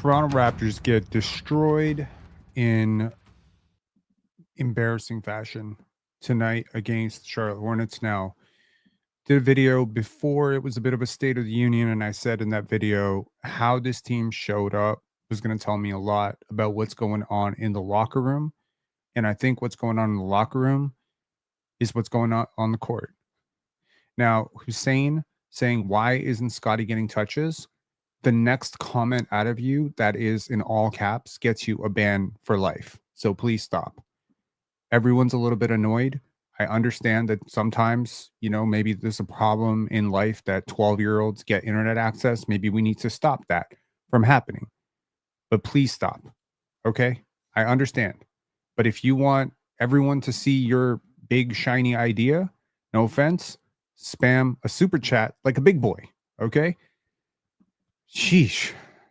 Toronto Raptors get destroyed in embarrassing fashion tonight against the Charlotte Hornets. Now, did a video before it was a bit of a State of the Union, and I said in that video how this team showed up was going to tell me a lot about what's going on in the locker room. And I think what's going on in the locker room is what's going on the court. Now, Hussein saying, why isn't Scotty getting touches? The next comment out of you that is in all caps gets you a ban for life. So please stop. Everyone's a little bit annoyed. I understand that sometimes, maybe there's a problem in life that 12-year-olds get internet access. Maybe we need to stop that from happening. But please stop. Okay? I understand. But if you want everyone to see your big, shiny idea, no offense, spam a super chat like a big boy. Okay? Sheesh.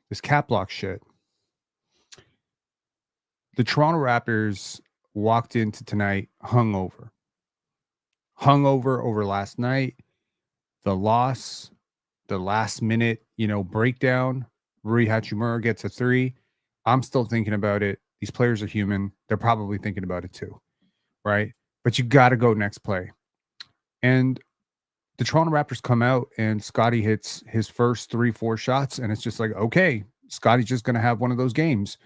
This cap lock shit. The Toronto Raptors walked into tonight hungover over last night. The loss, the last minute, breakdown. Rui Hachimura gets a 3. I'm still thinking about it. These players are human. They're probably thinking about it too, right? But you got to go next play. And the Toronto Raptors come out and Scotty hits his first 3-4 shots. And it's just like, okay, Scotty's just going to have one of those games.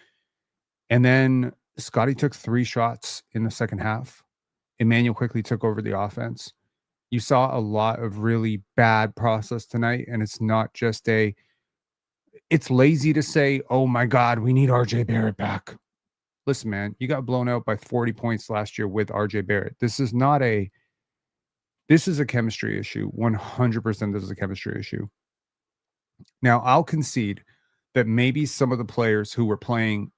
And then Scotty took 3 shots in the second half. Emanuel Quickley took over the offense. You saw a lot of really bad process tonight, and it's not just it's lazy to say, oh my God, we need RJ Barrett back. Listen, man, you got blown out by 40 points last year with RJ Barrett. This is a chemistry issue. 100% this is a chemistry issue. Now, I'll concede that maybe some of the players who were playing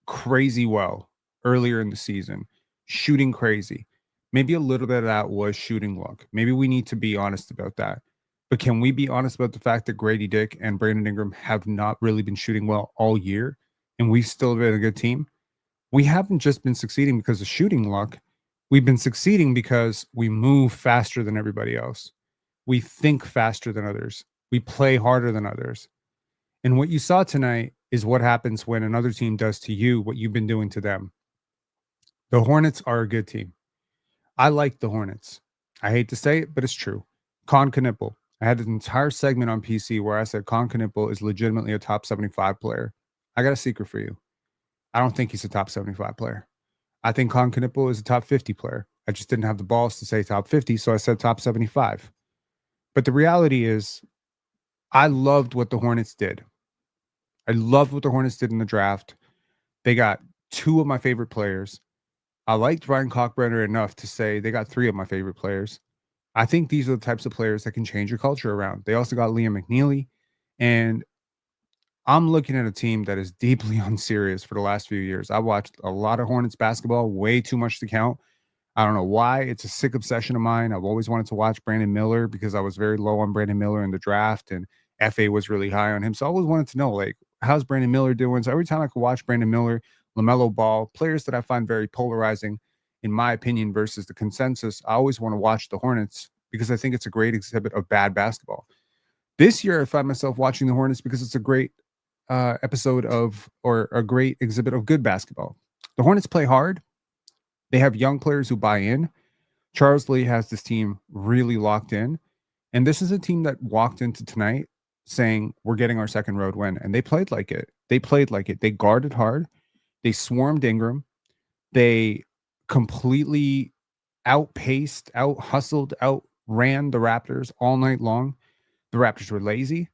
crazy well earlier in the season, shooting crazy, maybe a little bit of that was shooting luck. Maybe we need to be honest about that. But can we be honest about the fact that Grady Dick and Brandon Ingram have not really been shooting well all year, and we've still been a good team? We haven't just been succeeding because of shooting luck. We've been succeeding because we move faster than everybody else. We think faster than others. We play harder than others. And what you saw tonight is what happens when another team does to you what you've been doing to them. The Hornets are a good team. I like the Hornets. I hate to say it, but it's true. Con Knipple. I had an entire segment on PC where I said Con Knipple is legitimately a top 75 player. I got a secret for you. I don't think he's a top 75 player. I think Con Knipple is a top 50 player. I just didn't have the balls to say top 50, so I said top 75. But the reality is, I loved what the Hornets did. I loved what the Hornets did in the draft. They got 2 of my favorite players. I liked Ryan Cockbrenner enough to say they got 3 of my favorite players. I think these are the types of players that can change your culture around. They also got Liam McNeely. And I'm looking at a team that is deeply unserious for the last few years. I watched a lot of Hornets basketball, way too much to count. I don't know why. It's a sick obsession of mine. I've always wanted to watch Brandon Miller because I was very low on Brandon Miller in the draft, and FA was really high on him. So I always wanted to know, how's Brandon Miller doing? So every time I could watch Brandon Miller, LaMelo Ball, players that I find very polarizing, in my opinion, versus the consensus, I always want to watch the Hornets because I think it's a great exhibit of bad basketball. This year, I find myself watching the Hornets because it's a great episode of, or a great exhibit of good basketball. The Hornets play hard. They have young players who buy in. Charles Lee has this team really locked in. And this is a team that walked into tonight saying, we're getting our second road win. And they played like it. They guarded hard. They swarmed Ingram. They completely outpaced, out-hustled, outran the Raptors all night long. The Raptors were lazy.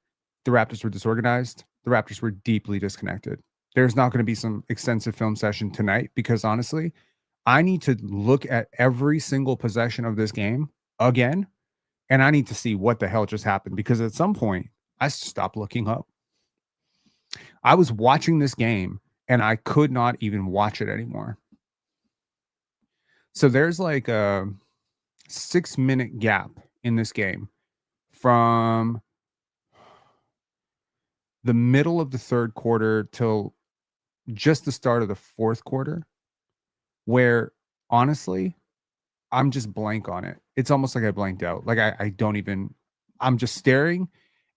The Raptors were disorganized. The Raptors were deeply disconnected. There's not going to be some extensive film session tonight because honestly, I need to look at every single possession of this game again, and I need to see what the hell just happened because at some point, I stopped looking up. I was watching this game, and I could not even watch it anymore. So there's like a 6-minute gap in this game from the middle of the third quarter till just the start of the fourth quarter, where honestly, I'm just blank on it. It's almost like I blanked out. Like I don't even, I'm just staring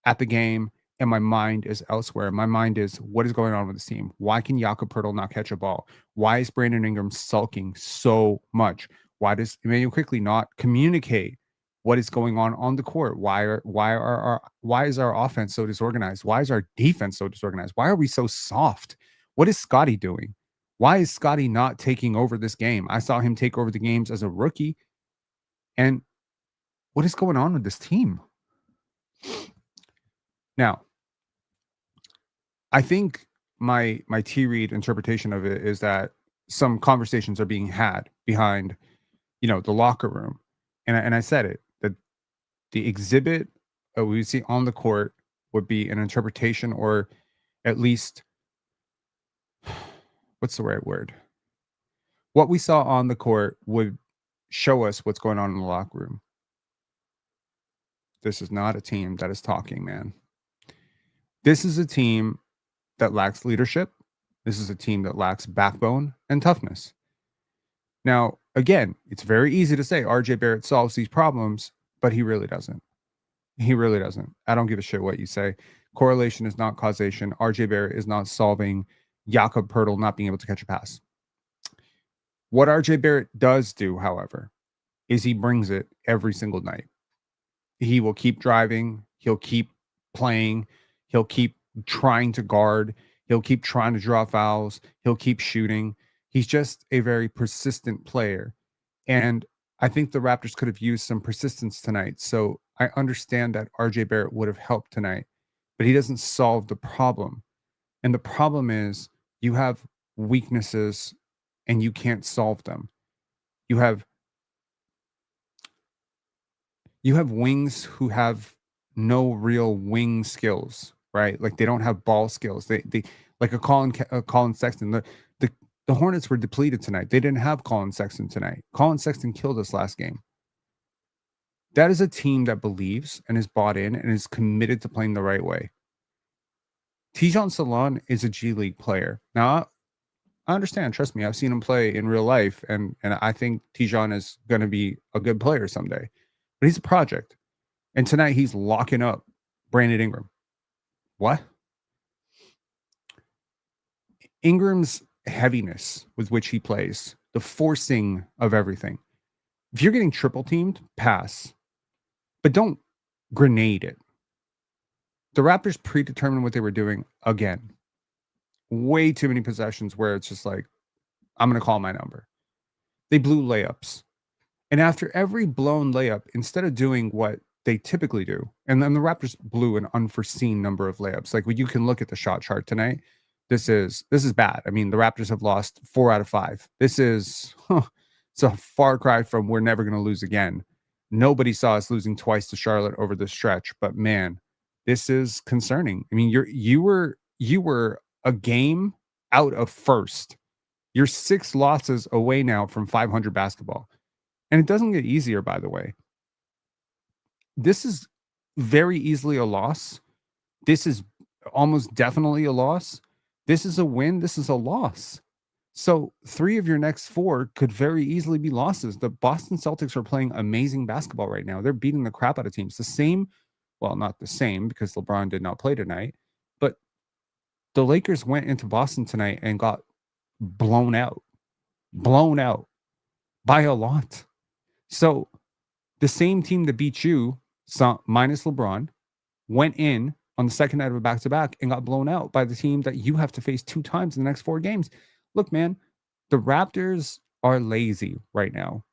at the game and my mind is elsewhere. My mind is, what is going on with this team? Why can Jakob Poeltl not catch a ball? Why is Brandon Ingram sulking so much? Why does Emanuel Quickley not communicate what is going on the court? Why is our offense so disorganized? Why is our defense so disorganized? Why are we so soft? What is Scotty doing? Why is Scotty not taking over this game? I saw him take over the games as a rookie. And what is going on with this team? Now, I think my T read interpretation of it is that some conversations are being had behind, the locker room. And I said it, that the exhibit we see on the court would be an interpretation, or at least, what's the right word? What we saw on the court would show us what's going on in the locker room. This is not a team that is talking, man. This is a team that lacks leadership. This is a team that lacks backbone and toughness. Now, again, it's very easy to say RJ Barrett solves these problems, but he really doesn't. He really doesn't. I don't give a shit what you say. Correlation is not causation. RJ Barrett is not solving Jakob Poeltl not being able to catch a pass. What RJ Barrett does do, however, is he brings it every single night. He will keep driving. He'll keep playing. He'll keep trying to guard. He'll keep trying to draw fouls. He'll keep shooting. He's just a very persistent player. And I think the Raptors could have used some persistence tonight. So I understand that RJ Barrett would have helped tonight, but he doesn't solve the problem. And the problem is, you have weaknesses and you can't solve them. You have wings who have no real wing skills, right? Like, they don't have ball skills. They like a Colin Sexton. The Hornets were depleted tonight. They didn't have Colin Sexton tonight. Colin Sexton killed us last game. That is a team that believes and is bought in and is committed to playing the right way. Tijon Salon is a G League player. Now, I understand. Trust me, I've seen him play in real life, and I think Tijon is going to be a good player someday. But he's a project. And tonight he's locking up Brandon Ingram. What? Ingram's heaviness with which he plays, the forcing of everything. If you're getting triple teamed, pass. But don't grenade it. The Raptors predetermined what they were doing again. Way too many possessions where it's just like, I'm going to call my number. They blew layups. And after every blown layup, instead of doing what they typically do, and then the Raptors blew an unforeseen number of layups. Like, when you can look at the shot chart tonight, this is bad. I mean, the Raptors have lost 4 out of 5. This is it's a far cry from we're never going to lose again. Nobody saw us losing twice to Charlotte over the stretch, but man, this is concerning. I mean, you were a game out of first. You're 6 losses away now from 500 basketball. And it doesn't get easier, by the way. This is very easily a loss. This is almost definitely a loss. This is a win. This is a loss. So 3 of your next 4 could very easily be losses. The Boston Celtics are playing amazing basketball right now. They're beating the crap out of teams. The same, well, not the same, because LeBron did not play tonight, but the Lakers went into Boston tonight and got blown out by a lot. So the same team that beat you, minus LeBron, went in on the second night of a back-to-back and got blown out by the team that you have to face 2 times in the next 4 games. Look, man, the Raptors are lazy right now.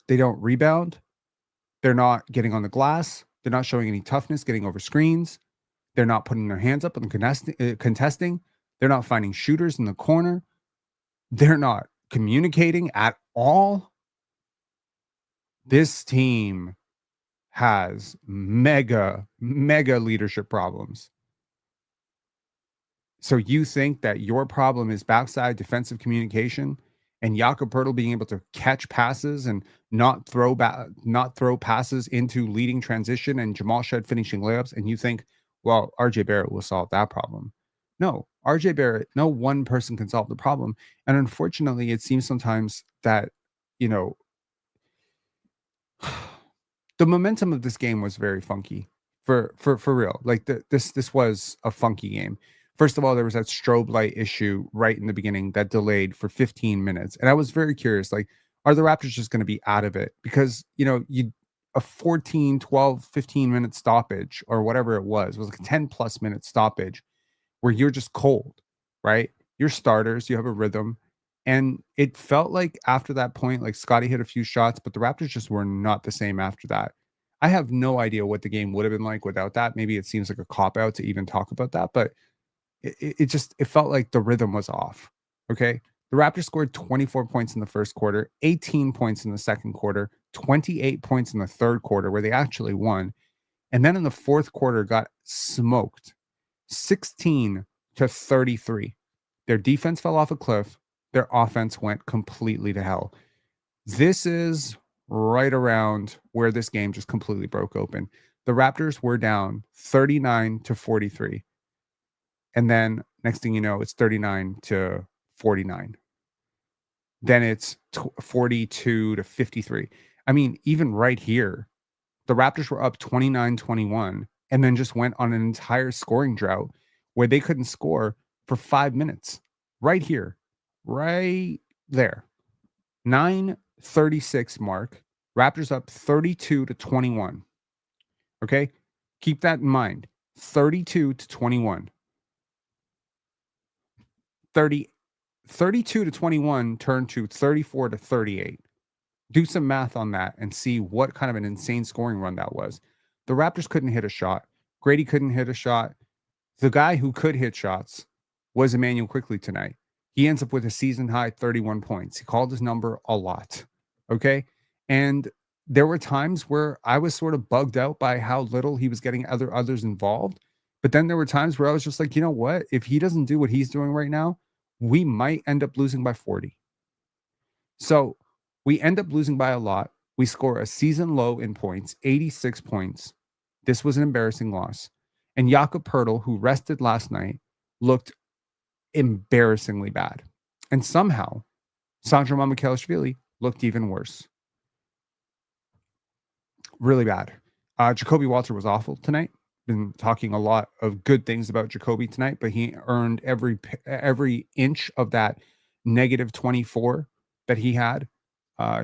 They don't rebound. They're not getting on the glass. They're not showing any toughness, getting over screens. They're not putting their hands up and contesting. They're not finding shooters in the corner. They're not communicating at all. This team has mega leadership problems. So you think that your problem is backside defensive communication and Jakob Poeltl being able to catch passes and not throw passes into leading transition, and Jamal Shead finishing layups, and you think, well, RJ Barrett will solve that problem. No, RJ Barrett, no one person can solve the problem. And unfortunately, it seems sometimes that, the momentum of this game was very funky For real. Like this was a funky game. First of all, there was that strobe light issue right in the beginning that delayed for 15 minutes. And I was very curious, like, are the Raptors just going to be out of it? Because, you a 14, 12, 15-minute stoppage or whatever it was like a 10 plus minute stoppage where you're just cold, right? You're starters, you have a rhythm. And it felt like after that point, like Scotty hit a few shots, but the Raptors just were not the same after that. I have no idea what the game would have been like without that. Maybe it seems like a cop out to even talk about that, but it felt like the rhythm was off. Okay. The Raptors scored 24 points in the first quarter, 18 points in the second quarter, 28 points in the third quarter, where they actually won. And then in the fourth quarter, got smoked 16-33. Their defense fell off a cliff. Their offense went completely to hell. This is right around where this game just completely broke open. The Raptors were down 39-43. And then next thing you know, it's 39-49. Then it's 42-53. I mean, even right here, the Raptors were up 29-21 and then just went on an entire scoring drought where they couldn't score for 5 minutes. Right here, right there. 9:36 mark. Raptors up 32-21. Okay? Keep that in mind. 32-21. 32-21 turned to 34-38. Do some math on that and see what kind of an insane scoring run that was. The Raptors couldn't hit a shot. Grady couldn't hit a shot. The guy who could hit shots was Emanuel Quickley tonight. He ends up with a season high 31 points. He called his number a lot. Okay. And there were times where I was sort of bugged out by how little he was getting others involved. But then there were times where I was just like, you know what? If he doesn't do what he's doing right now, we might end up losing by 40. So we end up losing by a lot. We score a season low in points, 86 points. This was an embarrassing loss. And Jakob Poeltl, who rested last night, looked embarrassingly bad. And somehow, Sandro Mamukelashvili looked even worse. Really bad. Jacoby Walter was awful tonight. Been talking a lot of good things about Jacoby tonight, but he earned every inch of that negative 24 that he had.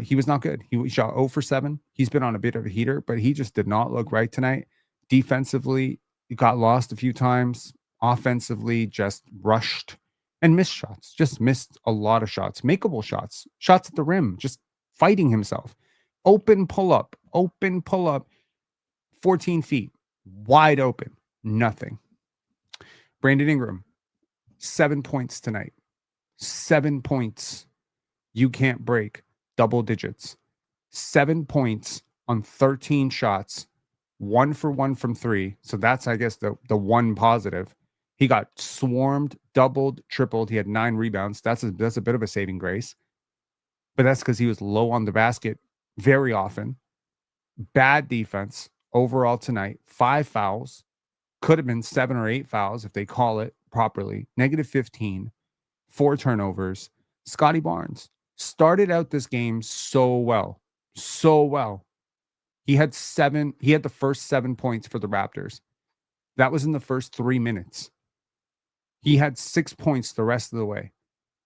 He was not good. He shot 0 for 7. He's been on a bit of a heater, but he just did not look right tonight. Defensively, he got lost a few times. Offensively, just rushed and missed shots. Just missed a lot of shots, makeable shots, shots at the rim, just fighting himself. Open pull up, 14 feet, wide open, nothing. Brandon Ingram, 7 points tonight. 7 points. You can't break double digits. 7 points on 13 shots, 1 for 1 from 3. So that's, I guess, the one positive. He got swarmed, doubled, tripled. He had 9 rebounds. That's a bit of a saving grace. But that's because he was low on the basket very often. Bad defense overall tonight. 5 fouls. Could have been 7 or 8 fouls if they call it properly. Negative 15. 4 turnovers. Scotty Barnes started out this game so well. So well. He had the first 7 points for the Raptors. That was in the first 3 minutes. He had 6 points the rest of the way,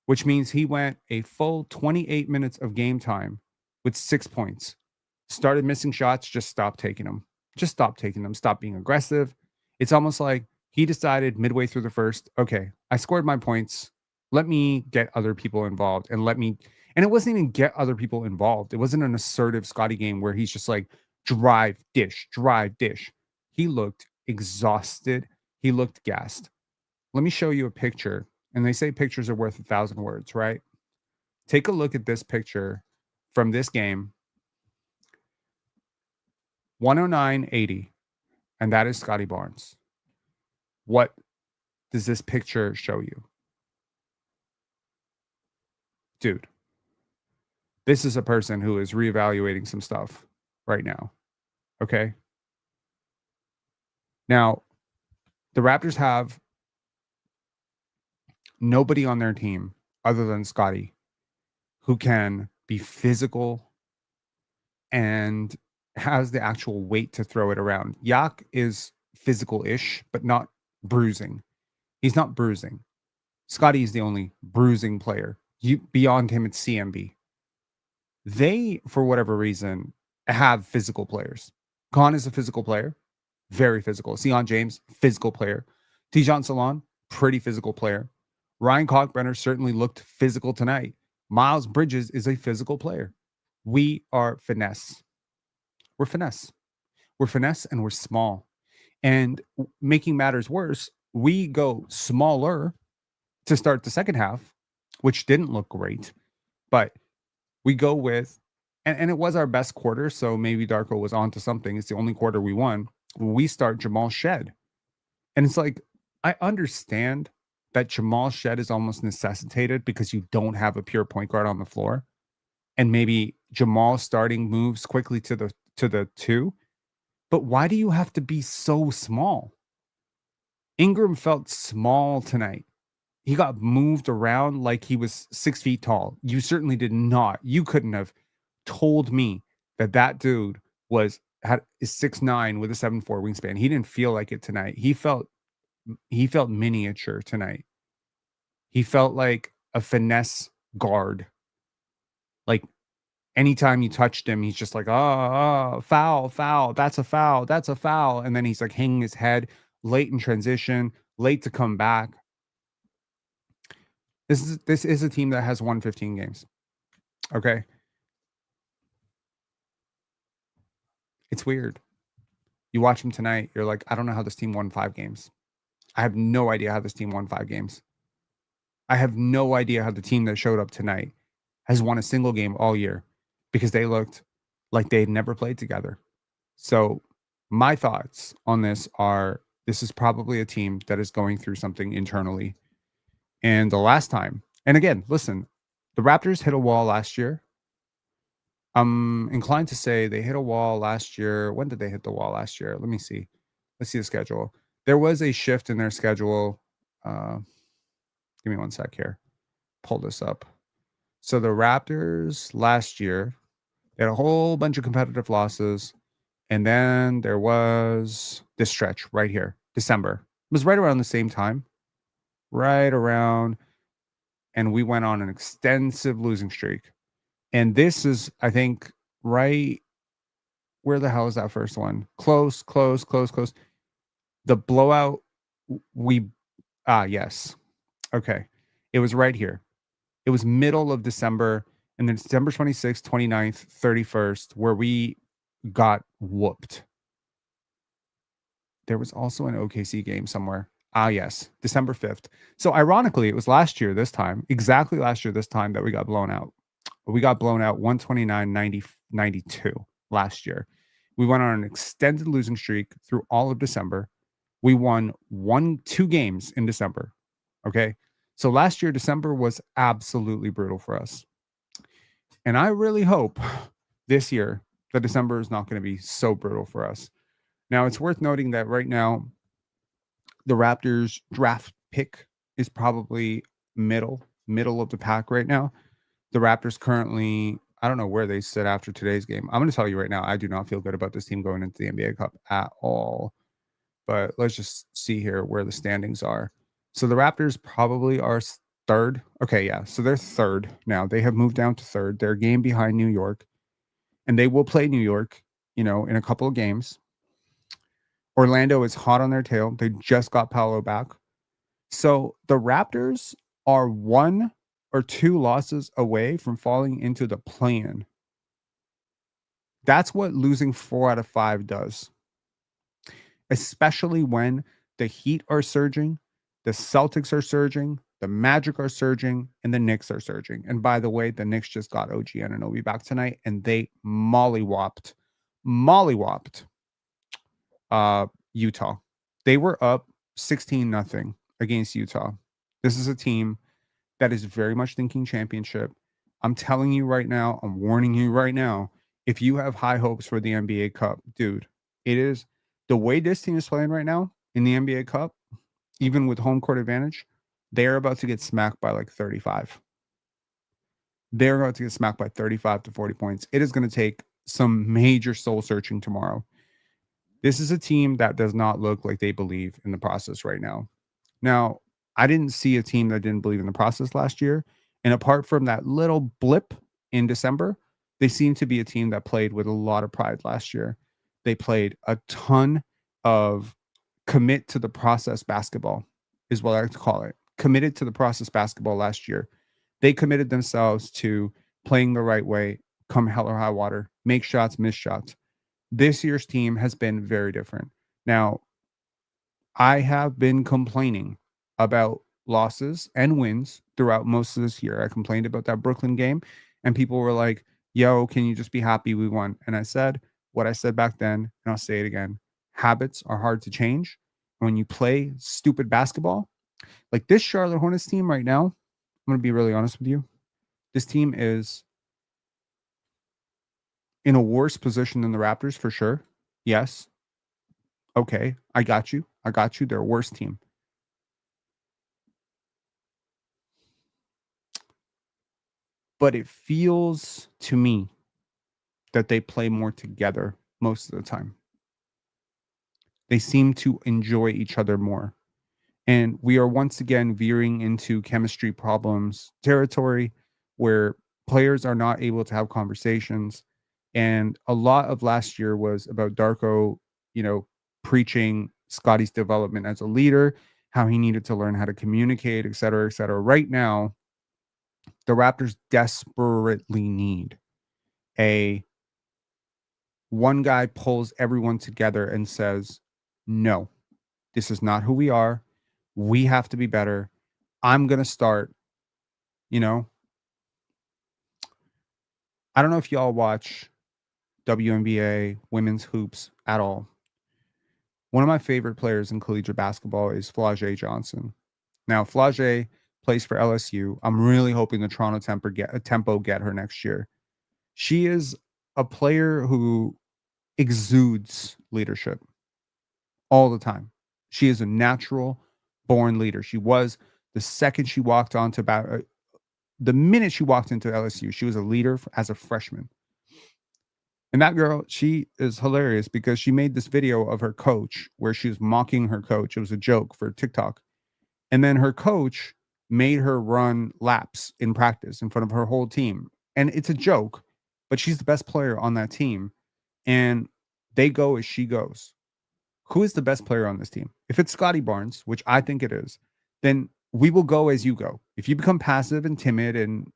which means he went a full 28 minutes of game time with 6 points. Started missing shots, just stopped taking them. Just stop taking them. Stop being aggressive. It's almost like he decided midway through the first, okay, I scored my points. Let me get other people involved and it wasn't even get other people involved. It wasn't an assertive Scotty game where he's just like drive, dish, drive, dish. He looked exhausted. He looked gassed. Let me show you a picture. And they say pictures are worth 1,000 words, right? Take a look at this picture from this game. 109.80. And that is Scotty Barnes. What does this picture show you? Dude, this is a person who is reevaluating some stuff right now. Okay. Now, the Raptors have nobody on their team other than Scotty who can be physical and has the actual weight to throw it around. Yak is physical-ish, but not bruising. He's not bruising. Scotty is the only bruising player. Beyond him, it's CMB. They, for whatever reason, have physical players. Khan is a physical player, very physical. Sion James, physical player. Tijan Salon, pretty physical player. Ryan Kalkbrenner certainly looked physical tonight. Miles Bridges is a physical player. We are finesse. We're finesse. We're finesse and we're small. And making matters worse, we go smaller to start the second half, which didn't look great, but we go with, and it was our best quarter, so maybe Darko was onto something. It's the only quarter we won. We start Jamal Shed. And it's like, I understand that Jamal Shed is almost necessitated because you don't have a pure point guard on the floor. And maybe Jamal starting moves quickly to the two. But why do you have to be so small? Ingram felt small tonight. He got moved around like he was 6 feet tall. You certainly did not. You couldn't have told me that dude is 6'9" with a 7'4" wingspan. He didn't feel like it tonight. He felt miniature tonight. He felt like a finesse guard. Like anytime you touched him, he's just like, foul, foul, that's a foul, that's a foul. And then he's like hanging his head, late in transition, late to come back. This is a team that has won 15 games. Okay. It's weird. You watch them tonight, you're like, I don't know how this team won 5 games. I have no idea how this team won 5 games. I have no idea how the team that showed up tonight has won a single game all year because they looked like they'd never played together. So my thoughts on this are, this is probably a team that is going through something internally. And the last time, and again, listen, the Raptors hit a wall last year. I'm inclined to say they hit a wall last year. When did they hit the wall last year? Let me see. Let's see the schedule. There was a shift in their schedule. Give me one sec here. Pull this up. So the Raptors last year, they had a whole bunch of competitive losses. And then there was this stretch right here, December. It was right around the same time. Right around. And we went on an extensive losing streak. And this is, I think, right. Where the hell is that first one? Close. The blowout, yes. Okay. It was right here. It was middle of December, and then December 26th, 29th, 31st, where we got whooped. There was also an OKC game somewhere. Yes. December 5th. So ironically, it was last year this time, exactly last year this time, that we got blown out. We got blown out 129-92 last year. We went on an extended losing streak through all of December. We won 2 games in December. Okay. So last year, December was absolutely brutal for us. And I really hope this year that December is not going to be so brutal for us. Now, it's worth noting that right now, the Raptors draft pick is probably middle of the pack right now. The Raptors currently, I don't know where they sit after today's game. I'm going to tell you right now, I do not feel good about this team going into the NBA Cup at all. But let's just see here where the standings are. So the Raptors probably are third. Okay, yeah. So they're third now. They have moved down to third. They're a game behind New York. And they will play New York, in a couple of games. Orlando is hot on their tail. They just got Paolo back. So the Raptors are 1 or 2 losses away from falling into the play-in. That's what losing 4 out of 5 does. Especially when the Heat are surging, the Celtics are surging, the Magic are surging, and the Knicks are surging. And by the way, the Knicks just got OG Anunoby back tonight, and they mollywopped Utah. They were up 16-0 against Utah. This is a team that is very much thinking championship. I'm telling you right now, I'm warning you right now, if you have high hopes for the NBA Cup, dude, it is the way this team is playing right now in the NBA Cup, even with home court advantage, they're about to get smacked by like 35. They're about to get smacked by 35 to 40 points. It is going to take some major soul searching tomorrow. This is a team that does not look like they believe in the process right now. Now, I didn't see a team that didn't believe in the process last year. And apart from that little blip in December, they seem to be a team that played with a lot of pride last year. They played a ton of commit to the process basketball, is what I like to call it. Committed to the process basketball last year. They committed themselves to playing the right way, come hell or high water, make shots, miss shots. This year's team has been very different. Now, I have been complaining about losses and wins throughout most of this year. I complained about that Brooklyn game, and people were like, yo, can you just be happy we won? And I said what I said back then, and I'll say it again. Habits are hard to change. When you play stupid basketball, like this Charlotte Hornets team right now, I'm going to be really honest with you. This team is in a worse position than the Raptors for sure. Yes. Okay. I got you. I got you. They're a worse team. But it feels to me that they play more together most of the time. They seem to enjoy each other more. And we are once again veering into chemistry problems territory where players are not able to have conversations. And a lot of last year was about Darko, preaching Scotty's development as a leader, how he needed to learn how to communicate, et cetera, et cetera. Right now, the Raptors desperately need a one guy pulls everyone together and says, no, this is not who we are. We have to be better. I'm going to start, I don't know if y'all watch WNBA, women's hoops at all. One of my favorite players in collegiate basketball is Flau'jae Johnson. Now, Flau'jae plays for LSU. I'm really hoping the Toronto Tempo get her next year. She is a player who exudes leadership all the time. She is a natural born leader. She was the second she walked onto the minute she walked into LSU, she was a leader as a freshman. And that girl, she is hilarious because she made this video of her coach where she was mocking her coach. It was a joke for TikTok. And then her coach made her run laps in practice in front of her whole team. And it's a joke, but she's the best player on that team. And they go as she goes. Who is the best player on this team? If it's Scotty Barnes, which I think it is, then we will go as you go. If you become passive and timid, and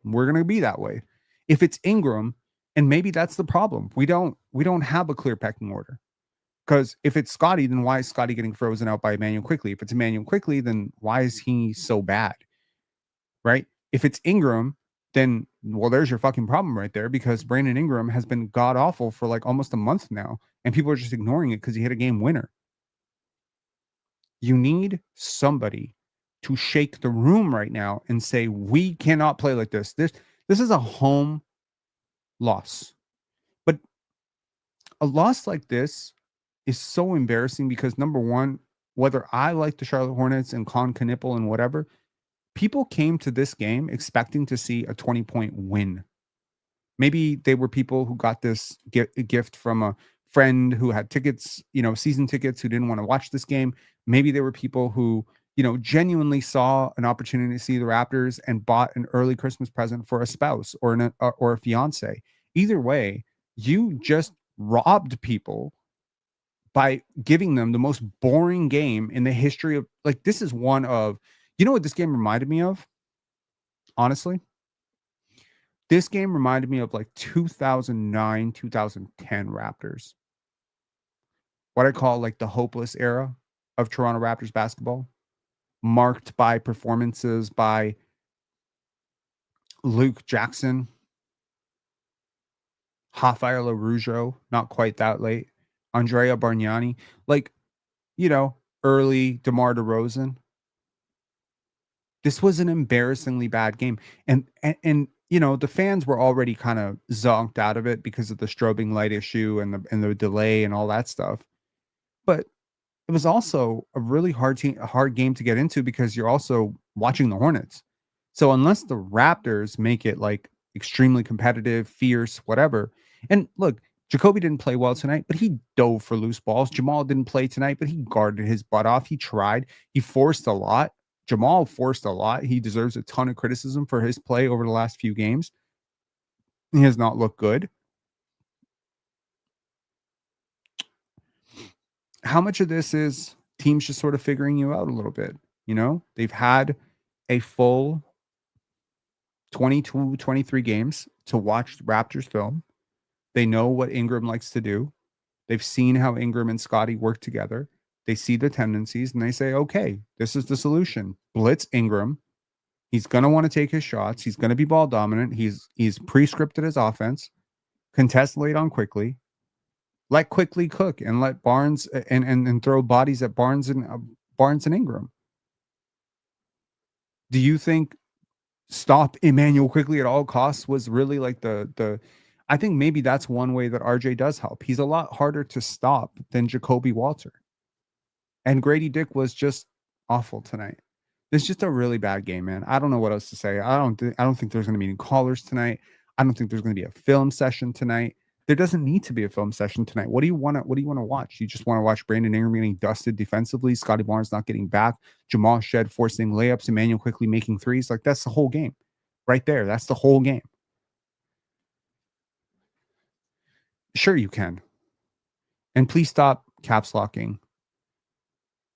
we're going to be that way. If it's Ingram, and maybe that's the problem. We don't have a clear pecking order. Because if it's Scotty, then why is Scotty getting frozen out by Emanuel Quickley? If it's Emanuel Quickley, then why is he so bad? Right? If it's Ingram, then, well, there's your fucking problem right there, because Brandon Ingram has been god awful for like almost a month now, and people are just ignoring it because he hit a game winner. You need somebody to shake the room right now and say, we cannot play like this. This is a home loss. But a loss like this is so embarrassing because, number one, whether I like the Charlotte Hornets and Con Knipple and whatever, people came to this game expecting to see a 20-point win. Maybe they were people who got this gift from a friend who had tickets, season tickets, who didn't want to watch this game. Maybe there were people who, genuinely saw an opportunity to see the Raptors and bought an early Christmas present for a spouse or a fiance. Either way, you just robbed people by giving them the most boring game in the history of, like, this is one of, what this game reminded me of? Honestly, this game reminded me of like 2009, 2010 Raptors. What I call like the hopeless era of Toronto Raptors basketball, marked by performances by Luke Jackson, Rafael Arujo, not quite that late, Andrea Bargnani, like, early DeMar DeRozan. This was an embarrassingly bad game. And the fans were already kind of zonked out of it because of the strobing light issue and the delay and all that stuff. But it was also a really hard game to get into because you're also watching the Hornets. So unless the Raptors make it like extremely competitive, fierce, whatever, And look, Jacoby didn't play well tonight, but he dove for loose balls. Jamal didn't play tonight, but he guarded his butt off. He tried. He forced a lot. Jamal forced a lot. He deserves a ton of criticism for his play over the last few games. He has not looked good. How much of this is teams just sort of figuring you out a little bit? You know, they've had a full 22, 23 games to watch Raptors film. They know what Ingram likes to do. They've seen how Ingram and Scotty work together. They see the tendencies and they say, okay, this is the solution. Blitz Ingram. He's going to want to take his shots. He's going to be ball dominant. He's pre-scripted his offense. Contest late on Quickley. Let Quickley cook and let Barnes and throw bodies at Barnes and Ingram. Do you think stop Emanuel Quickley at all costs was really like the I think maybe that's one way that RJ does help. He's a lot harder to stop than Jacoby Walter. And Grady Dick was just awful tonight. It's just a really bad game, man. I don't know what else to say. I don't think there's going to be any callers tonight. I don't think there's going to be a film session tonight. There doesn't need to be a film session tonight. What do you want to watch? You just want to watch Brandon Ingram getting dusted defensively, Scotty Barnes not getting back, Jamal Shed forcing layups, Emanuel Quickley making threes. Like, that's the whole game right there. That's the whole game. Sure, you can. And please stop caps locking.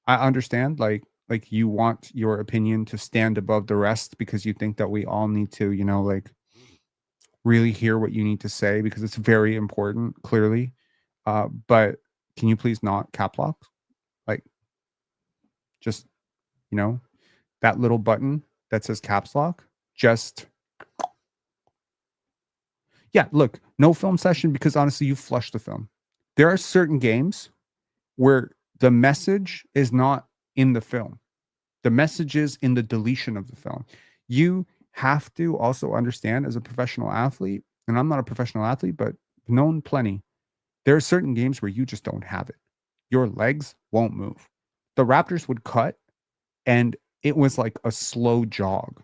I understand, like you want your opinion to stand above the rest because you think that we all need to, you know, like really hear what you need to say because it's very important, clearly. But can you please not cap lock? Like, just, you know, that little button that says caps lock, just, yeah, look, no film session because honestly, you flushed the film. There are certain games where the message is not in the film. The message is in the deletion of the film. You have to also understand as a professional athlete, and I'm not a professional athlete, but known plenty, there are certain games where you just don't have it. Your legs won't move. The Raptors would cut, and it was like a slow jog.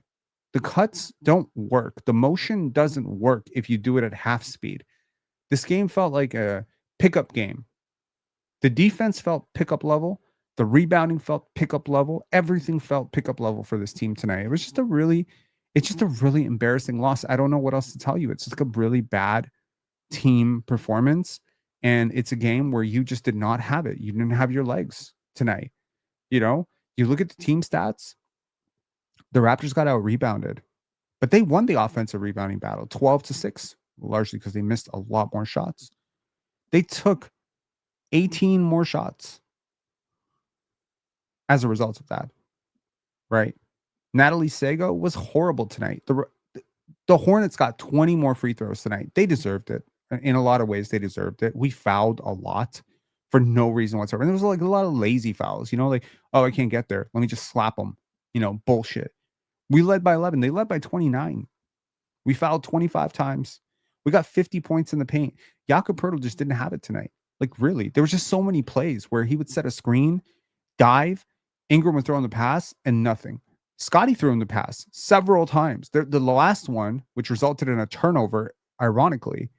The cuts don't work. The motion doesn't work if you do it at half speed. This game felt like a pickup game. The defense felt pickup level. The rebounding felt pickup level. Everything felt pickup level for this team tonight. It's just a really embarrassing loss. I don't know what else to tell you. It's just a really bad team performance. And it's a game where you just did not have it. You didn't have your legs tonight. You know, you look at the team stats, the Raptors got out rebounded, but they won the offensive rebounding battle 12-6, largely because they missed a lot more shots. They took 18 more shots as a result of that, right? Natalie Sego was horrible tonight. The Hornets got 20 more free throws tonight. They deserved it. In a lot of ways, they deserved it. We fouled a lot for no reason whatsoever. And there was like a lot of lazy fouls, you know, like, oh, I can't get there. Let me just slap them. You know, bullshit. We led by 11. They led by 29. We fouled 25 times. We got 50 points in the paint. Jakob Poeltl just didn't have it tonight. Like, really, there was just so many plays where he would set a screen, dive, Ingram would throw in the pass, and nothing. Scotty threw in the pass several times. The last one, which resulted in a turnover, ironically,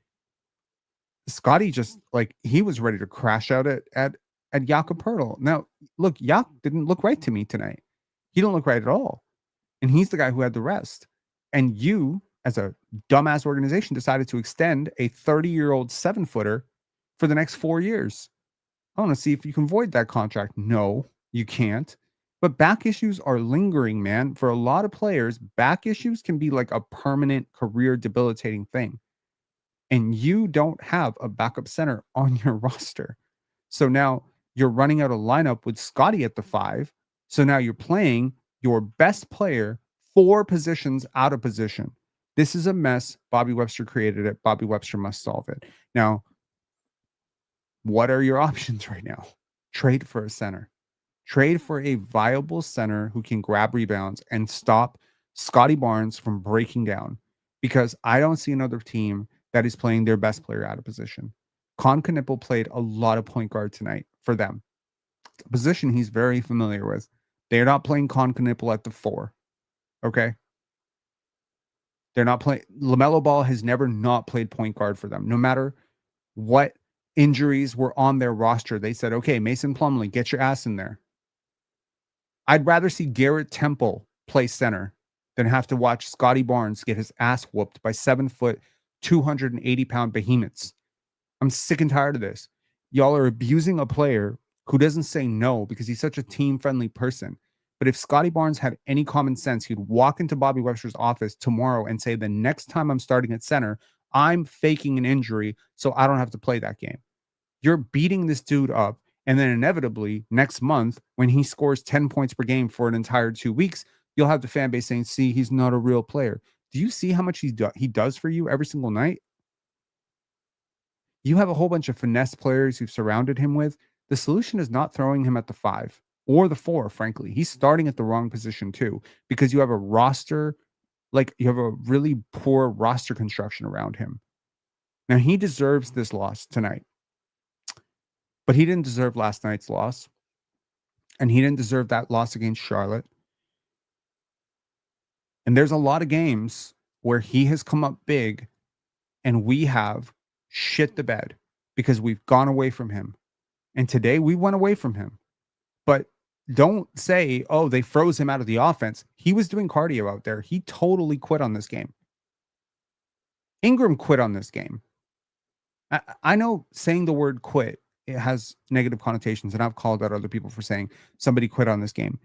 Scotty just, like, he was ready to crash out at Jakob Poeltl. Now, look, didn't look right to me tonight. He didn't look right at all. And he's the guy who had the rest. And you, as a dumbass organization, decided to extend a 30-year-old 7-footer for the next 4 years. I want to see if you can void that contract. No, you can't. But back issues are lingering, man. For a lot of players, back issues can be like a permanent career debilitating thing. And you don't have a backup center on your roster. So now you're running out a lineup with Scotty at the 5. So now you're playing your best player 4 positions out of position. This is a mess. Bobby Webster created it. Bobby Webster must solve it. Now, what are your options right now? Trade for a center. Trade for a viable center who can grab rebounds and stop Scotty Barnes from breaking down, because I don't see another team that is playing their best player out of position. Con Knippel played a lot of point guard tonight for them, a position he's very familiar with. They're not playing Con Knippel at the 4. Okay. They're not playing. LaMelo Ball has never not played point guard for them. No matter what injuries were on their roster, they said, okay, Mason Plumlee, get your ass in there. I'd rather see Garrett Temple play center than have to watch Scotty Barnes get his ass whooped by 7 foot, 280-pound behemoths. I'm sick and tired of this. Y'all are abusing a player who doesn't say no because he's such a team friendly person. But if Scotty Barnes had any common sense, he'd walk into Bobby Webster's office tomorrow and say, the next time I'm starting at center, I'm faking an injury so I don't have to play that game. You're beating this dude up. And then inevitably next month, when he scores 10 points per game for an entire 2 weeks, you'll have the fan base saying, see, he's not a real player. Do you see how much he does for you every single night? You have a whole bunch of finesse players you've surrounded him with. The solution is not throwing him at the 5 or the 4, frankly. He's starting at the wrong position too, because you have a roster, like you have a really poor roster construction around him. Now, he deserves this loss tonight, but he didn't deserve last night's loss, and he didn't deserve that loss against Charlotte. And there's a lot of games where he has come up big and we have shit the bed because we've gone away from him. And today we went away from him. But don't say, oh, they froze him out of the offense. He was doing cardio out there. He totally quit on this game. Ingram quit on this game. I know saying the word quit, it has negative connotations, and I've called out other people for saying somebody quit on this game.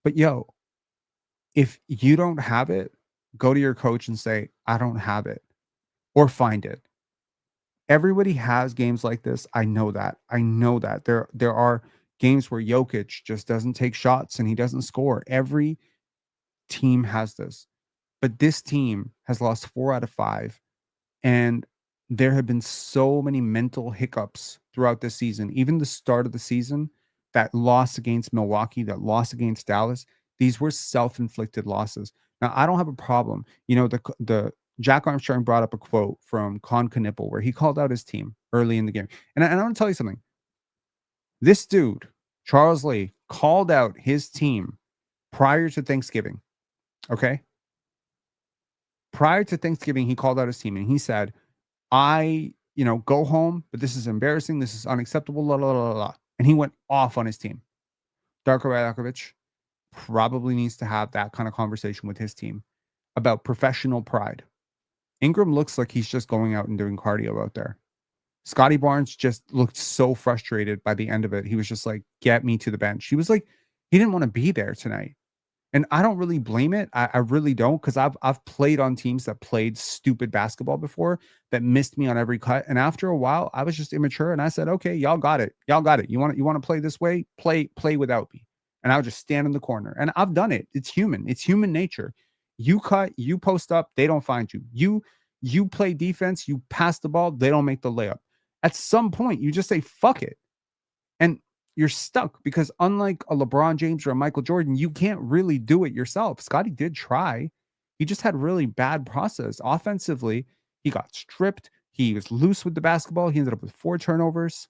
But yo, if you don't have it, go to your coach and say, I don't have it, or find it. Everybody has games like this. I know that. I know that. There are games where Jokic just doesn't take shots and he doesn't score. Every team has this. But this team has lost 4 out of 5. And there have been so many mental hiccups throughout this season. Even the start of the season, that loss against Milwaukee, that loss against Dallas, these were self-inflicted losses. Now, I don't have a problem. You know, the Jack Armstrong brought up a quote from Con Knipple where he called out his team early in the game. And I want to tell you something. This dude, Charles Lee, called out his team prior to Thanksgiving. Okay? Prior to Thanksgiving, he called out his team and he said, go home, but this is embarrassing. This is unacceptable. La, la, la, la. And he went off on his team. Darko Rajakovic probably needs to have that kind of conversation with his team about professional pride. Ingram looks like he's just going out and doing cardio out there. Scotty Barnes just looked so frustrated by the end of it. He was just like, get me to the bench. He was like, he didn't want to be there tonight. And I don't really blame it. I really don't, because I've played on teams that played stupid basketball before that missed me on every cut. And after a while, I was just immature and I said, okay, y'all got it. Y'all got it. You want to play this way? Play without me. And I would just stand in the corner. And I've done it. It's human. It's human nature. You cut, you post up, they don't find you. You play defense, you pass the ball, they don't make the layup. At some point, you just say, fuck it. And you're stuck because unlike a LeBron James or a Michael Jordan, you can't really do it yourself. Scotty did try. He just had really bad process. Offensively, he got stripped. He was loose with the basketball. He ended up with 4 turnovers.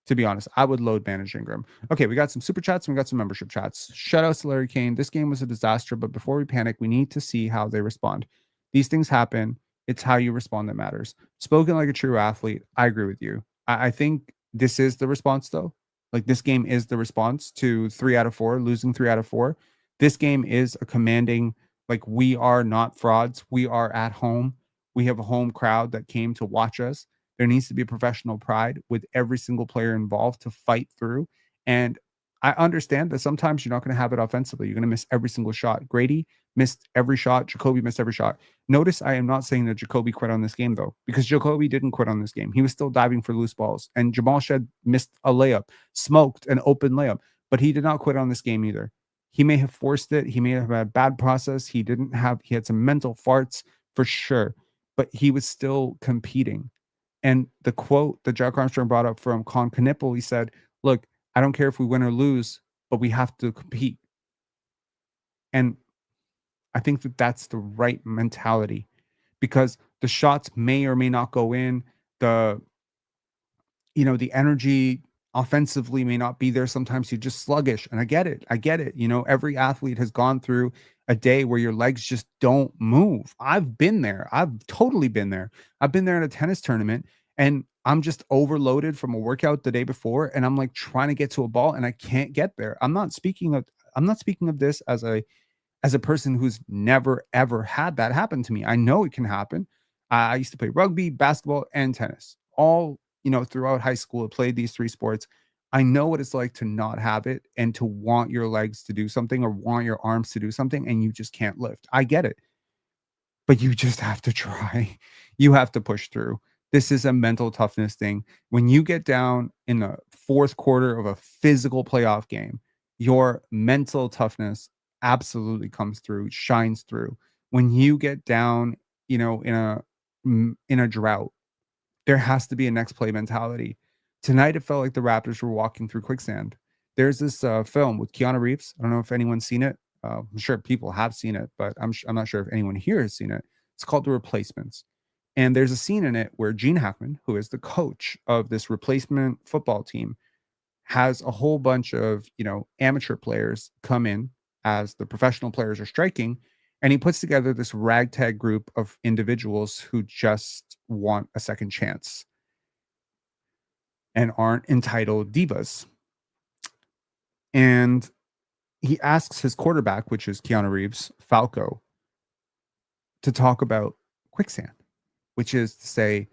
To be honest, I would load manage Ingram. Okay, we got some super chats and we got some membership chats. Shout out to Larry Kane. This game was a disaster, but before we panic, we need to see how they respond. These things happen. It's how you respond that matters. Spoken like a true athlete. I agree with you. I think this is the response, though. Like, this game is the response to 3 out of 4, losing 3 out of 4. This game is a commanding, like, we are not frauds. We are at home. We have a home crowd that came to watch us. There needs to be professional pride with every single player involved to fight through. And I understand that sometimes you're not going to have it offensively. You're going to miss every single shot. Grady missed every shot. Jacoby missed every shot. Notice I am not saying that Jacoby quit on this game, though, because Jacoby didn't quit on this game. He was still diving for loose balls. And Jamal Shed missed a layup, smoked an open layup, but he did not quit on this game either. He may have forced it. He may have had a bad process. He had some mental farts for sure, but he was still competing. And the quote that Jack Armstrong brought up from Con Knipple, he said, look, I don't care if we win or lose, but we have to compete. And I think that that's the right mentality, because the shots may or may not go in. The energy offensively may not be there. Sometimes you're just sluggish. And I get it. Every athlete has gone through a day where your legs just don't move. I've been there. I've totally been there. I've been there in a tennis tournament and I'm just overloaded from a workout the day before and I'm like trying to get to a ball and I can't get there. I'm not speaking of this as a person who's never ever had that happen to me. I know it can happen. I used to play rugby, basketball, and tennis. All, throughout high school, I played these three sports. I know what it's like to not have it and to want your legs to do something or want your arms to do something and you just can't lift. I get it. But you just have to try. You have to push through. This is a mental toughness thing. When you get down in the fourth quarter of a physical playoff game, your mental toughness absolutely comes through, shines through. When you get down, in a drought, there has to be a next play mentality. Tonight, it felt like the Raptors were walking through quicksand. There's this film with Keanu Reeves. I don't know if anyone's seen it. I'm sure people have seen it, but I'm not sure if anyone here has seen it. It's called The Replacements. And there's a scene in it where Gene Hackman, who is the coach of this replacement football team, has a whole bunch of, amateur players come in as the professional players are striking. And he puts together this ragtag group of individuals who just want a second chance and aren't entitled divas. And he asks his quarterback, which is Keanu Reeves, Falco, to talk about quicksand, which is to say,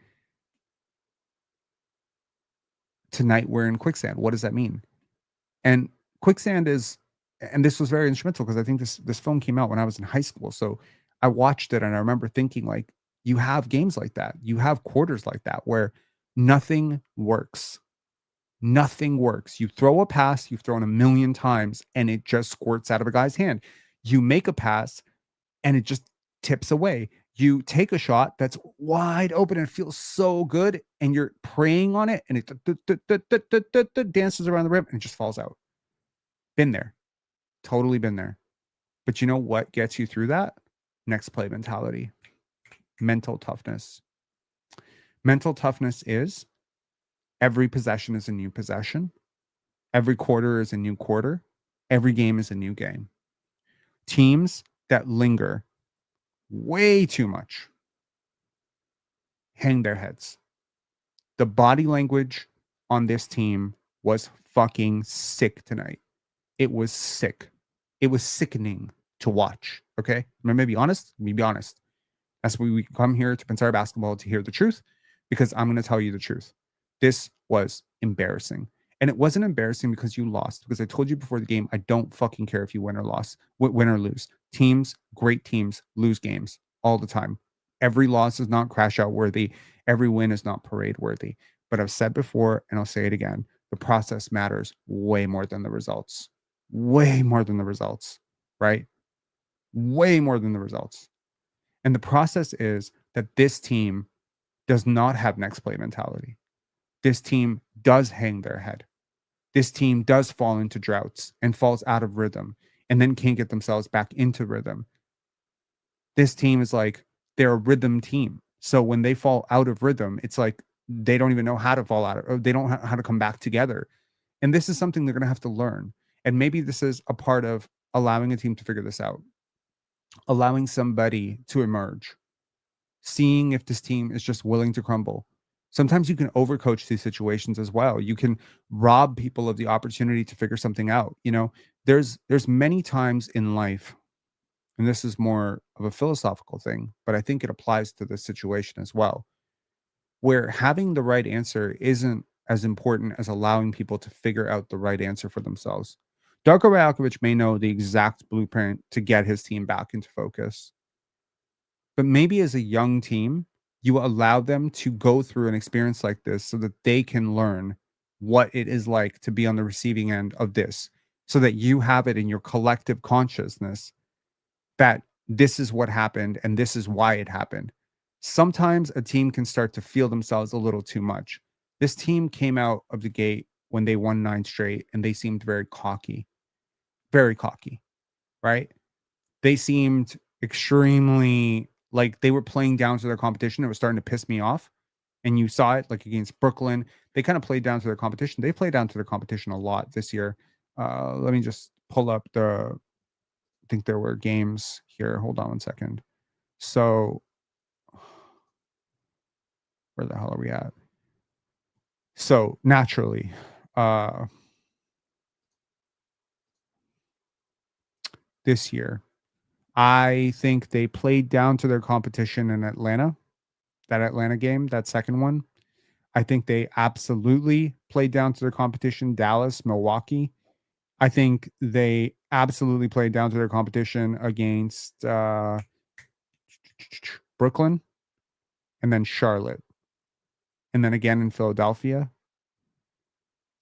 tonight we're in quicksand. What does that mean? And quicksand is, and this was very instrumental because I think this film came out when I was in high school. So I watched it and I remember thinking, like, you have games like that. You have quarters like that where nothing works. Nothing works. You throw a pass you've thrown a million times and it just squirts out of a guy's hand. You make a pass and it just tips away. You take a shot that's wide open and it feels so good and you're praying on it and it dances around the rim and it just falls out. Been there. Totally been there. But you know what gets you through that? Next play mentality. Mental toughness. Mental toughness is every possession is a new possession. Every quarter is a new quarter. Every game is a new game. Teams that linger way too much hang their heads. The body language on this team was fucking sick tonight. It was sick. It was sickening to watch. Okay. I'm gonna be honest. Let me be honest. That's why we come here to Pensare Basketball to hear the truth, because I'm going to tell you the truth. This was embarrassing. And it wasn't embarrassing because you lost, because I told you before the game, I don't fucking care if you win or lose. Teams, great teams, lose games all the time. Every loss is not crash out worthy. Every win is not parade worthy. But I've said before, and I'll say it again, the process matters way more than the results. Way more than the results, right? Way more than the results. And the process is that this team does not have next play mentality. This team does hang their head. This team does fall into droughts and falls out of rhythm and then can't get themselves back into rhythm. This team is like, they're a rhythm team. So when they fall out of rhythm, it's like they don't even know how to fall out of, or they don't know how to come back together. And this is something they're going to have to learn. And maybe this is a part of allowing a team to figure this out, allowing somebody to emerge, seeing if this team is just willing to crumble. Sometimes you can overcoach these situations as well. You can rob people of the opportunity to figure something out. There's many times in life, and this is more of a philosophical thing, but I think it applies to this situation as well, where having the right answer isn't as important as allowing people to figure out the right answer for themselves. Darko Rajakovic may know the exact blueprint to get his team back into focus. But maybe as a young team, you allow them to go through an experience like this so that they can learn what it is like to be on the receiving end of this, so that you have it in your collective consciousness that this is what happened and this is why it happened. Sometimes a team can start to feel themselves a little too much. This team came out of the gate when they won 9 straight and they seemed very cocky, right? They seemed extremely like they were playing down to their competition. It was starting to piss me off. And you saw it like against Brooklyn. They kind of played down to their competition. They played down to their competition a lot this year. Let me just pull up the think there were games here. Hold on one second. So where the hell are we at? So naturally, this year, I think they played down to their competition in Atlanta, that Atlanta game, that second one. I think they absolutely played down to their competition, Dallas, Milwaukee. I think they absolutely played down to their competition against Brooklyn and then Charlotte and then again in Philadelphia.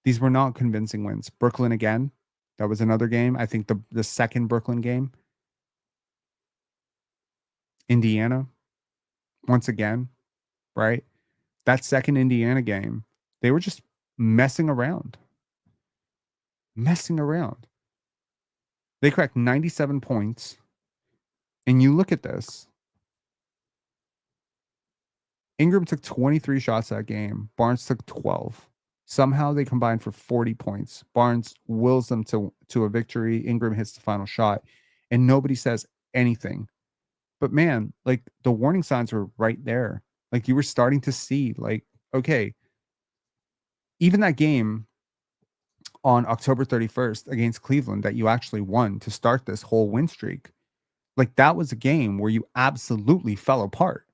These were not convincing wins. Brooklyn again. That was another game. I think the second Brooklyn game. Indiana, once again, right? That second Indiana game, they were just messing around. Messing around. They cracked 97 points. And you look at this. Ingram took 23 shots that game. Barnes took 12. Somehow they combined for 40 points. Barnes wills them to a victory. Ingram hits the final shot. And nobody says anything. But man, like the warning signs were right there. Like you were starting to see, like, okay, even that game on October 31st against Cleveland that you actually won to start this whole win streak, like that was a game where you absolutely fell apart.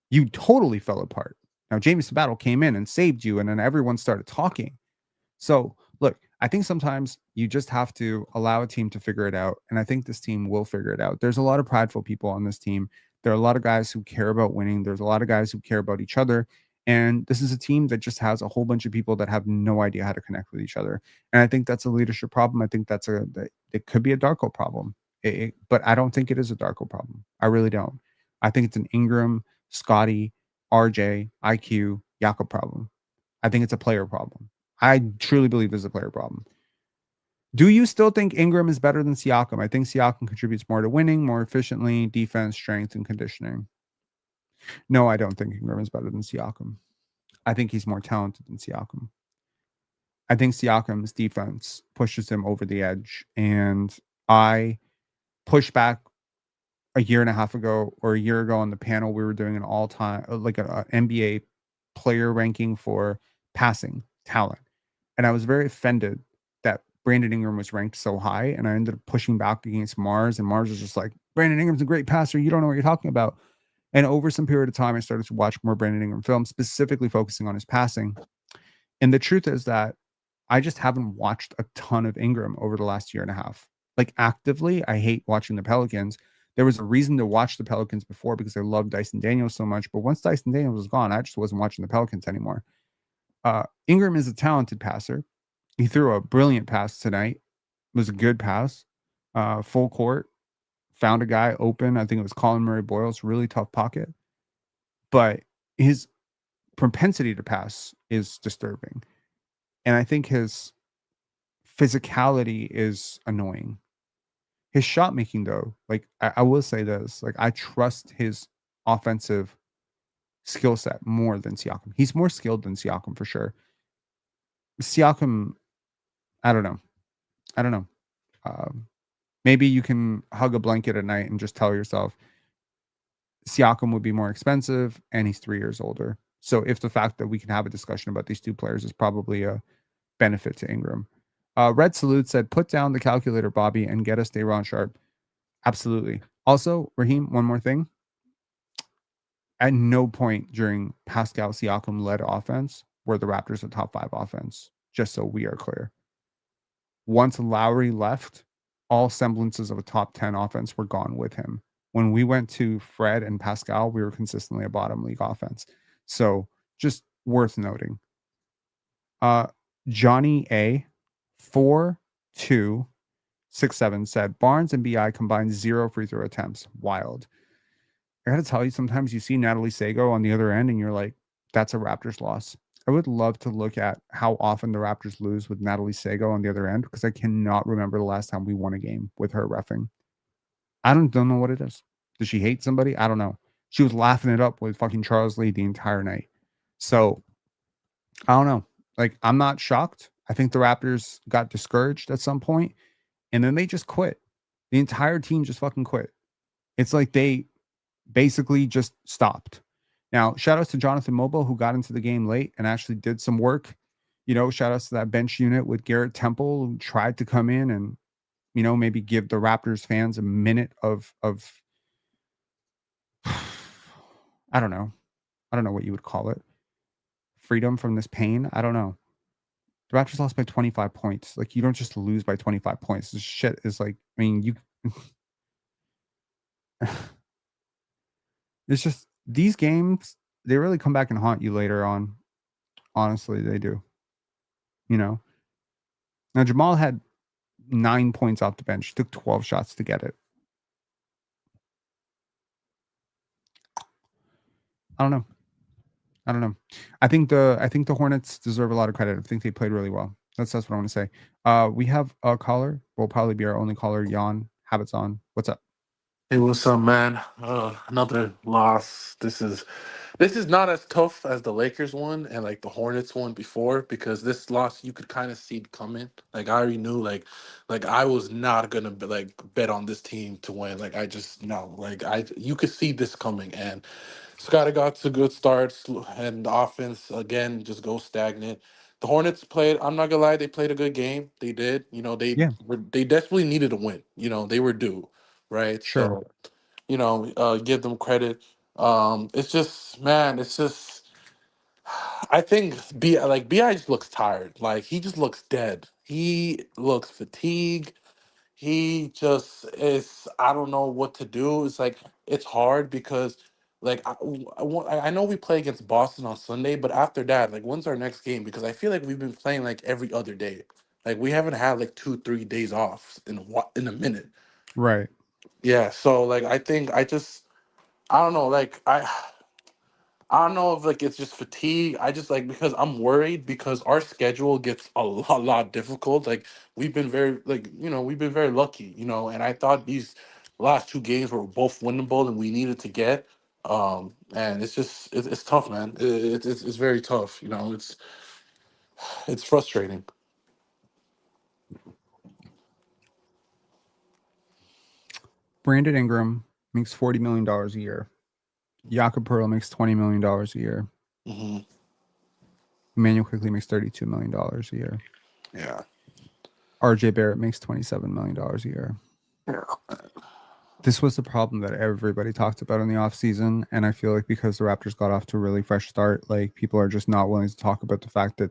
You totally fell apart. Now, James Battle came in and saved you, and then everyone started talking. So, look, I think sometimes you just have to allow a team to figure it out. And I think this team will figure it out. There's a lot of prideful people on this team. There are a lot of guys who care about winning. There's a lot of guys who care about each other. And this is a team that just has a whole bunch of people that have no idea how to connect with each other. And I think that's a leadership problem. I think it could be a Darko problem. But I don't think it is a Darko problem. I really don't. I think it's an Ingram, Scotty, RJ, IQ, Jakob problem. I think it's a player problem. I truly believe there's a player problem. Do you still think Ingram is better than Siakam? I think Siakam contributes more to winning, more efficiently, defense, strength, and conditioning. No, I don't think Ingram is better than Siakam. I think he's more talented than Siakam. I think Siakam's defense pushes him over the edge. And I pushed back a year and a half ago or a year ago on the panel. We were doing an all-time, like an NBA player ranking for passing talent. And I was very offended that Brandon Ingram was ranked so high. And I ended up pushing back against Mars. And Mars was just like, Brandon Ingram's a great passer. You don't know what you're talking about. And over some period of time, I started to watch more Brandon Ingram films, specifically focusing on his passing. And the truth is that I just haven't watched a ton of Ingram over the last year and a half. Like actively, I hate watching the Pelicans. There was a reason to watch the Pelicans before because I loved Dyson Daniels so much. But once Dyson Daniels was gone, I just wasn't watching the Pelicans anymore. Ingram is a talented passer. He threw a brilliant pass tonight. It was a good pass. Full court. Found a guy open. I think it was Colin Murray-Boyle's really tough pocket. But his propensity to pass is disturbing. And I think his physicality is annoying. His shot making, though, like I will say this, like I trust his offensive skill set more than Siakam. He's more skilled than Siakam for sure. Siakam, I don't know. Maybe you can hug a blanket at night and just tell yourself Siakam would be more expensive and he's 3 years older. So if the fact that we can have a discussion about these two players is probably a benefit to Ingram. Red Salute said, put down the calculator, Bobby, and get us Day'Ron Sharpe. Absolutely. Also, Raheem, one more thing. At no point during Pascal Siakam-led offense were the Raptors a top 5 offense, just so we are clear. Once Lowry left, all semblances of a top 10 offense were gone with him. When we went to Fred and Pascal, we were consistently a bottom league offense. So just worth noting. Johnny A, 4267 said, Barnes and BI combined 0 free throw attempts. Wild. I got to tell you, sometimes you see Natalie Sago on the other end and you're like, that's a Raptors loss. I would love to look at how often the Raptors lose with Natalie Sago on the other end because I cannot remember the last time we won a game with her reffing. I don't know what it is. Does she hate somebody? I don't know. She was laughing it up with fucking Charles Lee the entire night. So I don't know. Like, I'm not shocked. I think the Raptors got discouraged at some point and then they just quit. The entire team just fucking quit. It's like they basically just stopped. Now, shout outs to Jonathan Mobile, who got into the game late and actually did some work. Shout outs to that bench unit with Garrett Temple, who tried to come in and, maybe give the Raptors fans a minute of I don't know. I don't know what you would call it. Freedom from this pain. I don't know. The Raptors lost by 25 points. Like, you don't just lose by 25 points. This shit is like, I mean, you it's just these games, they really come back and haunt you later on. Honestly, they do. Now Jamal had 9 points off the bench. He took 12 shots to get it. I don't know. I think the Hornets deserve a lot of credit. I think they played really well. That's what I want to say. We have a caller. Will probably be our only caller. Jan, Habits on. What's up? Hey, what's up, man? Another loss. This is not as tough as the Lakers one and like the Hornets one before, because this loss you could kind of see it coming. Like I already knew, like I was not gonna bet on this team to win. Like I just no, like you could see this coming, and Scotty got to good starts, and the offense again just goes stagnant. The Hornets played. I'm not gonna lie, they played a good game. They did. Yeah, They desperately needed a win. They were due, right? sure. So give them credit. It's just, man, it's just. I think Bi just looks tired. Like he just looks dead. He looks fatigued. He just is. I don't know what to do. It's like it's hard because like I know we play against Boston on Sunday, but after that, like when's our next game? Because I feel like we've been playing like every other day. Like we haven't had like 2-3 days off in a minute. Right. Yeah. So like I think I don't know. I don't know if like it's just fatigue. I just like because I'm worried because our schedule gets a lot difficult. Like we've been very lucky, and I thought these last two games were both winnable and we needed to get. And it's just it's tough, man. It's very tough. It's frustrating. Brandon Ingram makes $40 million a year. Jakob Pearl makes $20 million a year. Hmm. Emanuel Quickley makes $32 million a year. Yeah. RJ Barrett makes $27 million a year. Yeah. This was the problem that everybody talked about in the offseason. And I feel like because the Raptors got off to a really fresh start, like people are just not willing to talk about the fact that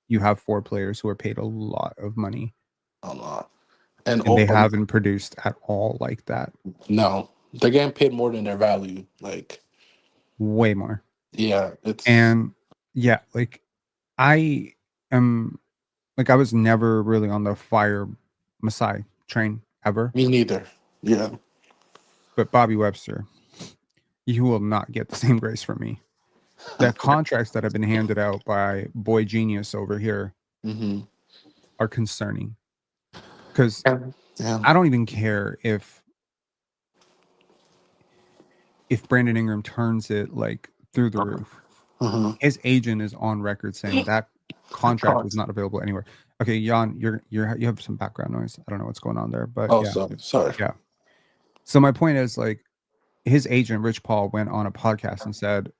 you have 4 players who are paid a lot of money A lot. And and they haven't produced at all like that. no, they're getting paid more than their value. Like, Way more. yeah, it's And yeah, like I am like I was never really on the fire Masai train ever. me neither. Yeah. But Bobby Webster, you will not get the same grace from me. The contracts that have been handed out by Boy Genius over here Hmm. are concerning because Yeah. I don't even care if Brandon Ingram turns it like through the roof. Hmm. His agent is on record saying that contract was not available anywhere. Okay, Jan, you have some background noise. I don't know what's going on there, but Oh, yeah, sorry. yeah. So my point is like his agent Rich Paul went on a podcast and said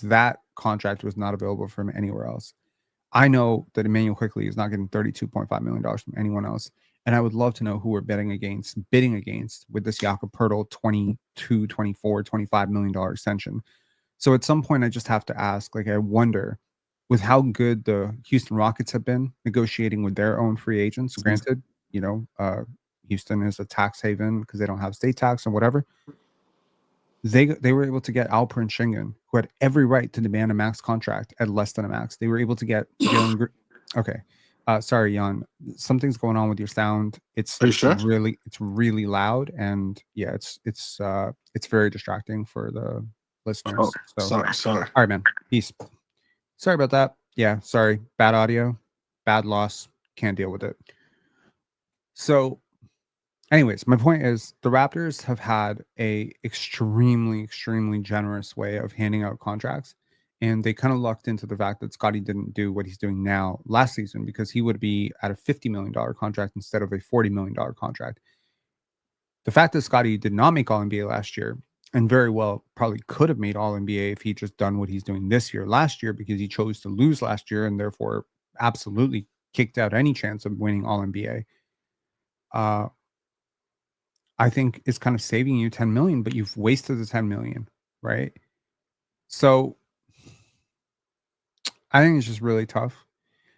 that contract was not available from anywhere else. I know that Emanuel Quickley is not getting $32.5 million from anyone else. And I would love to know who we're bidding against with this Jakob Pertl 22, 24, $25 million extension. So at some point, I just have to ask, like, I wonder with how good the Houston Rockets have been negotiating with their own free agents. Granted, Houston is a tax haven because they don't have state tax and whatever. They were able to get Alperen Sengun, who had every right to demand a max contract at less than a max. They were able to get Jalen. Okay, sorry, Jan. Something's going on with your sound. It's Are you it's sure? really loud, and yeah, it's very distracting for the Oh, listeners. So, sorry. all right, man. Peace. Sorry about that. Yeah, sorry. Bad audio, bad loss. Can't deal with it. So anyways, my point is the Raptors have had a extremely generous way of handing out contracts, and they kind of lucked into the fact that Scotty didn't do what he's doing now last season because he would be at a $50 million contract instead of a $40 million contract. The fact that Scotty did not make All NBA last year, and very well probably could have made All NBA if he just done what he's doing this year, last year, because he chose to lose last year and therefore absolutely kicked out any chance of winning All NBA. I think it's kind of saving you 10 million, but you've wasted the 10 million, right? So I think it's just really tough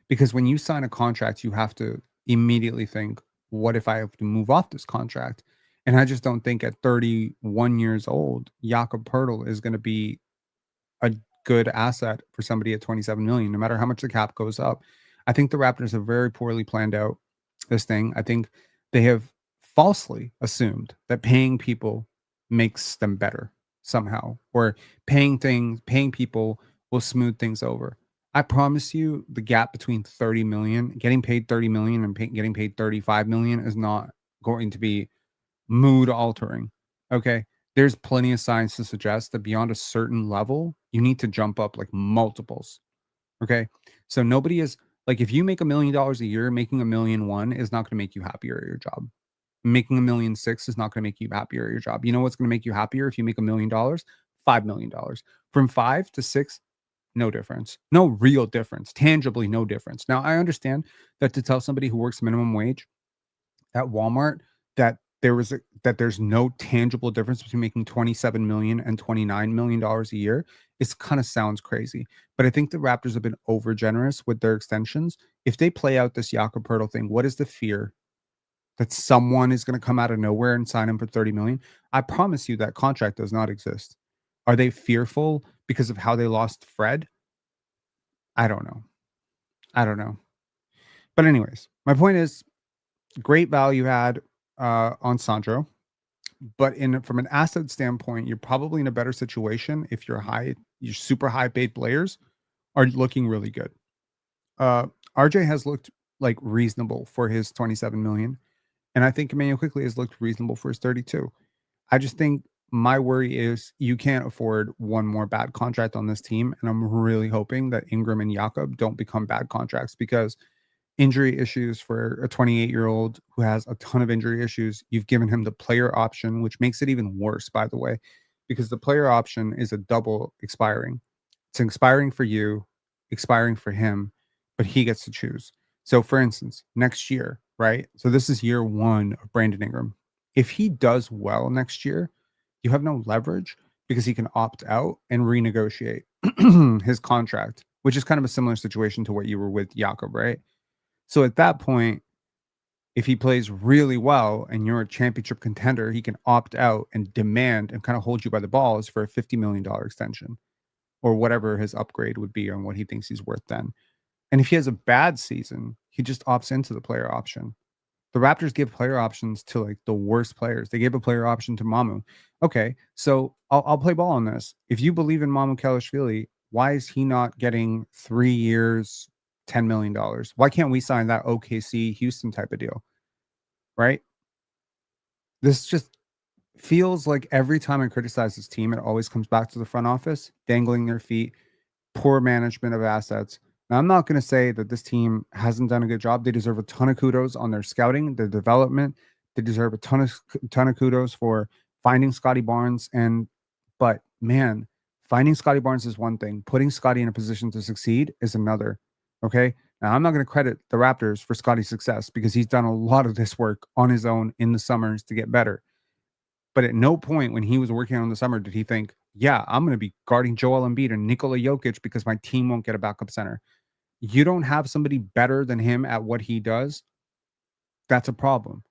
because when you sign a contract, you have to immediately think, what if I have to move off this contract? And I just don't think at 31 years old, Jakob Poeltl is going to be a good asset for somebody at 27 million, no matter how much the cap goes up. I think the Raptors have very poorly planned out this thing. I think they have falsely assumed that paying people makes them better somehow, or paying people will smooth things over. I promise you, the gap between 30 million, getting paid 30 million and getting paid 35 million is not going to be mood altering. Okay. There's plenty of signs to suggest that beyond a certain level, you need to jump up like multiples. Okay. So nobody is like, if you make $1 million a year, making $1,000,001 is not going to make you happier at your job. Making $1,600,000 is not going to make you happier at your job. You know what's going to make you happier if you make $1,000,000? $5 million. From 5 to 6, no difference. No real difference. Tangibly, no difference. Now, I understand that to tell somebody who works minimum wage at Walmart that there's no tangible difference between making 27 million and 29 million dollars a year, it kind of sounds crazy. But I think the Raptors have been over generous with their extensions. If they play out this Jakob Poeltl thing, what is the fear that someone is going to come out of nowhere and sign him for 30 million? I promise you that contract does not exist. Are they fearful because of how they lost Fred? I don't know. I don't know. But anyways, my point is great value add on Sandro, but from an asset standpoint, you're probably in a better situation if your super high paid players are looking really good. RJ has looked like reasonable for his 27 million, and I think Emanuel Quickley has looked reasonable for his 32. I just think my worry is you can't afford one more bad contract on this team, and I'm really hoping that Ingram and Jakob don't become bad contracts, because injury issues for a 28-year-old who has a ton of injury issues. You've given him the player option, which makes it even worse, by the way, because the player option is a double expiring. It's expiring for you, expiring for him, but he gets to choose. So, for instance, next year, right? So, this is year 1 of Brandon Ingram. If he does well next year, you have no leverage because he can opt out and renegotiate his contract, which is kind of a similar situation to what you were with Jakob, right? So at that point, if he plays really well and you're a championship contender, he can opt out and demand and kind of hold you by the balls for a $50 million extension or whatever his upgrade would be on what he thinks he's worth then. And if he has a bad season, he just opts into the player option. The Raptors give player options to like the worst players. They gave a player option to Mamu. Okay, so I'll play ball on this. If you believe in Mamu Kelishvili, why is he not getting 3 years, $10 million? Why can't we sign that OKC Houston type of deal? Right? This just feels like every time I criticize this team, it always comes back to the front office dangling their feet, poor management of assets. Now, I'm not going to say that this team hasn't done a good job. They deserve a ton of kudos on their scouting, their development. They deserve a ton of kudos for finding Scotty Barnes. But man, finding Scotty Barnes is one thing. Putting Scotty in a position to succeed is another. Okay. Now, I'm not going to credit the Raptors for Scotty's success because he's done a lot of this work on his own in the summers to get better. But at no point when he was working on the summer did he think, yeah, I'm going to be guarding Joel Embiid and Nikola Jokic because my team won't get a backup center. You don't have somebody better than him at what he does. That's a problem.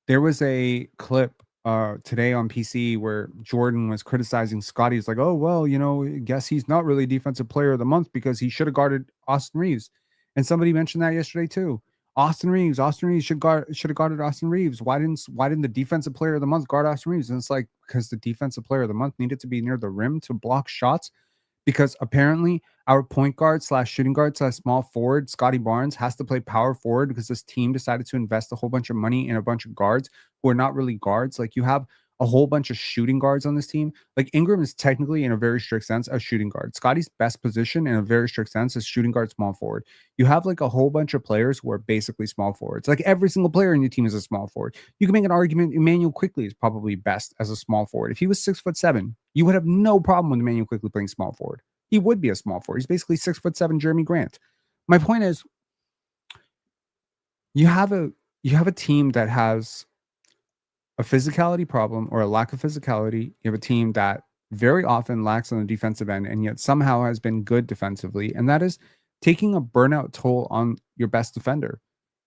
There was a clip today on PC where Jordan was criticizing Scotty. He's like, oh, well, guess he's not really defensive player of the month because he should have guarded Austin Reeves. And somebody mentioned that yesterday too. Austin Reeves should have guarded Austin Reeves. Why didn't the defensive player of the month guard Austin Reeves? And it's like, because the defensive player of the month needed to be near the rim to block shots, because apparently our point guard / shooting guard / small forward, Scotty Barnes, has to play power forward because this team decided to invest a whole bunch of money in a bunch of guards who are not really guards. Like, you have a whole bunch of shooting guards on this team. Like Ingram is technically, in a very strict sense, a shooting guard. Scotty's best position, in a very strict sense, is shooting guard, small forward. You have like a whole bunch of players who are basically small forwards. Like every single player in your team is a small forward. You can make an argument Emanuel Quickley is probably best as a small forward. If he was 6'7", you would have no problem with Emanuel Quickley playing small forward. He would be a small forward. He's basically 6'7" Jeremy Grant. My point is, you have a team that has a physicality problem or a lack of physicality. You have a team that very often lacks on the defensive end and yet somehow has been good defensively, and that is taking a burnout toll on your best defender.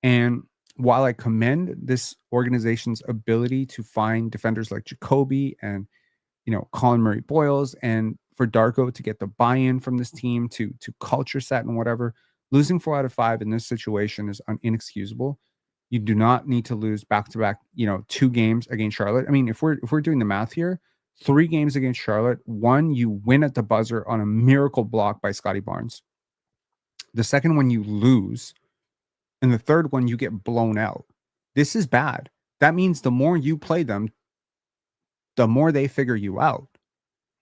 And while I commend this organization's ability to find defenders like Jacoby and Colin Murray Boyles, and for Darko to get the buy-in from this team to culture set and whatever, losing 4 out of 5 in this situation is inexcusable. You do not need to lose back-to-back, 2 games against Charlotte. I mean, if we're doing the math here, 3 games against Charlotte, 1 you win at the buzzer on a miracle block by Scotty Barnes. The second one you lose, and the third one you get blown out. This is bad. That means the more you play them, the more they figure you out.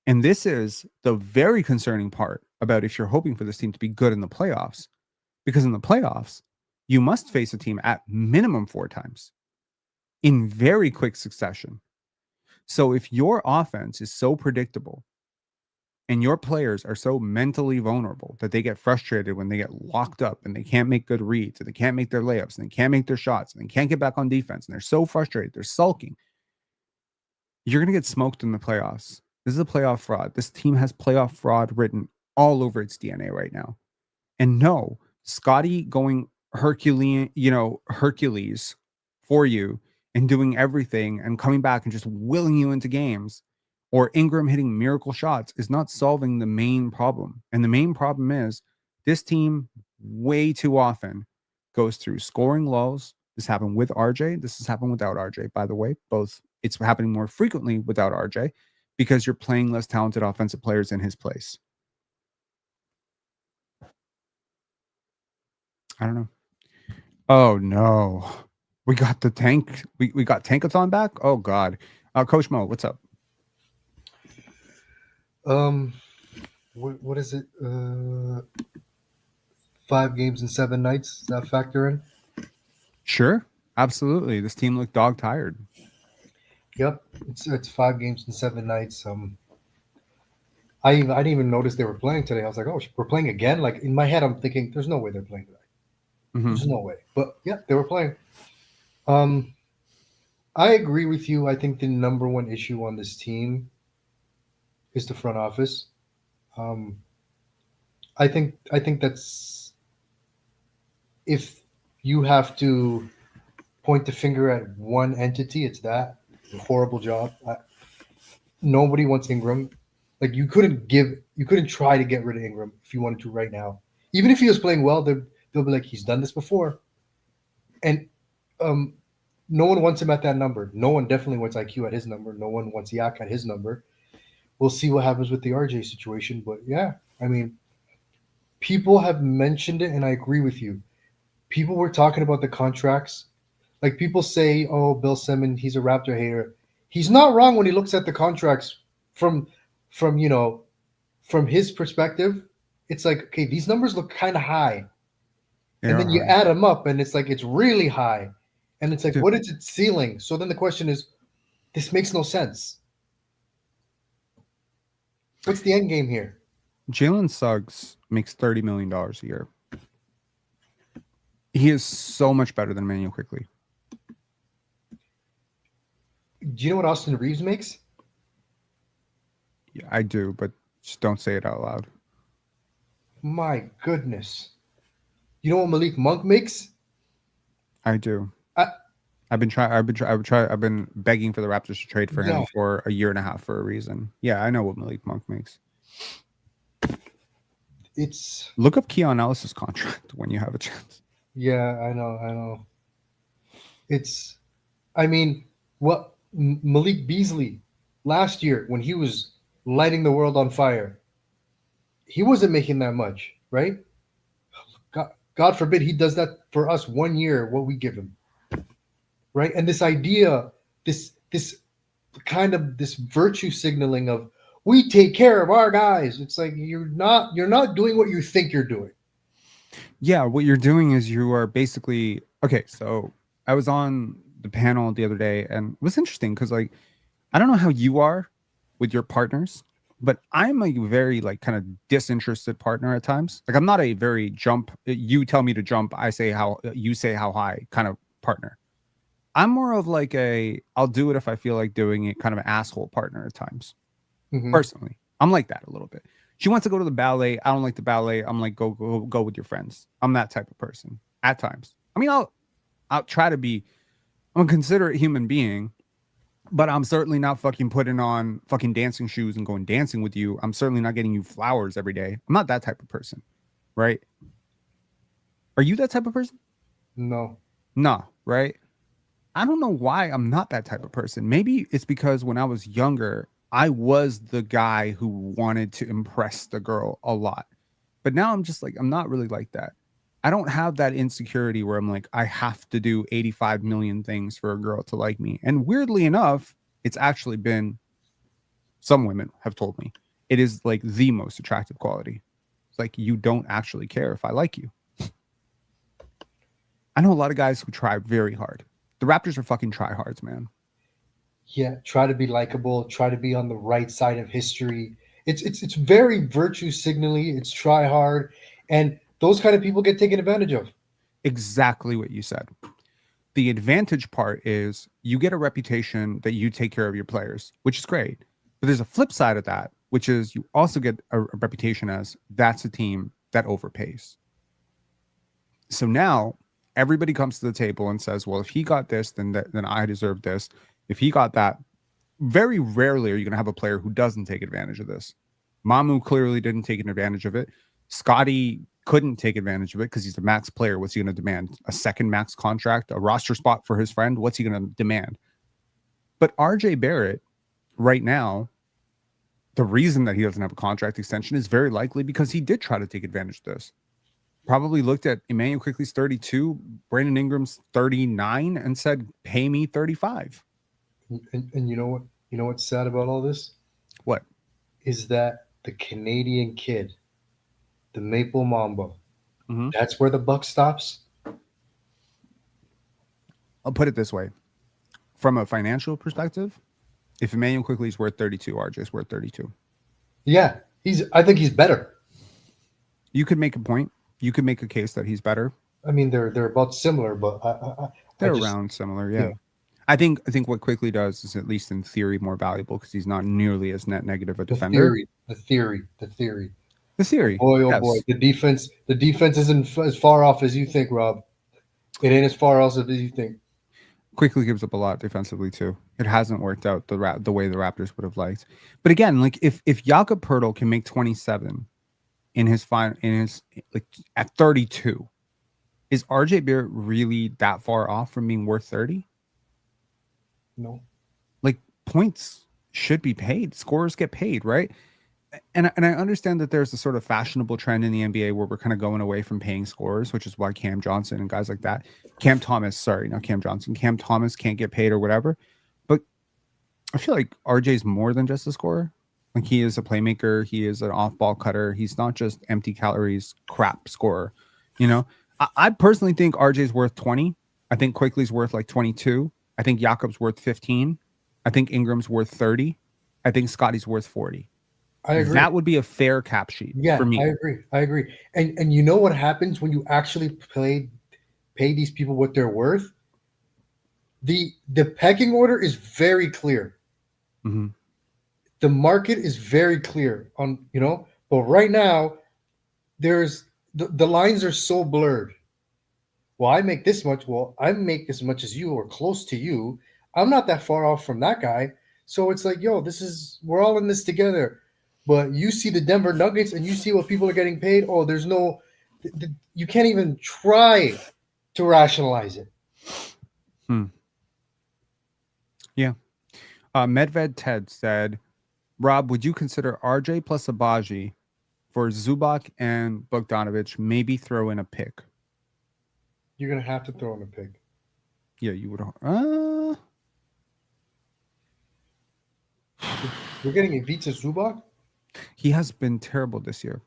And this is the very concerning part about if you're hoping for this team to be good in the playoffs, because in the playoffs, you must face a team at minimum 4 times in very quick succession. So if your offense is so predictable and your players are so mentally vulnerable that they get frustrated when they get locked up and they can't make good reads and they can't make their layups and they can't make their shots and they can't get back on defense and they're so frustrated, they're sulking, you're going to get smoked in the playoffs. This is a playoff fraud. This team has playoff fraud written all over its DNA right now. And no, Scotty going Hercules for you and doing everything and coming back and just willing you into games, or Ingram hitting miracle shots, is not solving the main problem. And the main problem is this team way too often goes through scoring lulls. This happened with RJ. This has happened without RJ, by the way. Both. It's happening more frequently without RJ because you're playing less talented offensive players in his place. I don't know. Oh no, we got the tank. We got Tankathon back. Oh God, Coach Mo, what's up? What is it? 5 games in 7 nights. Does that factor in? Sure, absolutely. This team looked dog tired. Yep, it's 5 games in 7 nights. I didn't even notice they were playing today. I was like, oh, we're playing again. Like in my head, I'm thinking, there's no way they're playing today. Mm-hmm. There's no way. But yeah, they were playing. I agree with you. I think the number one issue on this team is the front office. I think that's, if you have to point the finger at one entity, it's that. Horrible job. Nobody wants Ingram. Like you couldn't try to get rid of Ingram if you wanted to right now. Even if he was playing well, they'll be like, he's done this before. And no one wants him at that number. No one definitely wants IQ at his number. No one wants Yak at his number. We'll see what happens with the RJ situation. But yeah, I mean, people have mentioned it, and I agree with you. People were talking about the contracts. Like people say, oh, Bill Simmons, he's a Raptor hater. He's not wrong when he looks at the contracts from his perspective. It's like, okay, these numbers look kind of high. And then you add them up, and it's like it's really high. And it's like, what is its ceiling? So then the question is, this makes no sense. What's the end game here? Jalen Suggs makes $30 million a year. He is so much better than Emanuel Quickley. Do you know what Austin Reeves makes? Yeah, I do, but just don't say it out loud. My goodness. You know what Malik Monk makes? I do. I've been begging for the Raptors to trade for him for a year and a half for a reason. Yeah, I know what Malik Monk makes. Look up Keon Ellis's contract when you have a chance. Yeah, I know. I mean, what Malik Beasley last year when he was lighting the world on fire, he wasn't making that much, right? God forbid he does that for us 1 year, what we give him. Right? And this idea, this kind of this virtue signaling of we take care of our guys. It's like you're not doing what you think you're doing. Yeah, what you're doing is you are basically okay. So I was on the panel the other day, and it was interesting because, like, I don't know how you are with your partners, but I'm a very like kind of disinterested partner at times. Like, I'm not a very jump. You tell me to jump, I say how you say how high kind of partner. I'm more of like a I'll do it if I feel like doing it kind of an asshole partner at times. Mm-hmm. Personally, I'm like that a little bit. She wants to go to the ballet. I don't like the ballet. I'm like, go with your friends. I'm that type of person at times. I mean, I'll try to be. I'm a considerate human being, but I'm certainly not fucking putting on fucking dancing shoes and going dancing with you. I'm certainly not getting you flowers every day. I'm not that type of person, right? Are you that type of person? No. No, right? I don't know why I'm not that type of person. Maybe it's because when I was younger, I was the guy who wanted to impress the girl a lot. But now I'm just like, I'm not really like that. I don't have that insecurity where I'm like, I have to do 85 million things for a girl to like me. And weirdly enough, it's actually been, some women have told me, it is like the most attractive quality. It's like, you don't actually care if I like you. I know a lot of guys who try very hard. The Raptors are fucking tryhards, man. Yeah, try to be likable, try to be on the right side of history. It's very virtue signally. It's try hard, and those kind of people get taken advantage of. Exactly what you said. The advantage part is you get a reputation that you take care of your players, which is great. But there's a flip side of that, which is you also get a reputation as that's a team that overpays. So now everybody comes to the table and says, well, if he got this, then I deserve this. If he got that, very rarely are you going to have a player who doesn't take advantage of this. Mamu clearly didn't take advantage of it. Scotty couldn't take advantage of it because he's a max player. What's he going to demand? A second max contract, a roster spot for his friend? What's he going to demand? But RJ Barrett, right now, the reason that he doesn't have a contract extension is very likely because he did try to take advantage of this. Probably looked at Emanuel Quickley's 32, Brandon Ingram's 39, and said, pay me 35. And you know what? You know what's sad about all this? What? Is that the Canadian kid, the Maple Mamba, Mm-hmm. that's where the buck stops? I'll put it this way. From a financial perspective, if Emanuel Quickley is worth 32, RJ's worth 32. Yeah, I think he's better. You could make a point. You could make a case that he's better. I mean, they're about similar, but They're around similar, yeah. I think what Quickley does is, at least in theory, more valuable because he's not nearly as net negative a defender. The theory. Oh boy, the defense isn't as far off as you think, Rob. It ain't as far off as you think. Quickly gives up a lot defensively too. It hasn't worked out the way the Raptors would have liked. But again, like if Jakob Poeltl can make 27 in his like at 32, is RJ Barrett really that far off from being worth 30? No. Like, points should be paid. Scorers get paid, right? And I understand that there's a sort of fashionable trend in the NBA where we're kind of going away from paying scorers, which is why Cam Johnson and guys like that, Cam Thomas can't get paid or whatever. But I feel like RJ's more than just a scorer. Like, he is a playmaker. He is an off-ball cutter. He's not just empty calories crap scorer. You know, I personally think RJ's worth 20. I think Quickley's worth like 22. I think Jakob's worth 15. I think Ingram's worth 30. I think Scotty's worth 40. I agree. That would be a fair cap sheet for me. I agree. And you know what happens when you actually pay these people what they're worth? The pecking order is very clear. Mm-hmm. The market is very clear on, but right now there's the lines are so blurred. Well, I make this much. Well, I make as much as you or close to you. I'm not that far off from that guy. So it's like, we're all in this together. But you see the Denver Nuggets and you see what people are getting paid. Oh, there's you can't even try to rationalize it. Yeah. Medved Ted said, Rob, would you consider RJ plus Abaji for Zubac and Bogdanovic? Maybe throw in a pick. You're going to have to throw in a pick. Yeah, you would. We're getting Ivica Zubac. He has been terrible this year.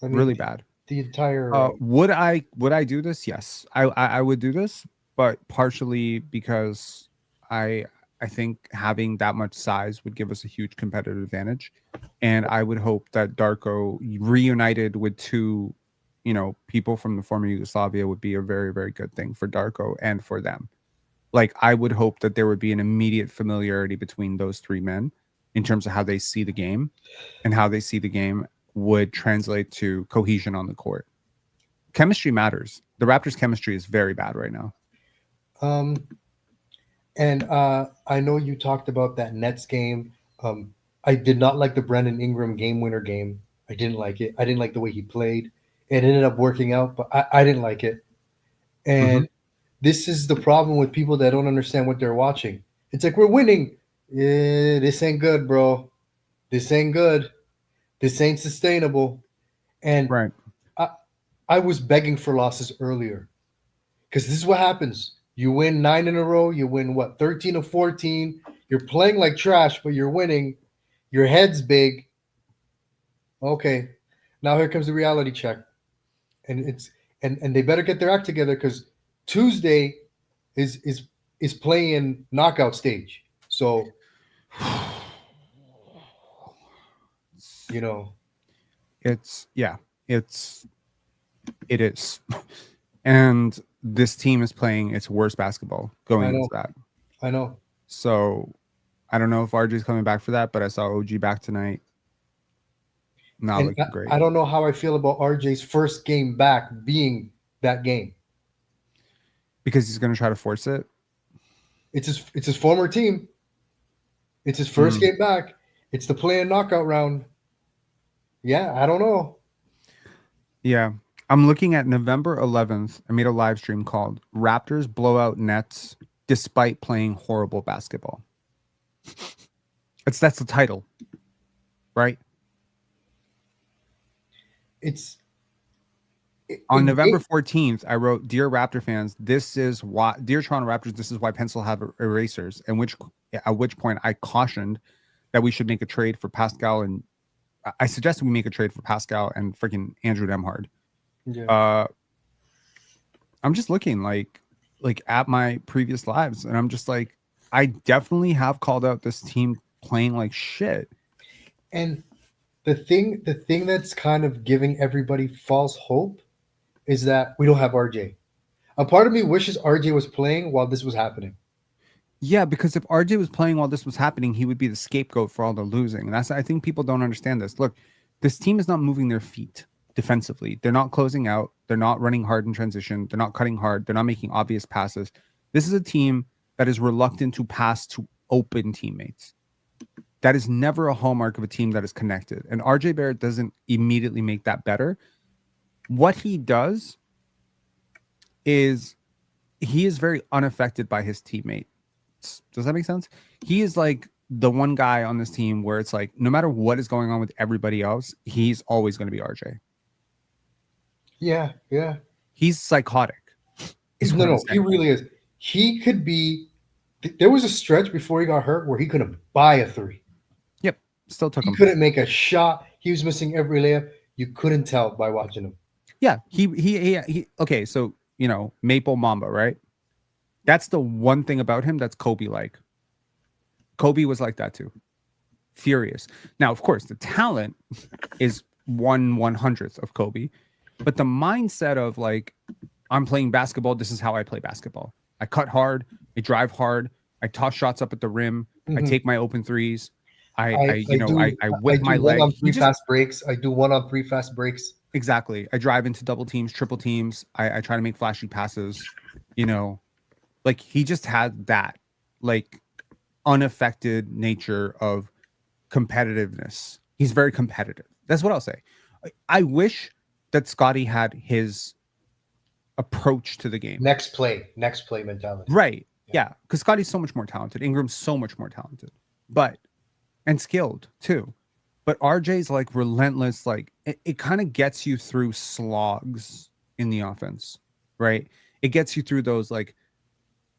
I mean, Really bad. The entire. Would I do this? Yes, I would do this, but partially because I I think having that much size would give us a huge competitive advantage, and I would hope that Darko reunited with two, people from the former Yugoslavia would be a very, very good thing for Darko and for them. Like, I would hope that there would be an immediate familiarity between those three men in terms of how they see the game, and how they see the game would translate to cohesion on the court. Chemistry matters. The Raptors' chemistry is very bad right now. And I know you talked about that Nets game. I did not like the Brandon Ingram game winner game. I didn't like it. I didn't like the way he played. It ended up working out, but I didn't like it. And this is the problem with people that don't understand what they're watching. It's like, we're winning. This ain't good, bro. This ain't good. This ain't sustainable. And Right. I was begging for losses earlier, because this is what happens. You win 9 in a row. You win, 13 or 14. You're playing like trash, but you're winning. Your head's big. Okay, now here comes the reality check. And it's and they better get their act together, because Tuesday is playing knockout stage. So, it is. And this team is playing its worst basketball going into that. I know. So I don't know if RJ's coming back for that, but I saw OG back tonight. Not looking great. I don't know how I feel about RJ's first game back being that game, because he's going to try to force it. It's his former team. It's his first game back. It's the play-in knockout round. Yeah, I don't know. Yeah. I'm looking at November 11th. I made a live stream called Raptors Blowout Nets Despite Playing Horrible Basketball. That's the title, right? On November 14th, I wrote, "Dear Raptor fans, dear Toronto Raptors, this is why pencil have erasers." And at which point I cautioned that we should make a trade for Pascal, and I suggested we make a trade for Pascal and freaking Andrew Demhard. Yeah. I'm just looking like at my previous lives, and I'm just like, I definitely have called out this team playing like shit. And the thing that's kind of giving everybody false hope is that we don't have RJ. A part of me wishes RJ was playing while this was happening. Yeah, because if RJ was playing while this was happening, he would be the scapegoat for all the losing. And I think people don't understand this. Look, this team is not moving their feet defensively. They're not closing out. They're not running hard in transition. They're not cutting hard. They're not making obvious passes. This is a team that is reluctant to pass to open teammates. That is never a hallmark of a team that is connected. And RJ Barrett doesn't immediately make that better. What he does is he is very unaffected by his teammate. Does that make sense? He is like the one guy on this team where it's like, no matter what is going on with everybody else, he's always going to be RJ. Yeah. He's psychotic. No, he really is. He could be. There was a stretch before he got hurt where he couldn't buy a three. Yep. Still took him. He couldn't make a shot. He was missing every layup. You couldn't tell by watching him. Yeah. He okay, so, Maple Mamba, right? That's the one thing about him that's Kobe-like. Kobe was like that too. Furious. Now, of course, the talent is 1/100th of Kobe, but the mindset of like, I'm playing basketball, this is how I play basketball. I cut hard, I drive hard, I toss shots up at the rim, I take my open threes, I whip my leg. On three fast breaks. I do 1 on 3 fast breaks. Exactly. I drive into double teams, triple teams. I try to make flashy passes, Like, he just had that, like, unaffected nature of competitiveness. He's very competitive. That's what I'll say. I wish that Scotty had his approach to the game. Next play mentality. Right. Yeah. Because Scotty's so much more talented. Ingram's so much more talented. And skilled, too. But RJ's, like, relentless. Like, it kind of gets you through slogs in the offense, right? It gets you through those, like,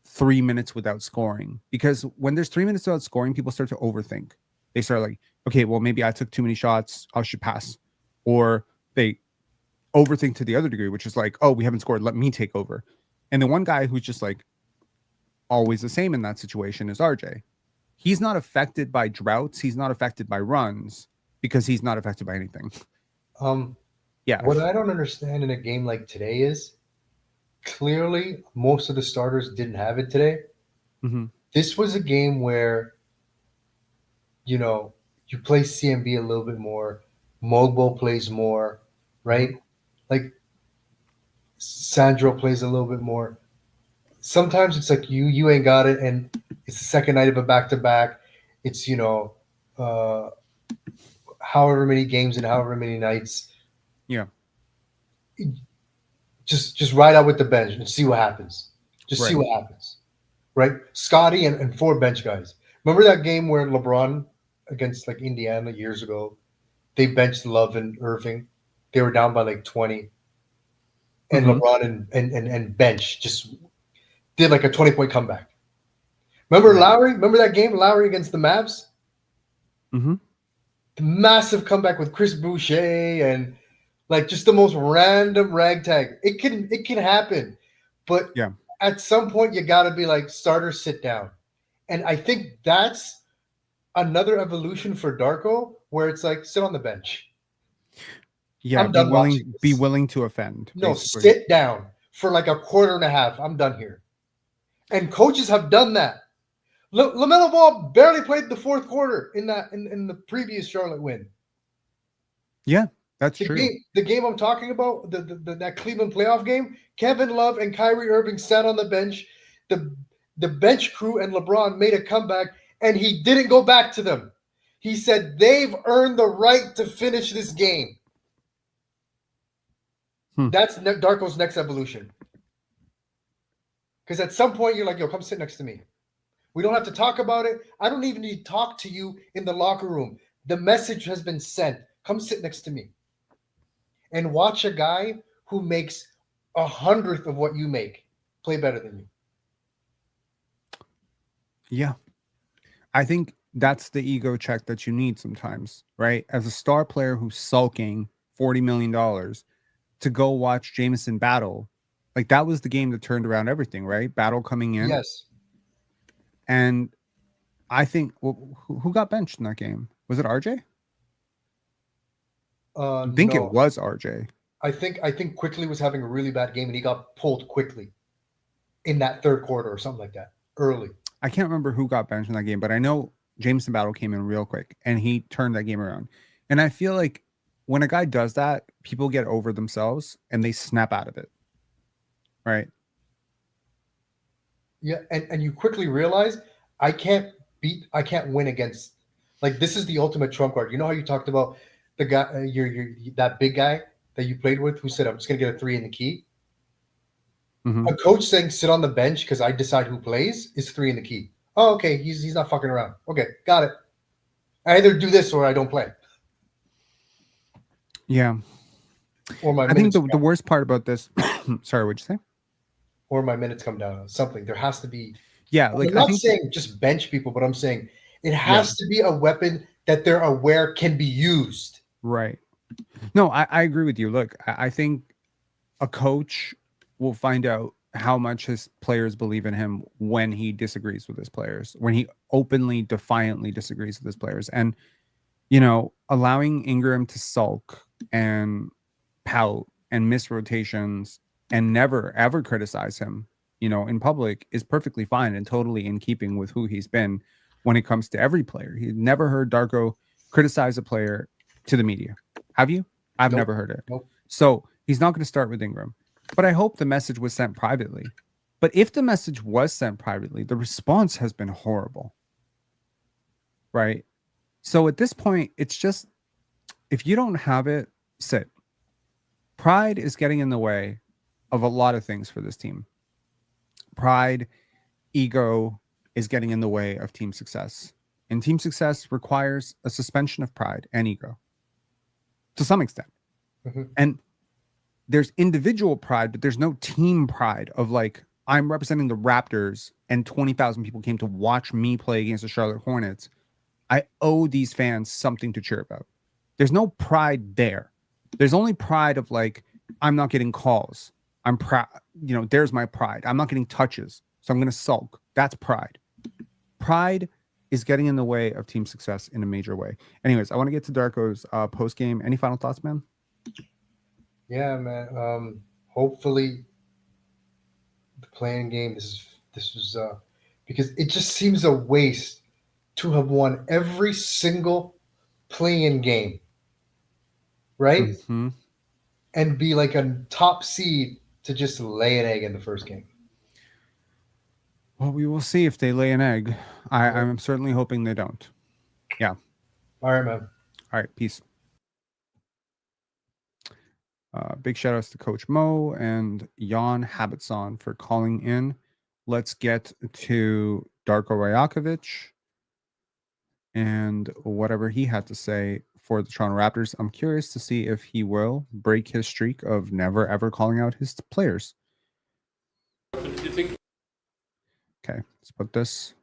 3 minutes without scoring, because when there's 3 minutes without scoring, people start to overthink. They start like, okay, well, maybe I took too many shots. I should pass. Or they overthink to the other degree, which is like, oh, we haven't scored. Let me take over. And the one guy who's just like always the same in that situation is RJ. He's not affected by droughts. He's not affected by runs because he's not affected by anything. Yeah. What I don't understand in a game like today is clearly most of the starters didn't have it today. Mm-hmm. This was a game where, you know, you play CMB a little bit more, Mogbo plays more, right? Like Sandro plays a little bit more. Sometimes it's like you ain't got it, and it's the second night of a back-to-back. It's, however many games and however many nights. Yeah. Just ride out with the bench and see what happens. Just see Right. what happens. Right? Scotty and 4 bench guys. Remember that game where LeBron against like Indiana years ago, they benched Love and Irving. They were down by like 20. And Mhm. LeBron and bench just did like a 20-point comeback. Remember Right. Lowry? Remember that game, Lowry against the Mavs? Mm-hmm. The massive comeback with Chris Boucher and like just the most random ragtag. It can happen, but Yeah. at some point you got to be like, starters, sit down. And I think that's another evolution for Darko, where it's like, sit on the bench. Yeah. I'm done watching this. Be willing to offend. No, basically. sit down for like a quarter and a half. I'm done here. And coaches have done that. LaMelo Ball barely played the fourth quarter in the previous Charlotte win. Yeah, that's true. The game I'm talking about, that Cleveland playoff game, Kevin Love and Kyrie Irving sat on the bench. The bench crew and LeBron made a comeback, and he didn't go back to them. He said they've earned the right to finish this game. That's Darko's next evolution. Because at some point you're like, yo, come sit next to me. We don't have to talk about it. I don't even need to talk to you in the locker room. The message has been sent. Come sit next to me. And watch a guy who makes 100th of what you make play better than you. Yeah. I think that's the ego check that you need sometimes, right? As a star player who's sulking $40 million to go watch Jameson battle, like that was the game that turned around everything, right? Battle coming in. Yes. And I think, who got benched in that game? Was it RJ? I think No. it was RJ. I think Quickley was having a really bad game, and he got pulled quickly in that third quarter or something like that, early. I can't remember who got benched in that game, but I know Jameson Battle came in real quick and he turned that game around. And I feel like when a guy does that, people get over themselves and they snap out of it. Right? Yeah, and you quickly realize I can't win against, like, this is the ultimate trump card. You know how you talked about the guy, that big guy that you played with who said, I'm just gonna get a 3 in the key. Mm-hmm. A coach saying sit on the bench because I decide who plays is 3 in the key. Oh, okay, he's not fucking around. Okay, got it. I either do this or I don't play. Yeah. Or my I think the worst part about this, sorry, what'd you say? Or my minutes come down. Something. There has to be. Yeah, like I'm not saying just bench people, but I'm saying it has to be a weapon that they're aware can be used. Right. No, I agree with you. Look, I think a coach will find out how much his players believe in him when he disagrees with his players, when he openly, defiantly disagrees with his players. And, you know, allowing Ingram to sulk and pout and miss rotations and never, ever criticize him, you know, in public is perfectly fine and totally in keeping with who he's been when it comes to every player. He never heard Darko criticize a player to the media. Have you? I've never heard it. Nope. So he's not going to start with Ingram. But I hope the message was sent privately. But if the message was sent privately, the response has been horrible. Right? So at this point, it's just, if you don't have it, sit. Pride is getting in the way of a lot of things for this team. Pride, ego is getting in the way of team success. And team success requires a suspension of pride and ego to some extent. Mm-hmm. And there's individual pride, but there's no team pride of like, I'm representing the Raptors and 20,000 people came to watch me play against the Charlotte Hornets. I owe these fans something to cheer about. There's no pride there. There's only pride of like, I'm not getting calls. I'm proud. You know, there's my pride. I'm not getting touches, so I'm going to sulk. That's pride. Pride is getting in the way of team success in a major way. Anyways, I want to get to Darko's post game. Any final thoughts, man? Yeah, man. Hopefully, the playing game this was because it just seems a waste to have won every single play-in game, right? Mm-hmm. And be like a top seed to just lay an egg in the first game. Well, we will see if they lay an egg. I'm certainly hoping they don't. Yeah. All right, man. All right. Peace. Big shout outs to Coach Mo and Jan Habitson for calling in. Let's get to Darko Rajakovic and whatever he had to say for the Toronto Raptors. I'm curious to see if he will break his streak of never ever calling out his players. Okay, let's put this.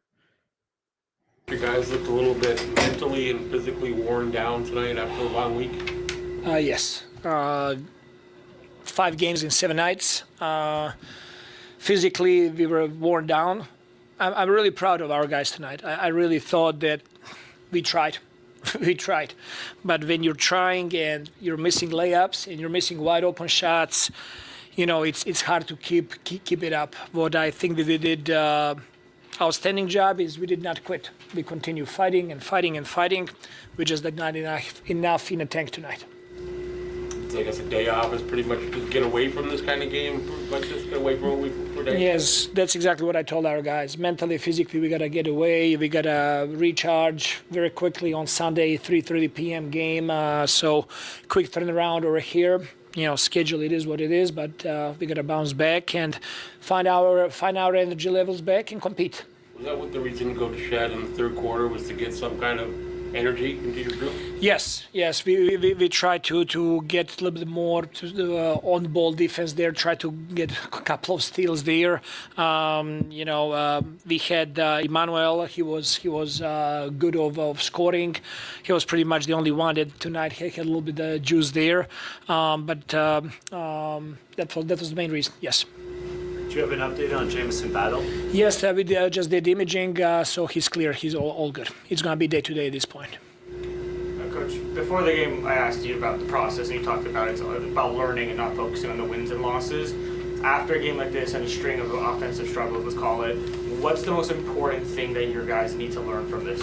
You guys looked a little bit mentally and physically worn down tonight after a long week. Yes. 5 games in 7 nights. Physically, we were worn down. I'm really proud of our guys tonight. I really thought that we tried. We tried. But when you're trying and you're missing layups and you're missing wide open shots, you know, it's hard to keep it up. What I think that we did outstanding job is we did not quit. We continue fighting and fighting and fighting. We just did not enough in the tank tonight. I guess a day off is pretty much just get away from this kind of game, like just get away from a week for days. Yes, that's exactly what I told our guys. Mentally, physically, we gotta get away. We gotta recharge very quickly on Sunday, 3:30 p.m. game. So quick turnaround over here. You know, schedule it is what it is, but we gotta bounce back and find our energy levels back and compete. Was that what the reason to go to Shed in the third quarter was to get some kind of energy into your group? Yes. We try to get a little bit more to the on-ball defense there. Try to get a couple of steals there. We had Emanuel. He was good of scoring. He was pretty much the only one that tonight had a little bit of juice there. That was the main reason. Yes. Do you have an update on Jamison Battle? Yes, we just did imaging, so he's clear. He's all good. It's going to be day-to-day at this point. Coach, before the game, I asked you about the process, and you talked about it's about learning and not focusing on the wins and losses. After a game like this and a string of offensive struggles, let's call it, what's the most important thing that your guys need to learn from this?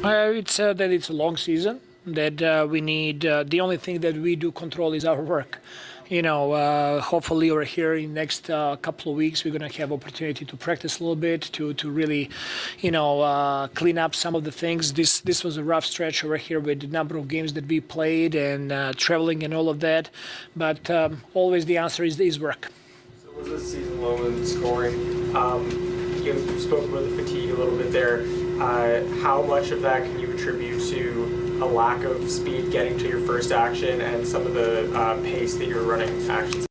It's that it's a long season, that we need, the only thing that we do control is our work. Hopefully over here in the next couple of weeks, we're going to have opportunity to practice a little bit, to really, clean up some of the things. This was a rough stretch over here with the number of games that we played and traveling and all of that. But always the answer is work. So was this season low in scoring? You spoke about the fatigue a little bit there. How much of that can you attribute to a lack of speed getting to your first action and some of the pace that you're running actions?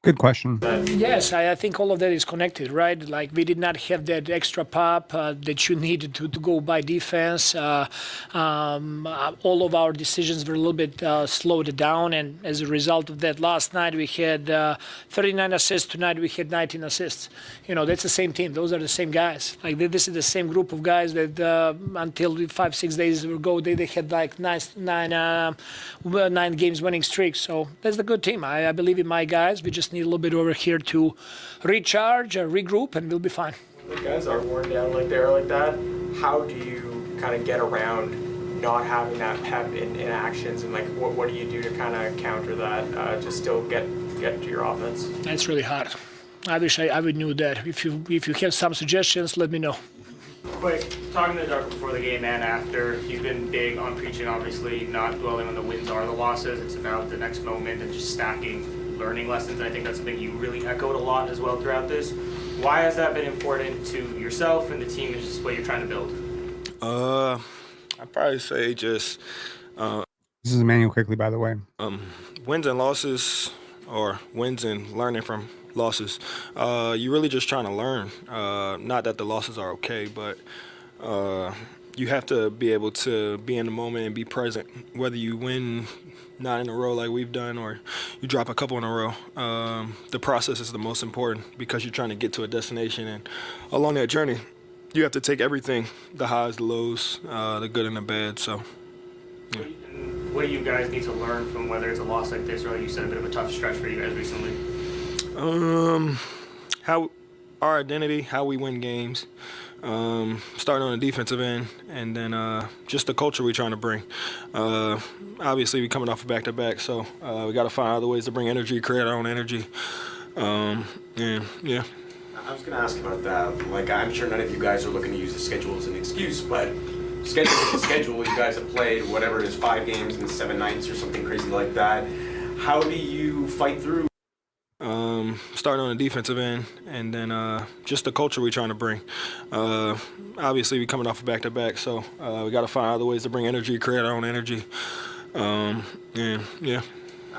Good question. Yes, I think all of that is connected, right? Like we did not have that extra pop that you needed to go by defense. All of our decisions were a little bit slowed down, and as a result of that, last night we had 39 assists. Tonight we had 19 assists. That's the same team. Those are the same guys. Like this is the same group of guys that until 5-6 days ago they had like nine games winning streak. So that's the good team. I believe in my guys. We just need a little bit over here to recharge, regroup, and we'll be fine. When the guys are worn down like they are like that, how do you kind of get around not having that pep in actions, and like what do you do to kind of counter that to still get to your offense? That's really hard. I wish I would knew that. If you have some suggestions, let me know. Quick, talking to Darko before the game and after, he's been big on preaching, obviously, not dwelling on the wins or the losses. It's about the next moment and just stacking learning lessons. And I think that's something you really echoed a lot as well throughout this. Why has that been important to yourself and the team? Is just what you're trying to build? I'd probably say just This is Emanuel Quickley, by the way. wins and losses, or wins and learning from losses. You're really just trying to learn. Not that the losses are okay, but you have to be able to be in the moment and be present, whether you win 9 in a row like we've done or you drop a couple in a row. The process is the most important because you're trying to get to a destination, and along that journey, you have to take everything, the highs, the lows, the good and the bad. So, yeah. What do you guys need to learn from whether it's a loss like this or, like you said, a bit of a tough stretch for you guys recently? How our identity, how we win games, starting on the defensive end, and then just the culture we're trying to bring. Obviously, we're coming off a back-to-back, so we got to find other ways to bring energy, create our own energy, and yeah. I was going to ask about that. Like, I'm sure none of you guys are looking to use the schedule as an excuse, but schedule is the schedule. You guys have played whatever it is, 5 games in 7 nights or something crazy like that. How do you fight through? Starting on the defensive end, and then just the culture we're trying to bring. Obviously, we're coming off a back-to-back, so we got to find other ways to bring energy, create our own energy, and yeah.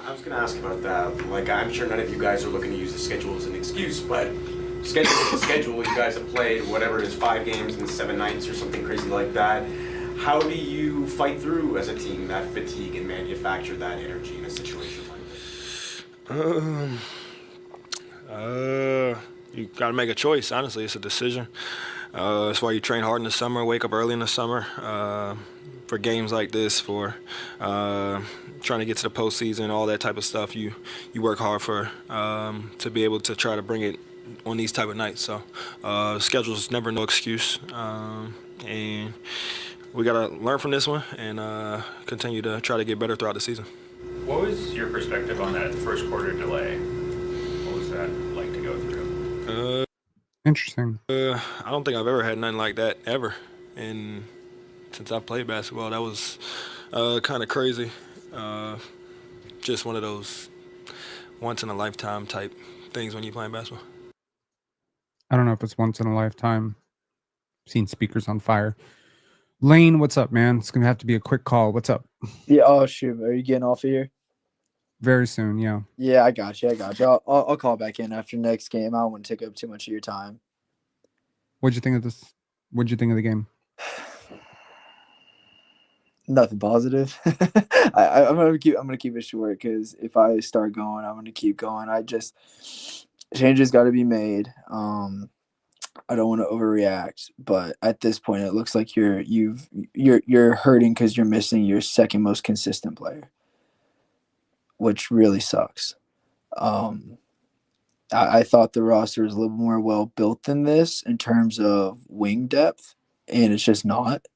I was going to ask about that. Like, I'm sure none of you guys are looking to use the schedule as an excuse, but schedule is the schedule. You guys have played whatever it is, 5 games in 7 nights or something crazy like that. How do you fight through as a team that fatigue and manufacture that energy in a situation like this? You got to make a choice. Honestly, it's a decision. That's why you train hard in the summer, wake up early in the summer for games like this, for trying to get to the postseason, all that type of stuff. You work hard for to be able to try to bring it on these type of nights. So schedule is never no excuse, and we got to learn from this one and continue to try to get better throughout the season. What was your perspective on that first quarter delay? What was that like to go through? Interesting. I don't think I've ever had nothing like that ever, and since I've played basketball, that was kind of crazy. Just one of those once in a lifetime type things when you're playing basketball. I don't know if it's once in a lifetime. Seen speakers on fire. Lane, what's up, man? It's gonna have to be a quick call. What's up? Yeah. Oh shoot. Are you getting off of here? Very soon, yeah. Yeah, I got you. I'll call back in after next game. I don't want to take up too much of your time. What'd you think of this? What'd you think of the game? Nothing positive. I'm gonna keep it short because if I start going, I'm gonna keep going. Changes got to be made. I don't want to overreact, but at this point, it looks like you're hurting because you're missing your second most consistent player, which really sucks. I thought the roster was a little more well built than this in terms of wing depth, and it's just not.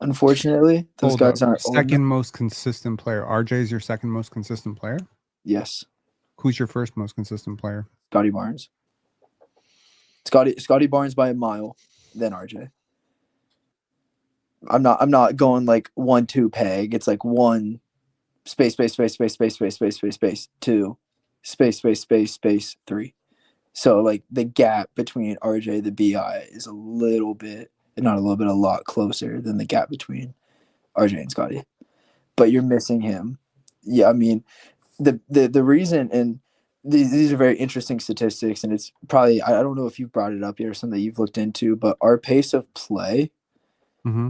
Unfortunately, those guys aren't second most consistent player. RJ is your second most consistent player? Yes. Who's your first most consistent player? Scotty Barnes. Scotty Barnes by a mile, then RJ. I'm not going like 1-2 peg. It's like 1 space 2 space 3. So like the gap between RJ the BI is a little bit, not a little bit, a lot closer than the gap between RJ and Scotty. But you're missing him. Yeah, I mean the reason, and these are very interesting statistics, and it's probably, I don't know if you've brought it up yet or something that you've looked into, but our pace of play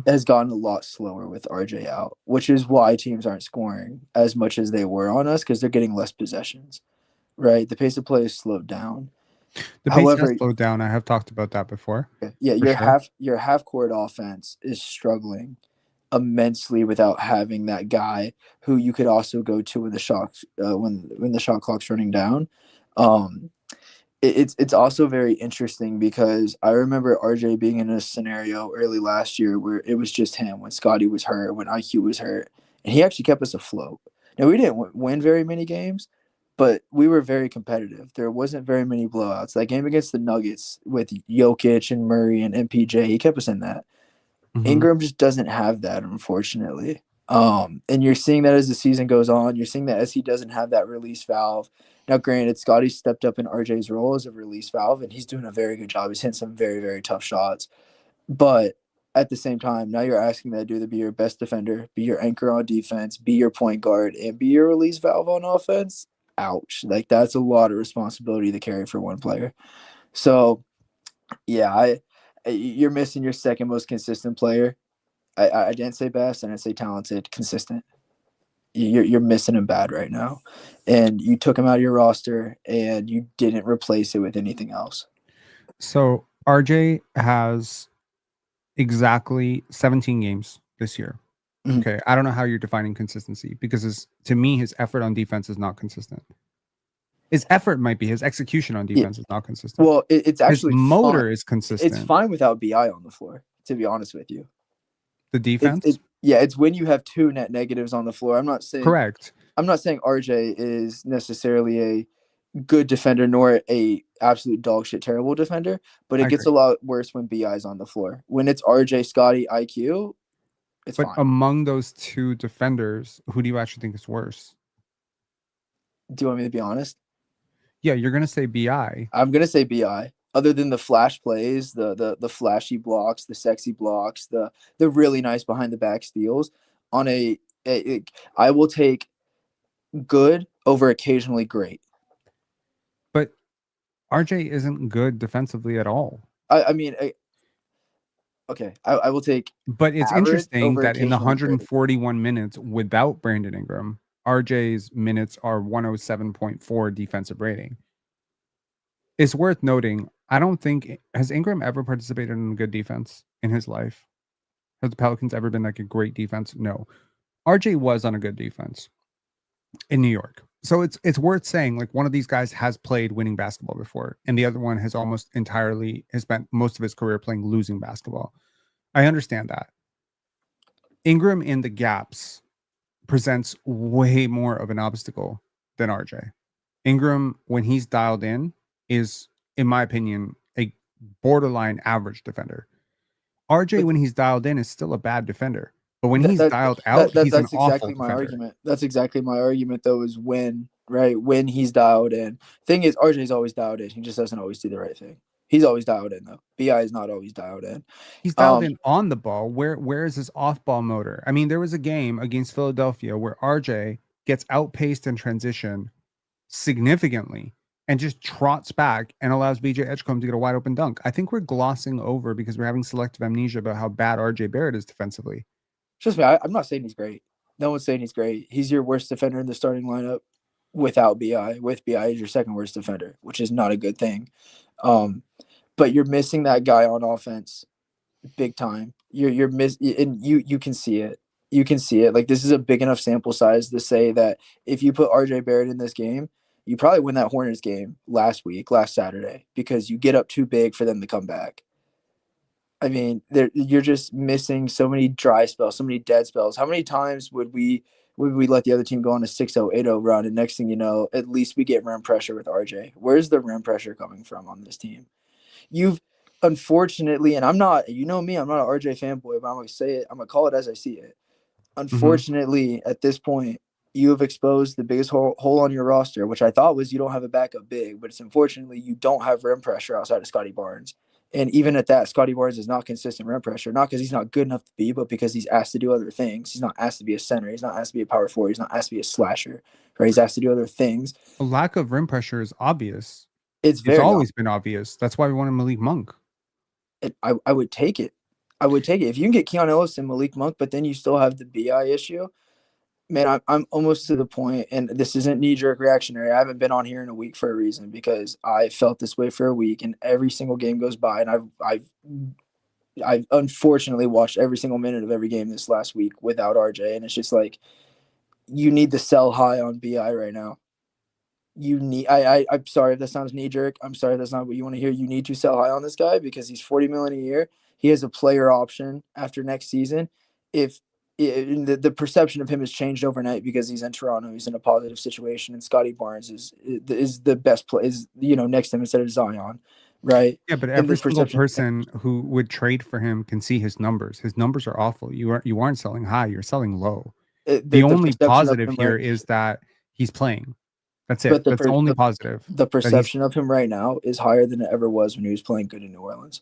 has gotten a lot slower with RJ out, which is why teams aren't scoring as much as they were on us because they're getting less possessions, right? The pace of play is slowed down. The pace has slowed down. I have talked about that before. Yeah, your half court offense is struggling immensely without having that guy who you could also go to when the shot clock's running down. It's also very interesting because I remember RJ being in a scenario early last year where it was just him when Scotty was hurt, when IQ was hurt, and he actually kept us afloat. Now, we didn't win very many games, but we were very competitive. There wasn't very many blowouts. That game against the Nuggets with Jokic and Murray and MPJ, he kept us in that. Ingram just doesn't have that, unfortunately. And you're seeing that as the season goes on. You're seeing that as he doesn't have that release valve. Now, granted, Scotty stepped up in RJ's role as a release valve, and he's doing a very good job. He's hitting some very, very tough shots. But at the same time, now you're asking that dude to be your best defender, be your anchor on defense, be your point guard, and be your release valve on offense. Ouch. Like, that's a lot of responsibility to carry for one player. So, yeah, you're missing your second most consistent player. I didn't say best, I didn't say talented, consistent. You're missing him bad right now, and you took him out of your roster and you didn't replace it with anything else. So RJ has exactly 17 games this year. Mhm. Okay, I don't know how you're defining consistency, because to me his effort on defense is not consistent. His effort might be, his execution on defense is not consistent. Well, it's actually his motor fine. is consistent. It's fine without BI on the floor, to be honest with you. The defense? It's when you have 2 net negatives on the floor. I'm not saying correct. I'm not saying RJ is necessarily a good defender nor a absolute dog shit terrible defender, but it gets a lot worse when BI is on the floor. When it's RJ, Scotty, IQ, it's but fine. Among those 2 defenders, who do you actually think is worse? Do you want me to be honest? Yeah, you're gonna say BI. I'm gonna say BI. Other than the flash plays, the flashy blocks, the sexy blocks, the really nice behind the back steals, on I will take good over occasionally great. But RJ isn't good defensively at all. I mean, okay, I will take. But it's interesting that in the occasionally great. 141 minutes without Brandon Ingram, RJ's minutes are 107.4 defensive rating. It's worth noting, I don't think, has Ingram ever participated in good defense in his life? Have the Pelicans ever been like a great defense? No. RJ was on a good defense in New York. So it's worth saying, like, one of these guys has played winning basketball before, and the other one has spent most of his career playing losing basketball. I understand that. Ingram in the gaps presents way more of an obstacle than RJ. Ingram, when he's dialed in, is, in my opinion, a borderline average defender. RJ, when he's dialed in, is still a bad defender. But when he's dialed out, he's an awful defender. Argument. That's exactly my argument, though, is when he's dialed in. Thing is, RJ's always dialed in. He just doesn't always do the right thing. He's always dialed in, though. BI is not always dialed in. He's dialed in on the ball. Where is his off-ball motor? I mean, there was a game against Philadelphia where RJ gets outpaced in transition significantly and just trots back and allows BJ Edgecombe to get a wide open dunk. I think we're glossing over, because we're having selective amnesia about how bad RJ Barrett is defensively. Trust me, I'm not saying he's great. No one's saying he's great. He's your worst defender in the starting lineup without BI. With BI, he's your second worst defender, which is not a good thing. But you're missing that guy on offense big time. You're and you can see it. You can see it. Like, this is a big enough sample size to say that if you put RJ Barrett in this game, you probably win that Hornets game last Saturday, because you get up too big for them to come back. I mean, you're just missing so many dry spells, so many dead spells. How many times would we let the other team go on a 6-0, 8-0 run, and next thing you know, at least we get rim pressure with RJ? Where's the rim pressure coming from on this team? You've, unfortunately, and I'm not, you know me, I'm not an RJ fanboy, but I'm going to say it. I'm going to call it as I see it. Unfortunately, at this point, you have exposed the biggest hole on your roster, which I thought was you don't have a backup big, but it's unfortunately you don't have rim pressure outside of Scotty Barnes. And even at that, Scotty Barnes is not consistent rim pressure, not because he's not good enough to be, but because he's asked to do other things. He's not asked to be a center. He's not asked to be a power forward. He's not asked to be a slasher. Right? He's asked to do other things. A lack of rim pressure is obvious. It's always been obvious. That's why we wanted Malik Monk. I would take it. I would take it. If you can get Keon Ellis and Malik Monk, but then you still have the BI issue, man, I'm almost to the point, and this isn't knee-jerk reactionary. I haven't been on here in a week for a reason, because I felt this way for a week, and every single game goes by, and I've unfortunately watched every single minute of every game this last week without RJ, and it's just like, you need to sell high on BI right now. I'm sorry if that sounds knee-jerk. I'm sorry if that's not what you want to hear. You need to sell high on this guy, because he's $40 million a year. He has a player option after next season. If the perception of him has changed overnight because he's in Toronto, he's in a positive situation, and Scotty Barnes is the best play, next to him instead of Zion, right? Yeah, but every single person who would trade for him can see his numbers. His numbers are awful. You aren't selling high, you're selling low. The only positive here is that he's playing. That's it. That's the only positive. The perception of him right now is higher than it ever was when he was playing good in New Orleans.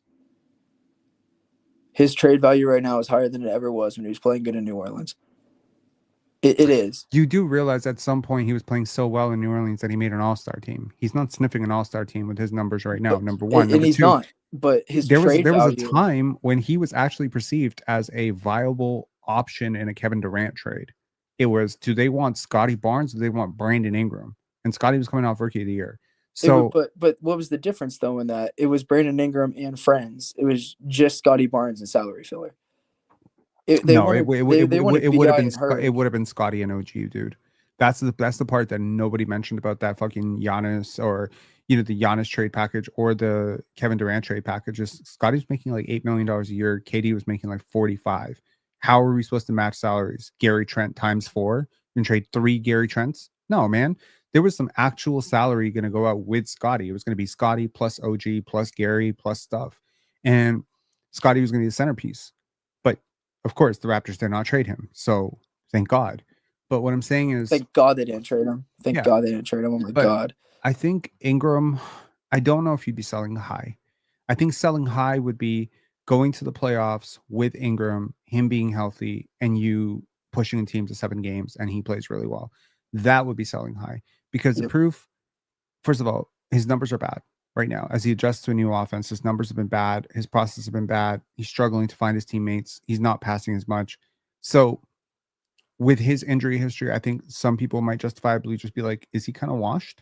His trade value right now is higher than it ever was when he was playing good in New Orleans. It is. You do realize at some point he was playing so well in New Orleans that he made an all-star team. He's not sniffing an all-star team with his numbers right now, number one. And he's not. but his there was trade a value. time when he was actually perceived as a viable option in a Kevin Durant trade. It was, do they want Scotty Barnes or do they want Brandon Ingram? And Scotty was coming off Rookie of the Year. So But what was the difference though in that? It was Brandon Ingram and friends. It was just Scotty Barnes and salary filler. They wanted would have BI been and her. it would have been Scotty and OG, dude. That's the part that nobody mentioned about that fucking Giannis, or the Giannis trade package or the Kevin Durant trade package. Is Scotty's making like $8 million a year. KD was making like 45. How are we supposed to match salaries? Gary Trent times 4 and trade 3 Gary Trents? No, man. There was some actual salary going to go out with Scotty. It was going to be Scotty plus OG plus Gary plus stuff, and Scotty was going to be the centerpiece. But of course, the Raptors did not trade him, so thank God. But what I'm saying is, Thank God they didn't trade him. Thank God they didn't trade him. Oh my God. I think Ingram, I don't know if you'd be selling high. I think selling high would be going to the playoffs with Ingram, him being healthy, and you pushing a team to 7 games, and he plays really well. That would be selling high, because the proof, first of all, his numbers are bad right now. As he adjusts to a new offense, his numbers have been bad. His process have been bad. He's struggling to find his teammates. He's not passing as much. So with his injury history, I think some people might justifiably just be like, is he kind of washed?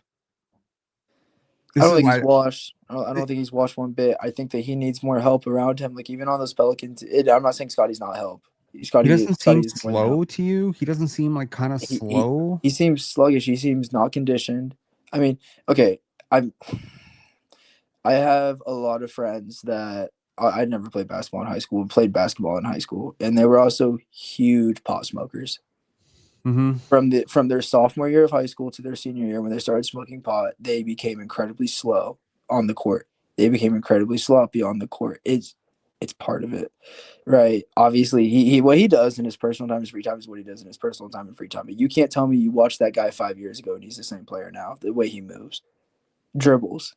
I don't think he's washed. I don't think he's washed one bit. I think that he needs more help around him. Like even on those Pelicans, I'm not saying Scotty's not help. He doesn't seem slow to you. He doesn't seem like kind of slow. He seems sluggish. He seems not conditioned. I mean, okay, I have a lot of friends that I never played basketball in high school, played basketball in high school, and they were also huge pot smokers. Mm-hmm. From their sophomore year of high school to their senior year, when they started smoking pot, they became incredibly slow on the court. They became incredibly sloppy on the court. It's part of it, right? Obviously, he what he does in his personal time and free time is what he does in his personal time and free time. But you can't tell me you watched that guy 5 years ago and he's the same player now. The way he moves, dribbles,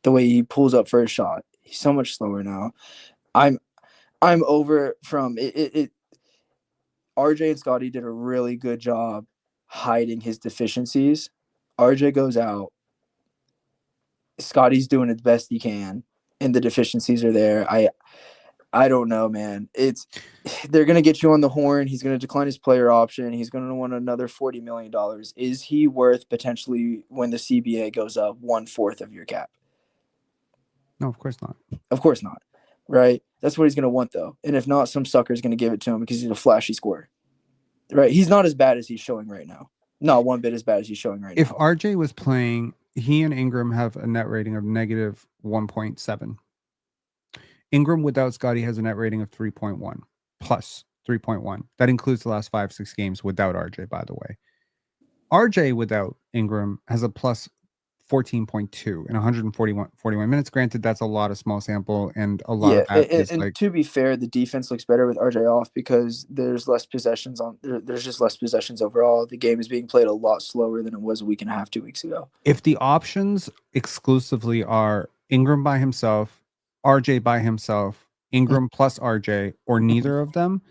the way he pulls up for a shot, he's so much slower now. I'm over from it. RJ and Scotty did a really good job hiding his deficiencies. RJ goes out. Scotty's doing the best he can, and the deficiencies are there. I don't know, man. They're gonna get you on the horn. He's gonna decline his player option. He's gonna want another $40 million. Is he worth potentially, when the CBA goes up, 1/4 of your cap? No, of course not. Of course not. Right? That's what he's gonna want though. And if not, some sucker's gonna give it to him because he's a flashy scorer. Right? He's not as bad as he's showing right now. Not one bit as bad as he's showing right now. If RJ was playing, he and Ingram have a net rating of negative 1.7. Ingram without Scotty has a net rating of 3.1 plus 3.1. That includes the last 5-6 games without RJ, by the way. RJ without Ingram has a plus 14.2 in 141 minutes. Granted, that's a lot of small sample, and a lot of that is and like, to be fair, the defense looks better with RJ off because there's less possessions there's just less possessions overall. The game is being played a lot slower than it was a week and a half, 2 weeks ago. if the options exclusively are Ingram by himself, RJ by himself, Ingram plus RJ, or neither of them,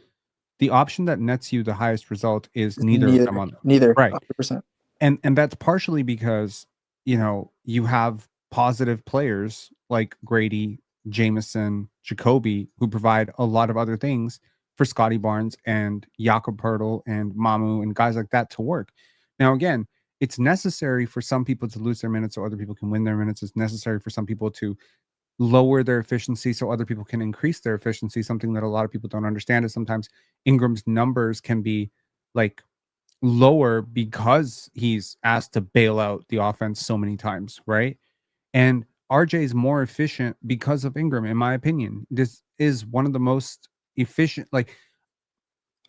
the option that nets you the highest result is neither of them on them. Neither, right? 100%. And that's partially because you have positive players like Grady, Jameson, Jacoby, who provide a lot of other things for Scotty Barnes and Jakob Poeltl and Mamu and guys like that to work. Now, again, it's necessary for some people to lose their minutes so other people can win their minutes. It's necessary for some people to lower their efficiency so other people can increase their efficiency. Something that a lot of people don't understand is sometimes Ingram's numbers can be like lower because he's asked to bail out the offense so many times, right? And RJ is more efficient because of Ingram, in my opinion. This is one of the most efficient. Like,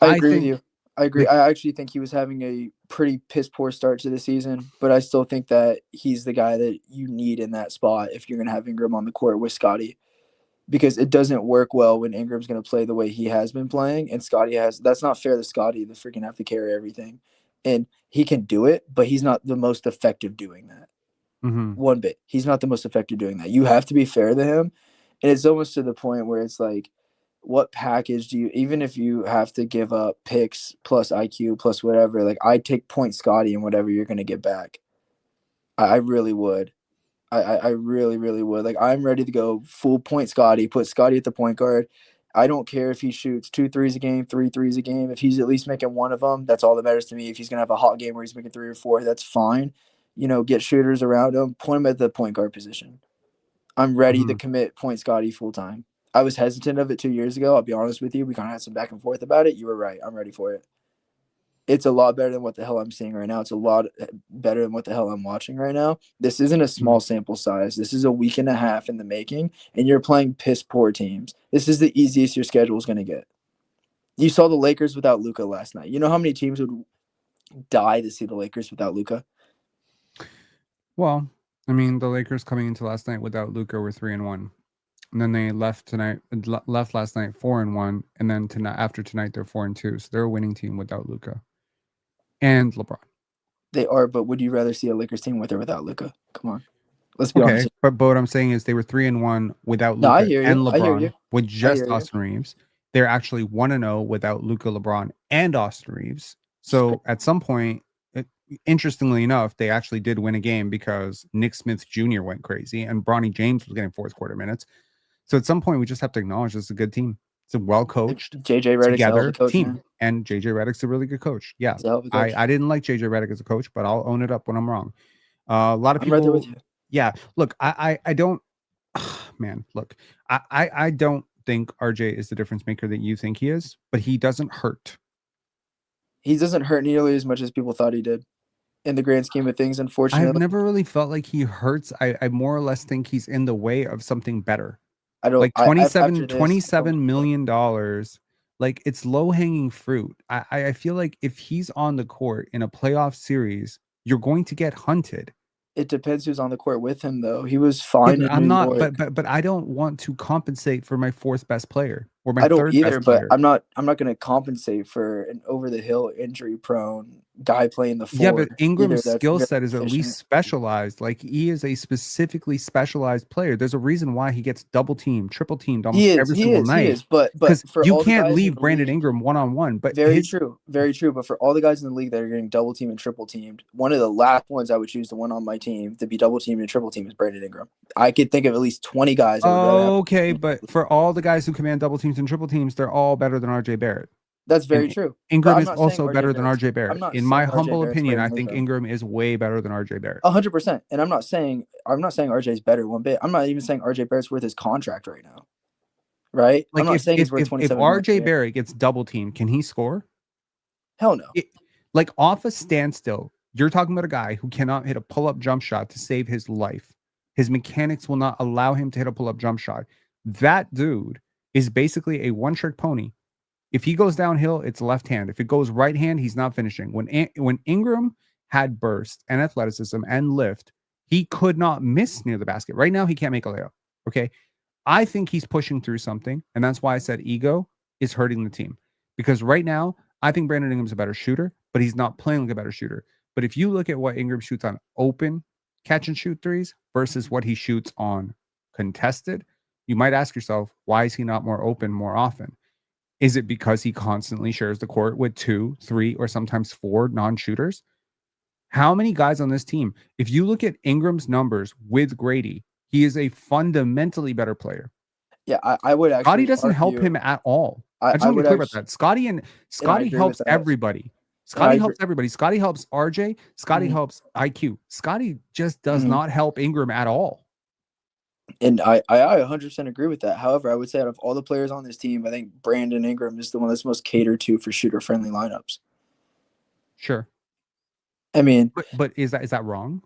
I agree with you. I agree. I actually think he was having a pretty piss poor start to the season, but I still think that he's the guy that you need in that spot if you're going to have Ingram on the court with Scotty, because it doesn't work well when Ingram's going to play the way he has been playing and Scotty has. That's not fair to Scotty to freaking have to carry everything. And he can do it, but he's not the most effective doing that. One bit. He's not the most effective doing that. You have to be fair to him. And it's almost to the point where it's like, what package do you, even if you have to give up picks plus IQ plus whatever, like I'd take point Scotty and whatever you're going to get back. I really would. I really, really would. Like, I'm ready to go full point Scotty, put Scotty at the point guard. I don't care if he shoots 2 threes a game, 3 threes a game. If he's at least making one of them, that's all that matters to me. If he's going to have a hot game where he's making 3 or 4, that's fine. Get shooters around him, put him at the point guard position. I'm ready to commit point Scotty full time. I was hesitant of it 2 years ago. I'll be honest with you. We kind of had some back and forth about it. You were right. I'm ready for it. It's a lot better than what the hell I'm seeing right now. It's a lot better than what the hell I'm watching right now. This isn't a small sample size. This is a week and a half in the making, and you're playing piss poor teams. This is the easiest your schedule is going to get. You saw the Lakers without Luka last night. You know how many teams would die to see the Lakers without Luka? Well, I mean, the Lakers coming into last night without Luka were 3-1. And then they left last night 4-1, and then after tonight they're 4-2. So they're a winning team without Luka and LeBron. They are, but would you rather see a Lakers team with or without Luka? Come on, let's be honest. But what I'm saying is they were 3-1 without Luka and LeBron with just Austin Reeves. They're actually 1-0 without Luka, LeBron, and Austin Reeves. So at some point, interestingly enough, they actually did win a game because Nick Smith Jr. went crazy and Bronny James was getting fourth quarter minutes. So at some point, we just have to acknowledge this is a good team. It's a well-coached, JJ Redick's team. Man. And JJ Redick's a really good coach. Yeah, I didn't like JJ Redick as a coach, but I'll own it up when I'm wrong. A lot of people. I'm right there with you. Yeah, look, I don't, man, look, I don't think RJ is the difference maker that you think he is, but he doesn't hurt. He doesn't hurt nearly as much as people thought he did. In the grand scheme of things, unfortunately. I've never really felt like he hurts. I more or less think he's in the way of something better. I don't like $27 million. Like, it's low-hanging fruit. I feel like if he's on the court in a playoff series, you're going to get hunted. It depends who's on the court with him, though. He was fine. I'm not, but I don't want to compensate for my fourth best player or my I don't third either. best But player. I'm not going to compensate for an over-the-hill injury-prone guy playing the four. Yeah, but Ingram's skill set is at least specialized. Like, he is a specifically specialized player. There's a reason why he gets double teamed, triple teamed almost every single night. He is, but for you all the can't guys leave Brandon Ingram one-on-one. But very true. But for all the guys in the league that are getting double teamed and triple teamed, one of the last ones I would choose to win on my team to be double teamed and triple teamed is Brandon Ingram. I could think of at least 20 guys. Okay, but for all the guys who command double teams and triple teams, they're all better than RJ Barrett. That's very true. Ingram is also better than RJ Barrett. In my humble opinion, I think Ingram is way better than RJ Barrett. 100%. And I'm not saying RJ's better one bit. I'm not even saying RJ Barrett's worth his contract right now. Right? Like, I'm not saying he's worth 27 million. If RJ Barrett gets double teamed, can he score? Hell no. Like, off a standstill, you're talking about a guy who cannot hit a pull-up jump shot to save his life. His mechanics will not allow him to hit a pull-up jump shot. That dude is basically a one-trick pony. If he goes downhill, it's left hand. If it goes right hand, he's not finishing. When Ingram had burst and athleticism and lift, he could not miss near the basket. Right now, he can't make a layup. Okay. I think he's pushing through something. And that's why I said ego is hurting the team. Because right now, I think Brandon Ingram's a better shooter, but he's not playing like a better shooter. But if you look at what Ingram shoots on open catch and shoot threes versus what he shoots on contested, you might ask yourself, why is he not more open more often? Is it because he constantly shares the court with 2, 3, or sometimes 4 non-shooters? How many guys on this team? If you look at Ingram's numbers with Grady, he is a fundamentally better player. Yeah, I would actually. Scotty doesn't help him at all. I just want to be clear about that. Scotty helps everybody. Scotty helps everybody. Scotty helps RJ. Scotty helps IQ. Scotty just does not help Ingram at all. And I 100% agree with that. However, I would say out of all the players on this team, I think Brandon Ingram is the one that's most catered to for shooter-friendly lineups. Sure. I mean, but is that wrong?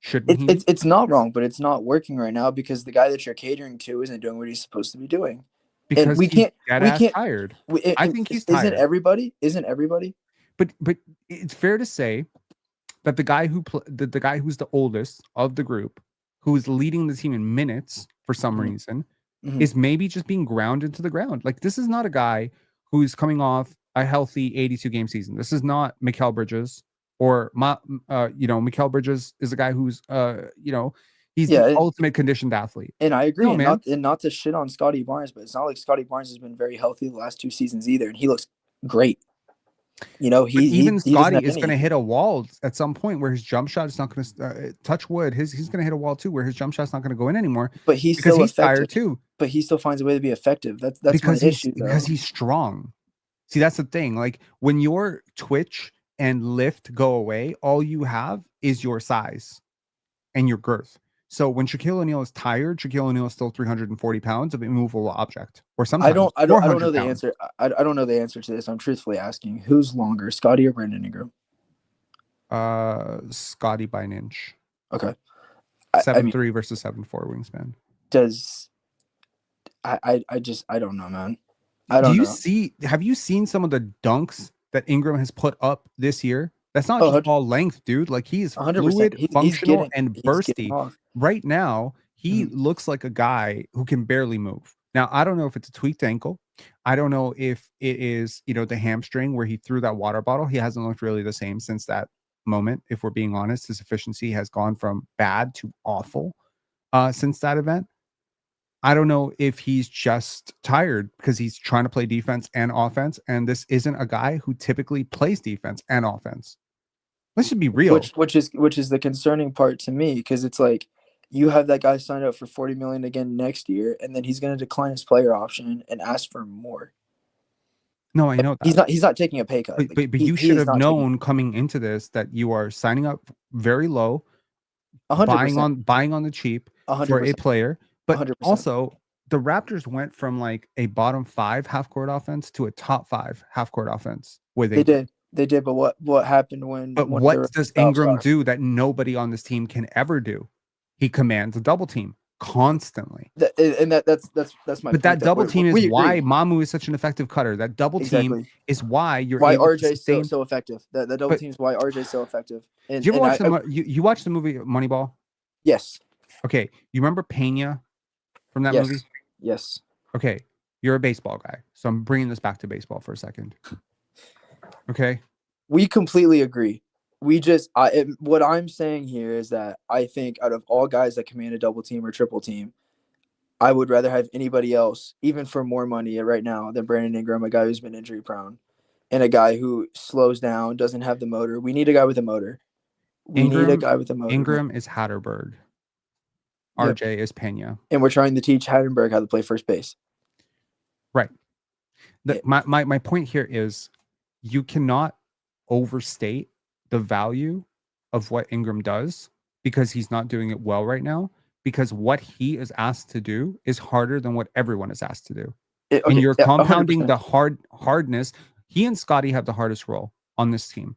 Shouldn't he? It's not wrong, but it's not working right now because the guy that you're catering to isn't doing what he's supposed to be doing. Because and we can't tired. I think he's tired. Isn't everybody? But it's fair to say that the guy who's the oldest of the group, who is leading the team in minutes for some reason, is maybe just being ground into the ground. Like, this is not a guy who's coming off a healthy 82 game season. This is not Mikal Bridges or Mikal Bridges is a guy who's he's the ultimate conditioned athlete. And I agree, not to shit on Scotty Barnes, but it's not like Scotty Barnes has been very healthy the last 2 seasons either, and he looks great. You know, But he even doesn't Scotty have is going to any. hit a wall at some point where his jump shot is not going to touch wood. He's going to hit a wall too, where his jump shot's not going to go in anymore. But he's because still he's effective. tired too. But he still finds a way to be effective. That's my issue, though. Because he's strong. See, that's the thing. Like when your twitch and lift go away, all you have is your size and your girth. So when Shaquille O'Neal is tired, Shaquille O'Neal is still 340 pounds of immovable object, or sometimes I don't know 400 the pounds. answer. I don't know the answer to this. I'm truthfully asking, who's longer, Scotty or Brandon Ingram? Scotty by an inch. Okay. 7'3" versus 7'4" wingspan. I don't know, man. I don't know. Have you seen some of the dunks that Ingram has put up this year? That's not just all length, dude. Like he is 100%. fluid, functional, and he's bursty. off. Right now, he looks like a guy who can barely move. Now, I don't know if it's a tweaked ankle. I don't know if it is, the hamstring where he threw that water bottle. He hasn't looked really the same since that moment. If we're being honest, his efficiency has gone from bad to awful since that event. I don't know if he's just tired because he's trying to play defense and offense, and this isn't a guy who typically plays defense and offense. Let's just be real. Which is the concerning part to me, because it's like you have that guy signed up for $40 million again next year, and then he's going to decline his player option and ask for more. No, I know that. He's not taking a pay cut. But you should have known coming into this that you are signing up very low, 100%. buying on the cheap 100%. for a player. But 100%. also, the Raptors went from like a bottom 5 half-court offense to a top 5 half-court offense. They did, but what happened when? But what does Ingram do that nobody on this team can ever do? He commands a double team constantly. That's my. But that double team is why Mamu is such an effective cutter. That double team is why you're able RJ to is so effective. That double team is why RJ is so effective. Did you ever watch you watched the movie Moneyball? Yes. Okay, you remember Pena from that movie? Yes. Okay, you're a baseball guy, so I'm bringing this back to baseball for a second. Okay. We completely agree. What I'm saying here is that I think out of all guys that command a double team or triple team, I would rather have anybody else, even for more money right now, than Brandon Ingram, a guy who's been injury prone, and a guy who slows down, doesn't have the motor. We need a guy with a motor. Need a guy with a motor. Ingram is Hatterberg. RJ is Pena. And we're trying to teach Hatterberg how to play first base. Right. My point here is you cannot overstate the value of what Ingram does because he's not doing it well right now, because what he is asked to do is harder than what everyone is asked to do. And you're compounding 100%. The hardness. He and Scotty have the hardest role on this team.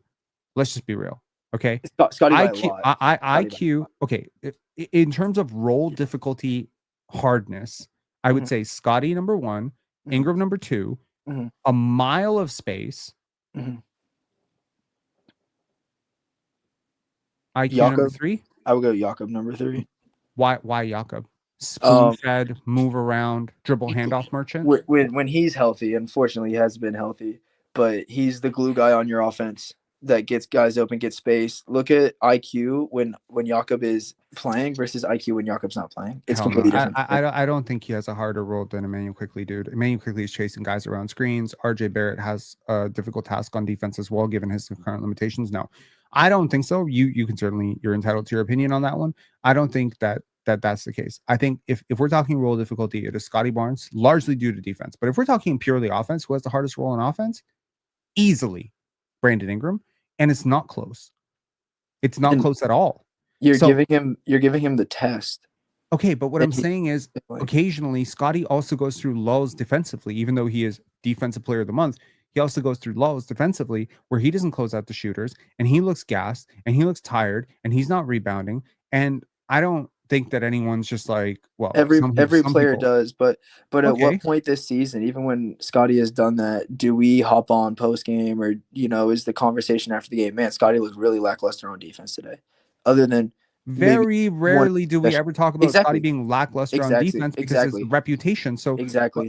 Let's just be real. Okay. Scotty IQ. Okay. In terms of role difficulty hardness, I would say Scotty number 1, Ingram number 2, a mile of space. IQ number 3. I would go Jakob number 3. Why Jakob? Spoon fed, move around, dribble handoff merchant. When he's healthy, unfortunately, he hasn't been healthy, but he's the glue guy on your offense that gets guys open, gets space. Look at IQ when Jakob is playing versus IQ when Jakob's not playing. It's completely different. I don't think he has a harder role than Emanuel Quickley, dude. Emanuel Quickley is chasing guys around screens. RJ Barrett has a difficult task on defense as well, given his current limitations. No, I don't think so. You can certainly, you're entitled to your opinion on that one. I don't think that's the case. I think if we're talking role difficulty, it is Scotty Barnes, largely due to defense. But if we're talking purely offense, who has the hardest role in offense? Easily Brandon Ingram, and it's not close. It's not close at all. You're giving him the test. Okay, but what I'm saying is occasionally Scotty also goes through lulls defensively, even though he is defensive player of the month. He also goes through lulls defensively where he doesn't close out the shooters and he looks gassed and he looks tired and he's not rebounding. And I don't think that anyone's just like, well, every player people does, but at what point this season, even when Scotty has done that, do we hop on post game or is the conversation after the game, man, Scotty looked really lackluster on defense today? Other than very rarely do we ever talk about Scotty being lackluster on defense because it's the reputation. So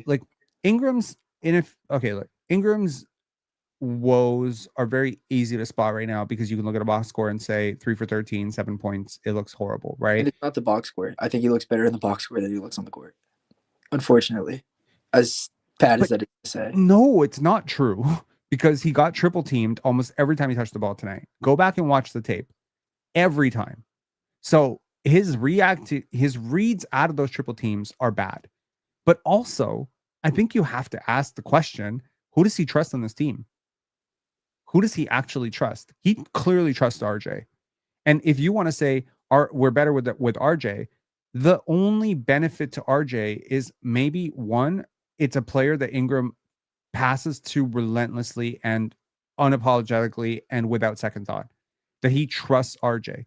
like Ingram's Ingram's woes are very easy to spot right now because you can look at a box score and say 3 for 13, 7 points. It looks horrible, right? And it's not the box score. I think he looks better in the box score than he looks on the court. Unfortunately, as bad as that is to say. No, it's not true. because he got triple teamed almost every time he touched the ball tonight. Go back and watch the tape every time. So his reads out of those triple teams are bad. But also, I think you have to ask the question, who does he trust on this team? Who does he actually trust? He clearly trusts RJ. And if you want to say we're better with RJ, the only benefit to RJ is maybe one, it's a player that Ingram passes to relentlessly and unapologetically and without second thought, that he trusts RJ.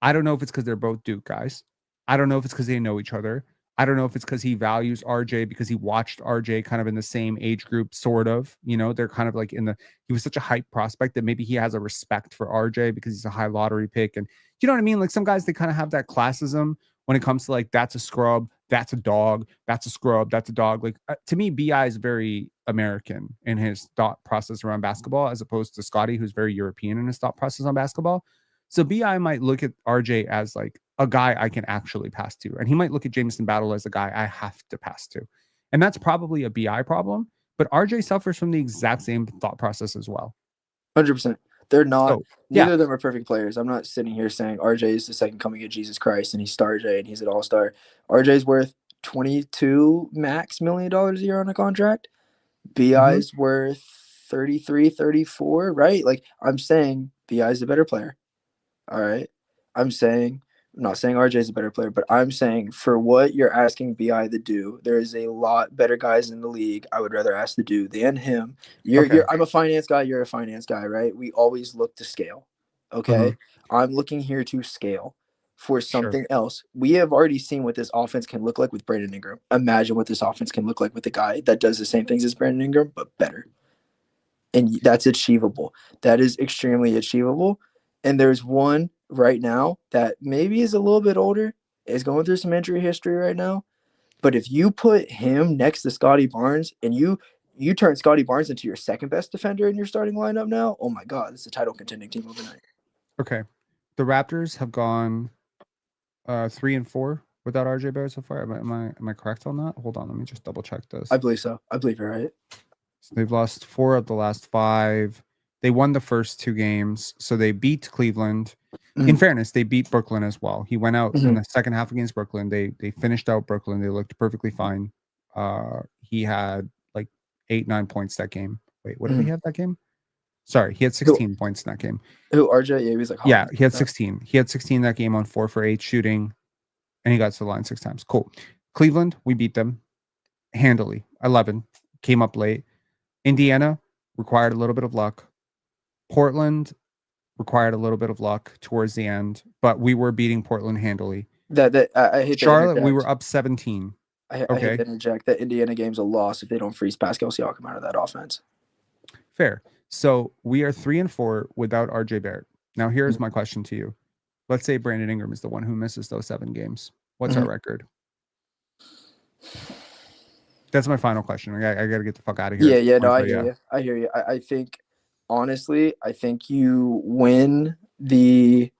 I don't know if it's because they're both Duke guys. I don't know if it's because they know each other. I don't know if it's because he values RJ because he watched RJ kind of in the same age group, sort of. You know, they're kind of like he was such a hype prospect that maybe he has a respect for RJ because he's a high lottery pick. And you know what I mean? Like some guys, they kind of have that classism when it comes to like, that's a scrub, that's a dog, that's a scrub, that's a dog. Like to me, BI is very American in his thought process around basketball, as opposed to Scotty, who's very European in his thought process on basketball. So BI might look at RJ as like a guy I can actually pass to. And he might look at Jameson Battle as a guy I have to pass to. And that's probably a BI problem. But RJ suffers from the exact same thought process as well. 100%. They're not. So, neither of them are perfect players. I'm not sitting here saying RJ is the second coming of Jesus Christ and he's Star J and he's an all-star. RJ's worth $22 max million a year on a contract. BI's worth 33, 34, right? Like I'm saying BI's a better player. All right. I'm not saying RJ is a better player, but I'm saying for what you're asking BI to do, there is a lot better guys in the league I would rather ask to do than him. I'm a finance guy. You're a finance guy, right? We always look to scale. Okay. I'm looking here to scale for something else. We have already seen what this offense can look like with Brandon Ingram. Imagine what this offense can look like with a guy that does the same things as Brandon Ingram, but better. And that's achievable. That is extremely achievable. And there's one right now that maybe is a little bit older, is going through some injury history right now. But if you put him next to Scotty Barnes and you turn Scotty Barnes into your second best defender in your starting lineup now, oh my God, it's a title contending team overnight. Okay. The Raptors have gone 3-4 without RJ Barrett so far. Am I correct on that? Hold on, let me just double check this. I believe so. I believe you're right. So they've lost 4 of the last 5. They won the first 2 games. So they beat Cleveland. In fairness, they beat Brooklyn as well. He went out in the second half against Brooklyn. They finished out Brooklyn. They looked perfectly fine. He had like 8-9 points that game. Wait, what did he have that game? Sorry, he had 16 points in that game. Who, RJ? Yeah, he was like, yeah, he had 16. He had 16 that game on 4 for 8 shooting, and he got to the line 6 times. Cool. Cleveland, we beat them handily. 11 came up late. Indiana required a little bit of luck. Portland required a little bit of luck towards the end, but we were beating Portland handily. I hate Charlotte, we were up 17. I hate to interject. That Indiana game's a loss if they don't freeze Pascal Siakam out of that offense. Fair. So we are 3-4 without RJ Barrett. Now here's my question to you. Let's say Brandon Ingram is the one who misses those 7 games. What's our record? That's my final question. I got to get the fuck out of here. Yeah. No, I hear you. I hear you. I think, honestly, you win the.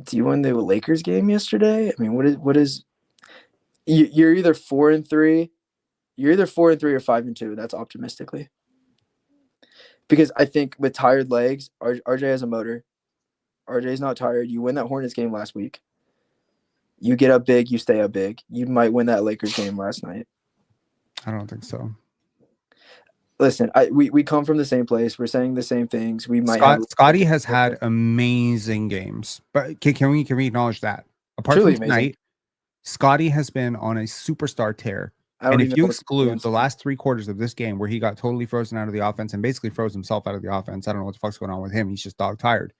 Do you win the Lakers game yesterday? I mean, what is? You're either 4-3. You're either 4-3 or 5-2. That's optimistically. Because I think with tired legs, RJ has a motor. RJ's not tired. You win that Hornets game last week. You get up big, you stay up big. You might win that Lakers game last night. I don't think so. Listen, we come from the same place. We're saying the same things. We might. Scotty has had amazing games, but can we acknowledge that? Apart from tonight, Scotty has been on a superstar tear. And if you exclude the last 3 quarters of this game where he got totally frozen out of the offense and basically froze himself out of the offense, I don't know what the fuck's going on with him. He's just dog tired.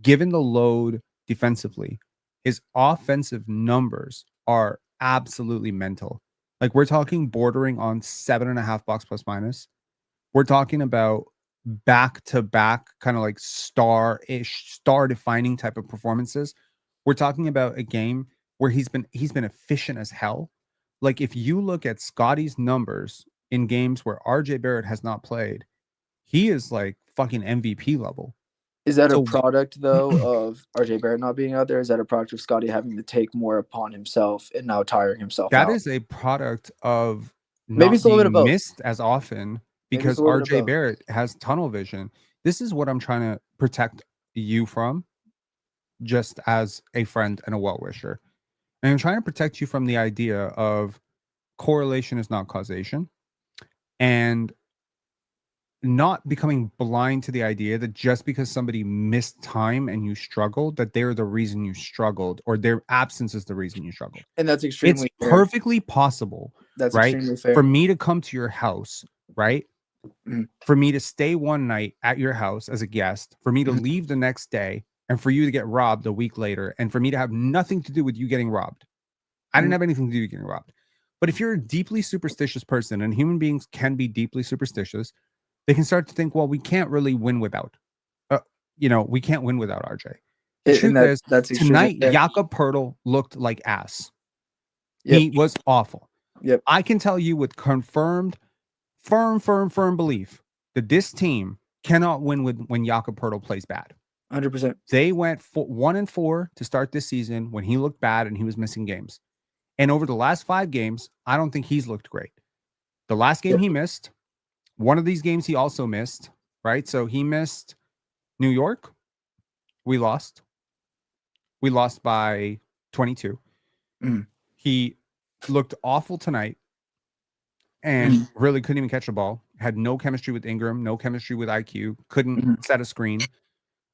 Given the load defensively, his offensive numbers are absolutely mental. Like we're talking bordering on 7.5 box plus minus. We're talking about back-to-back kind of like star-ish, star-defining type of performances. We're talking about a game where he's been efficient as hell. Like if you look at Scotty's numbers in games where RJ Barrett has not played, he is like fucking MVP level. Is that a product though of RJ Barrett not being out there? Is that a product of Scotty having to take more upon himself and now tiring himself out? That is a product of maybe it's a little bit of both. Missed as often Maybe it's because a little bit of RJ both. Barrett has tunnel vision. This is what I'm trying to protect you from, just as a friend and a well-wisher. And I'm trying to protect you from the idea of correlation is not causation, and not becoming blind to the idea that just because somebody missed time and you struggled, that they're the reason you struggled, or their absence is the reason you struggled. And that's It's extremely fair. perfectly possible, That's right, extremely fair. for me to come to your house, right? Mhm. For me to stay one night at your house as a guest, for me to Mhm. leave the next day, and for you to get robbed a week later, and for me to have nothing to do with you getting robbed. I didn't Mhm. have anything to do with getting robbed. But if you're a deeply superstitious person, and human beings can be deeply superstitious, they can start to think, well, we can't really win without, we can't win without RJ. The truth And is, that's extremely tonight, fair. Jakob Poeltl looked like ass. Yep. He was awful. Yep. I can tell you with confirmed, firm belief that this team cannot win when Jakob Poeltl plays bad. 100%. They went 1-4 to start this season when he looked bad and he was missing games. And over the last 5 games, I don't think he's looked great. The last game he missed, one of these games he also missed, right? So he missed New York. We lost. We lost by 22. Mhm. He looked awful tonight and really couldn't even catch the ball. Had no chemistry with Ingram, no chemistry with IQ, couldn't set a screen.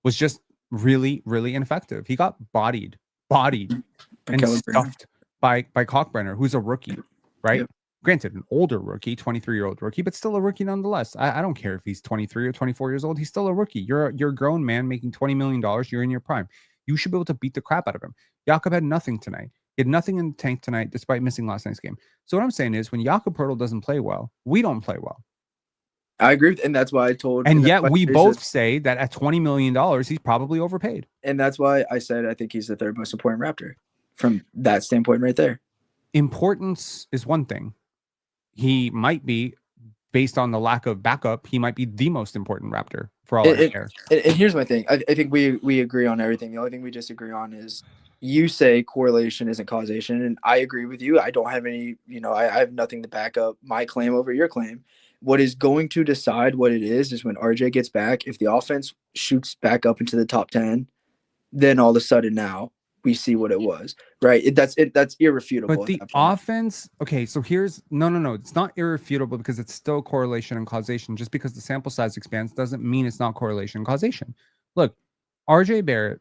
Was just really, really ineffective. He got bodied and stuffed by Kalkbrenner, who's a rookie, right? Yep. Granted, an older rookie, 23-year-old rookie, but still a rookie nonetheless. I don't care if he's 23 or 24 years old. He's still a rookie. You're a grown man making $20 million. You're in your prime. You should be able to beat the crap out of him. Jakob had nothing tonight. He had nothing in the tank tonight, despite missing last night's game. So what I'm saying is, when Jakob Poeltl doesn't play well, we don't play well. I agree with, and that's why I told. And yet we both say that at $20 million, he's probably overpaid. And that's why I said I think he's the third most important Raptor from that standpoint right there. Importance is one thing. He might be, based on the lack of backup, he might be the most important Raptor for all I care. And here's my thing. I think we agree on everything. The only thing we disagree on is you say correlation isn't causation, and I agree with you. I don't have any, I have nothing to back up my claim over your claim. What is going to decide what it is when RJ gets back. If the offense shoots back up into the top 10, then all of a sudden now we see what it was, right? That's irrefutable. But the offense, okay, so here's no. It's not irrefutable because it's still correlation and causation. Just because the sample size expands doesn't mean it's not correlation and causation. Look, RJ Barrett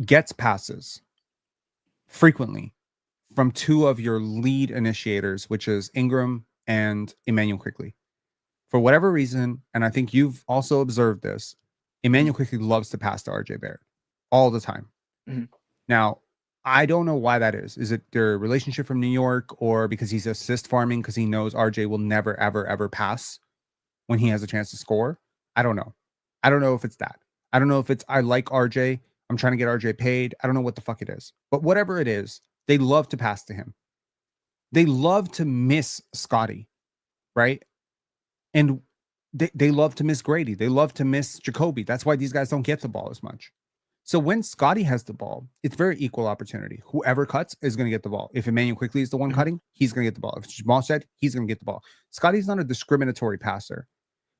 gets passes frequently from 2 of your lead initiators, which is Ingram and Emanuel Quickley. For whatever reason, and I think you've also observed this, Emanuel Quickley loves to pass to RJ Barrett all the time. Mm-hmm. Now, I don't know why that is. Is it their relationship from New York, or because he's assist farming because he knows RJ will never, ever, ever pass when he has a chance to score? I don't know. I don't know if it's that. I don't know if it's I like RJ. I'm trying to get RJ paid. I don't know what the fuck it is. But whatever it is, they love to pass to him. They love to miss Scotty, right? And they love to miss Grady. They love to miss Jacoby. That's why these guys don't get the ball as much. So when Scotty has the ball, it's very equal opportunity. Whoever cuts is going to get the ball. If Emanuel Quickley is the one cutting, he's going to get the ball. If Jamal said, he's going to get the ball. Scotty's not a discriminatory passer.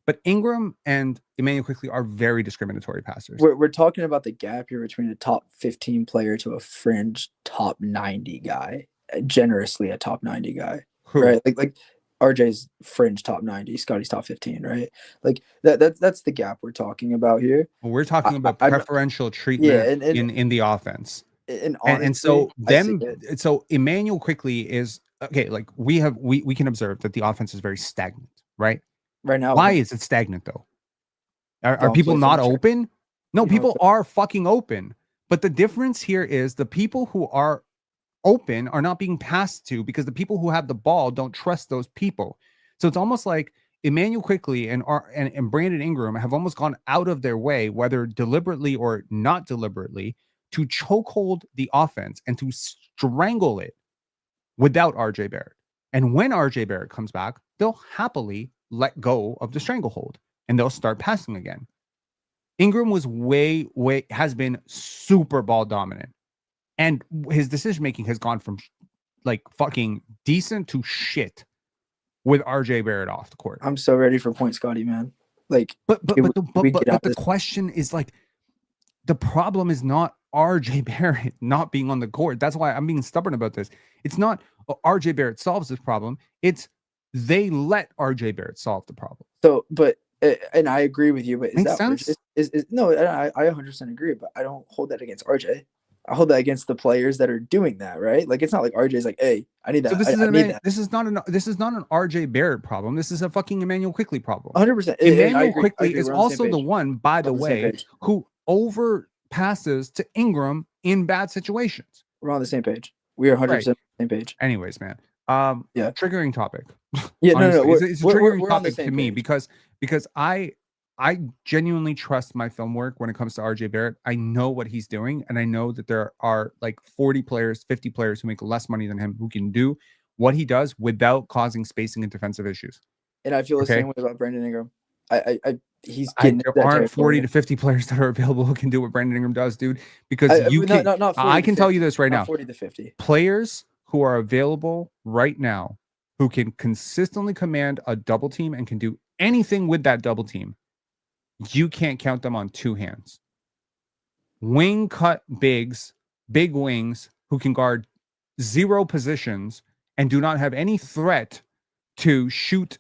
But Ingram and Emanuel Quickley are very discriminatory passers. We're talking about the gap here between a top 15 player to a fringe top 90 guy, generously a top 90 guy, Who? Right? Like RJ's fringe top 90, Scotty's top 15, right? Like that's the gap we're talking about here. Well, we're talking about preferential treatment in the offense. And honestly, and so Emanuel Quickley is okay. Like we can observe that the offense is very stagnant, right? Right now, why is it stagnant though? Are people not open? No, people are fucking open. But the difference here is the people who are open are not being passed to because the people who have the ball don't trust those people. So it's almost like Emanuel Quickley and Brandon Ingram have almost gone out of their way, whether deliberately or not deliberately, to chokehold the offense and to strangle it without RJ Barrett. And when RJ Barrett comes back, they'll happily let go of the stranglehold and they'll start passing again. Ingram was has been super ball dominant, and his decision making has gone from like fucking decent to shit with RJ Barrett off the court. I'm so ready for Point Scotty, man. Like, But get out the this. question is like, the problem is not RJ Barrett not being on the court. That's why I'm being stubborn about this. It's not RJ Barrett solves this problem. It's they let RJ Barrett solve the problem. So, but and I agree with you. But is Makes that sense? is no? I 100% agree. But I don't hold that against RJ. I hold that against the players that are doing that, right? Like, it's not like RJ's like, hey, I need that. So this is not an RJ Barrett problem. This is a fucking Emanuel Quickley problem. 100%. Emanuel Quickley is also the one, by the way, who overpasses to Ingram in bad situations. We're on the same page. We are 100% on the same page. Anyways, man. Yeah. Triggering topic. Yeah, Honestly, no. It's a triggering we're on the topic to same me page. because I genuinely trust my film work when it comes to RJ Barrett. I know what he's doing, and I know that there are like 40 players, 50 players who make less money than him who can do what he does without causing spacing and defensive issues. And I feel the same way about Brandon Ingram. There aren't 40 to 50 players that are available who can do what Brandon Ingram does, dude. Because I can tell you this right now. 40 to 50 players who are available right now who can consistently command a double team and can do anything with that double team. You can't count them on two hands. Wing cut bigs, big wings who can guard 0 positions and do not have any threat to shoot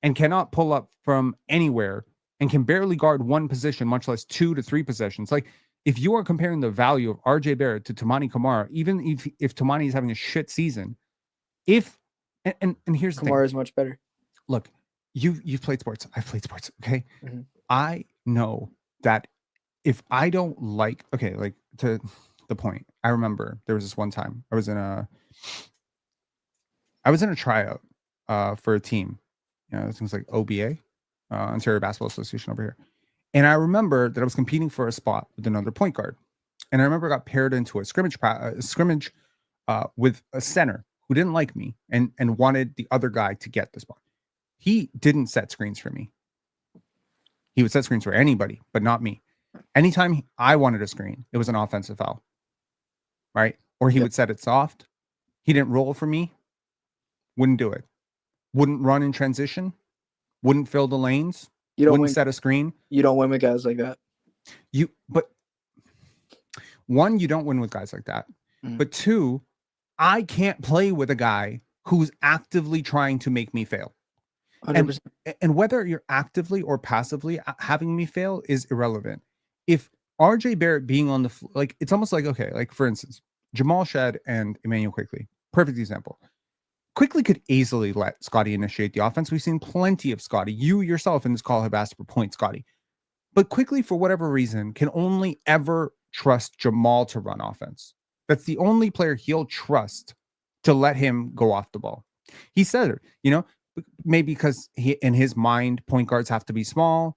and cannot pull up from anywhere and can barely guard 1 position, much less 2 to 3 possessions. Like, if you are comparing the value of RJ Barrett to Toumani Camara, even if Toumani is having a shit season, and here's the thing. Camara is much better. Look, you've played sports. I've played sports. Okay. Mm-hmm. I know that if I don't like, to the point, I remember there was this one time I was in a tryout for a team, things like OBA, Ontario Basketball Association over here. And I remember that I was competing for a spot with another point guard. And I remember I got paired into a scrimmage with a center who didn't like me and wanted the other guy to get the spot. He didn't set screens for me. He would set screens for anybody, but not me. Anytime I wanted a screen, it was an offensive foul, right? Or he would set it soft. He didn't roll for me. Wouldn't do it. Wouldn't run in transition. Wouldn't fill the lanes. Wouldn't set a screen. You don't win with guys like that. But one, you don't win with guys like that. Mm. But two, I can't play with a guy who's actively trying to make me fail. 100%. And whether you're actively or passively having me fail is irrelevant. If RJ Barrett being on the it's almost like, okay, like for instance, Jamal Shed and Emanuel Quickley, perfect example. Quickley could easily let Scotty initiate the offense. We've seen plenty of Scotty. You yourself in this call have asked for point Scotty. But Quickley, for whatever reason, can only ever trust Jamal to run offense. That's the only player he'll trust to let him go off the ball. He said it, maybe because in his mind, point guards have to be small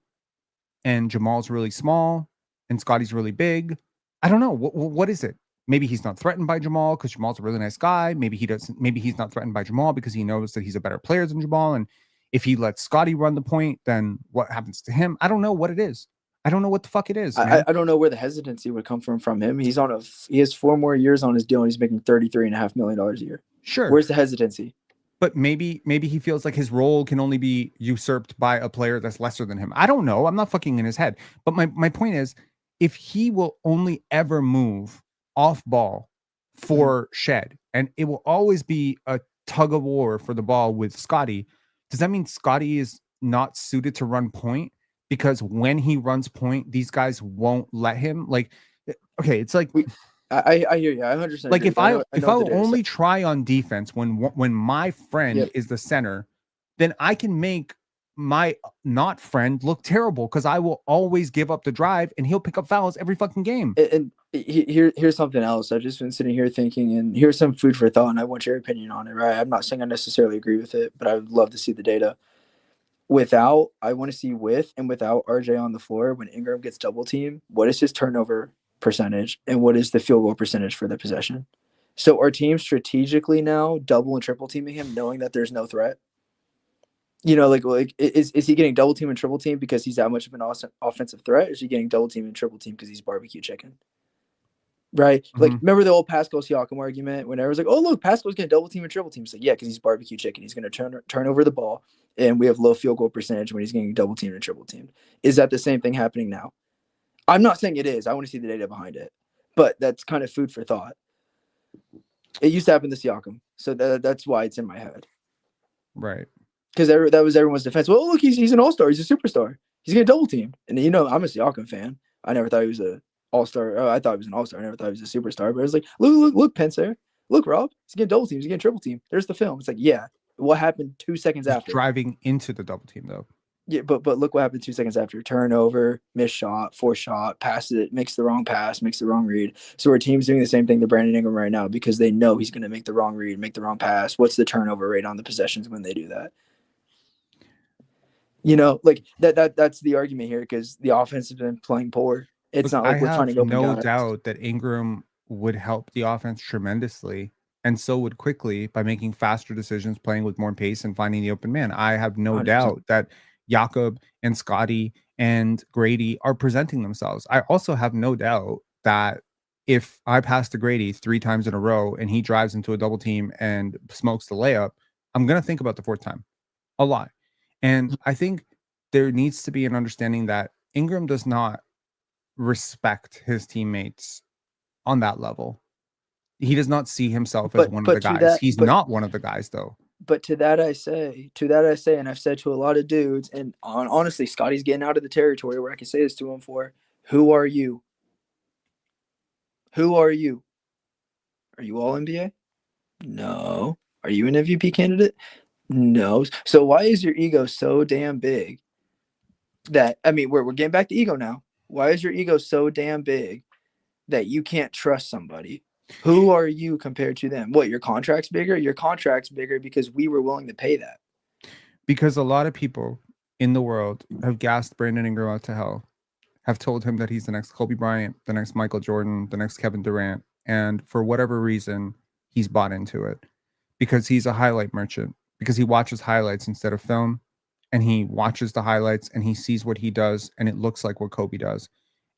and Jamal's really small and Scotty's really big. I don't know. What is it? Maybe he's not threatened by Jamal because Jamal's a really nice guy. Maybe he's not threatened by Jamal because he knows that he's a better player than Jamal. And if he lets Scotty run the point, then what happens to him? I don't know what it is. I don't know what the fuck it is. I don't know where the hesitancy would come from him. He has 4 more years on his deal and he's making $33.5 million a year. Sure. Where's the hesitancy? But maybe he feels like his role can only be usurped by a player that's lesser than him. I don't know. I'm not fucking in his head. But my point is, if he will only ever move off ball for Shed, and it will always be a tug of war for the ball with Scotty, does that mean Scotty is not suited to run point? Because when he runs point, these guys won't let him. Like, okay, it's like I hear you. I understand. Like if I will only try on defense when my friend is the center, then I can make my not friend look terrible because I will always give up the drive and he'll pick up fouls every fucking game. And here's something else. I've just been sitting here thinking, and here's some food for thought, and I want your opinion on it, right? I'm not saying I necessarily agree with it, but I would love to see the data. I want to see with and without RJ on the floor, when Ingram gets double teamed, what is his turnover percentage and what is the field goal percentage for the possession? So our team strategically now double and triple teaming him, knowing that there's no threat. Is he getting double team and triple team because he's that much of an offensive threat? Or is he getting double team and triple team because he's barbecue chicken? right? Like, Mhm. remember the old Pascal Siakam argument when everyone's like, "Oh, look, Pascal's going to double team and triple team." It's like, yeah, because he's barbecue chicken. He's going to turn over the ball, and we have low field goal percentage when he's getting double teamed and triple teamed. Is that the same thing happening now? I'm not saying it is. I want to see the data behind it, but that's kind of food for thought. It used to happen to Siakam, so that's why it's in my head. Right. Because that was everyone's defense. Well, look, he's an all-star. He's a superstar. He's getting double teamed. And I'm a Siakam fan. I never thought he was a all-star. Oh, I thought he was an all-star. I never thought he was a superstar. But I was like, look, Pensare. Look, Rob. He's getting double teamed. He's getting triple teamed. There's the film. It's like, yeah. What happened 2 seconds He's after? driving into the double team though. Yeah, but look what happened 2 seconds after. Turnover, missed shot, forced shot, passes it, makes the wrong pass, makes the wrong read. So our team's doing the same thing to Brandon Ingram right now because they know he's going to make the wrong read, make the wrong pass. What's the turnover rate on the possessions when they do that? Like that's the argument here because the offense has been playing poor. It's Look, not like I we're trying to have go no guys. doubt that Ingram would help the offense tremendously, and so would Quickley by making faster decisions, playing with more pace, and finding the open man. I have no 100%. doubt that Jakob and Scotty and Grady are presenting themselves. I also have no doubt that if I pass to Grady 3 times in a row and he drives into a double team and smokes the layup, I'm going to think about the 4th time a lot. And I think there needs to be an understanding that Ingram does not respect his teammates on that level. He does not see himself as one of the guys. He's not one of the guys though. But to that I say, and I've said to a lot of dudes, and honestly, Scotty's getting out of the territory where I can say this to him for, who are you? Who are you? Are you all NBA? No. Are you an MVP candidate? No. So why is your ego so damn big that, we're getting back to ego now. Why is your ego so damn big that you can't trust somebody? Who are you compared to them? What, your contract's bigger? Your contract's bigger because we were willing to pay that. Because a lot of people in the world have gassed Brandon Ingram out to hell, have told him that he's the next Kobe Bryant, the next Michael Jordan, the next Kevin Durant. And for whatever reason, he's bought into it because he's a highlight merchant, because he watches highlights instead of film, and he watches the highlights and he sees what he does and it looks like what Kobe does.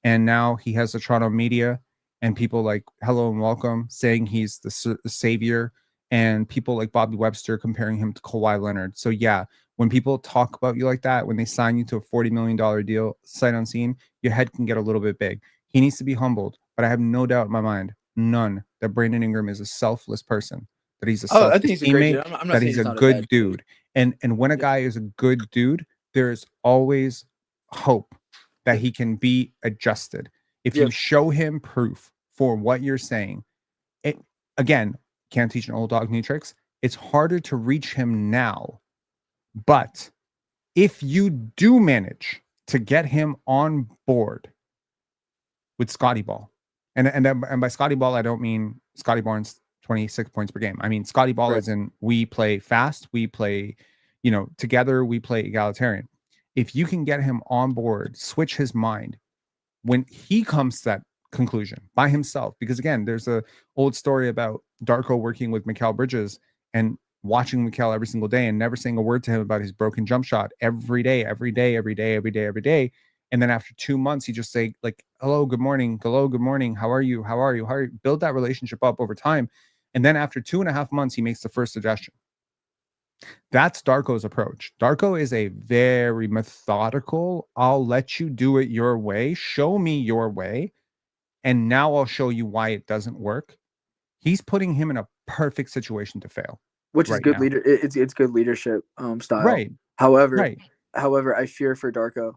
And now he has the Toronto media and people like Hello and Welcome saying he's the savior, and people like Bobby Webster comparing him to Kawhi Leonard. So yeah, when people talk about you like that, when they sign you to a $40 million deal, sight unseen, your head can get a little bit big. He needs to be humbled, but I have no doubt in my mind, none, that Brandon Ingram is a selfless person, that he's a selfless teammate, I'm not that saying he's a not good dude. And when a guy is a good dude, there's always hope that he can be adjusted. If you show him proof for what you're saying, it, again, can't teach an old dog new tricks. It's harder to reach him now. But if you do manage to get him on board with Scotty Ball, and by Scotty Ball, I don't mean Scotty Barnes 26 points per game. I mean Scotty Ball as in we play fast, we play, together, we play egalitarian. If you can get him on board, switch his mind when he comes to that conclusion by himself, because again, there's a old story about Darko working with Mikal Bridges and watching Mikal every single day and never saying a word to him about his broken jump shot every day. And then after 2 months, he just say like, hello, good morning. How are you? Build that relationship up over time. And then after 2.5 months, he makes the first suggestion. That's Darko's approach. Darko is a very methodical, I'll let you do it your way. Show me your way. And now I'll show you why it doesn't work. He's putting him in a perfect situation to fail. Which is good leader. It's good leadership style. Right. However, I fear for Darko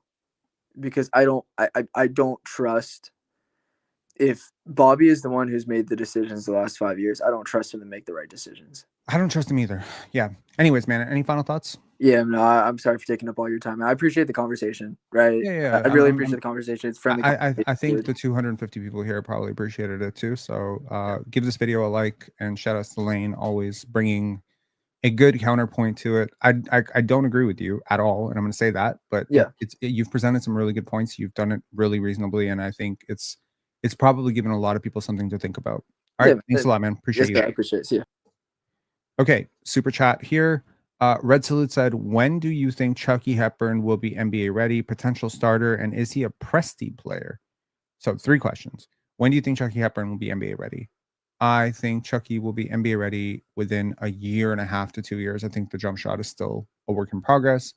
because I don't trust. If Bobby is the one who's made the decisions the last 5 years, I don't trust him to make the right decisions. I don't trust him either. Yeah. Anyways, man, any final thoughts? Yeah, no, I'm sorry for taking up all your time. I appreciate the conversation, right? Yeah. I really appreciate the conversation. It's friendly. I think the 250 people here probably appreciated it too. So give this video a like, and shout out to Lane, always bringing a good counterpoint to it. I don't agree with you at all, and I'm going to say that, but you've presented some really good points. You've done it really reasonably, and I think it's probably given a lot of people something to think about. All right, thanks a lot, man. Appreciate you. I appreciate it. See ya. Okay, super chat here. Red Salute said, when do you think Chucky Hepburn will be NBA ready? Potential starter, and is he a Presti player? So 3 questions. When do you think Chucky Hepburn will be NBA ready? I think Chucky will be NBA ready within a year and a half to 2 years. I think the jump shot is still a work in progress.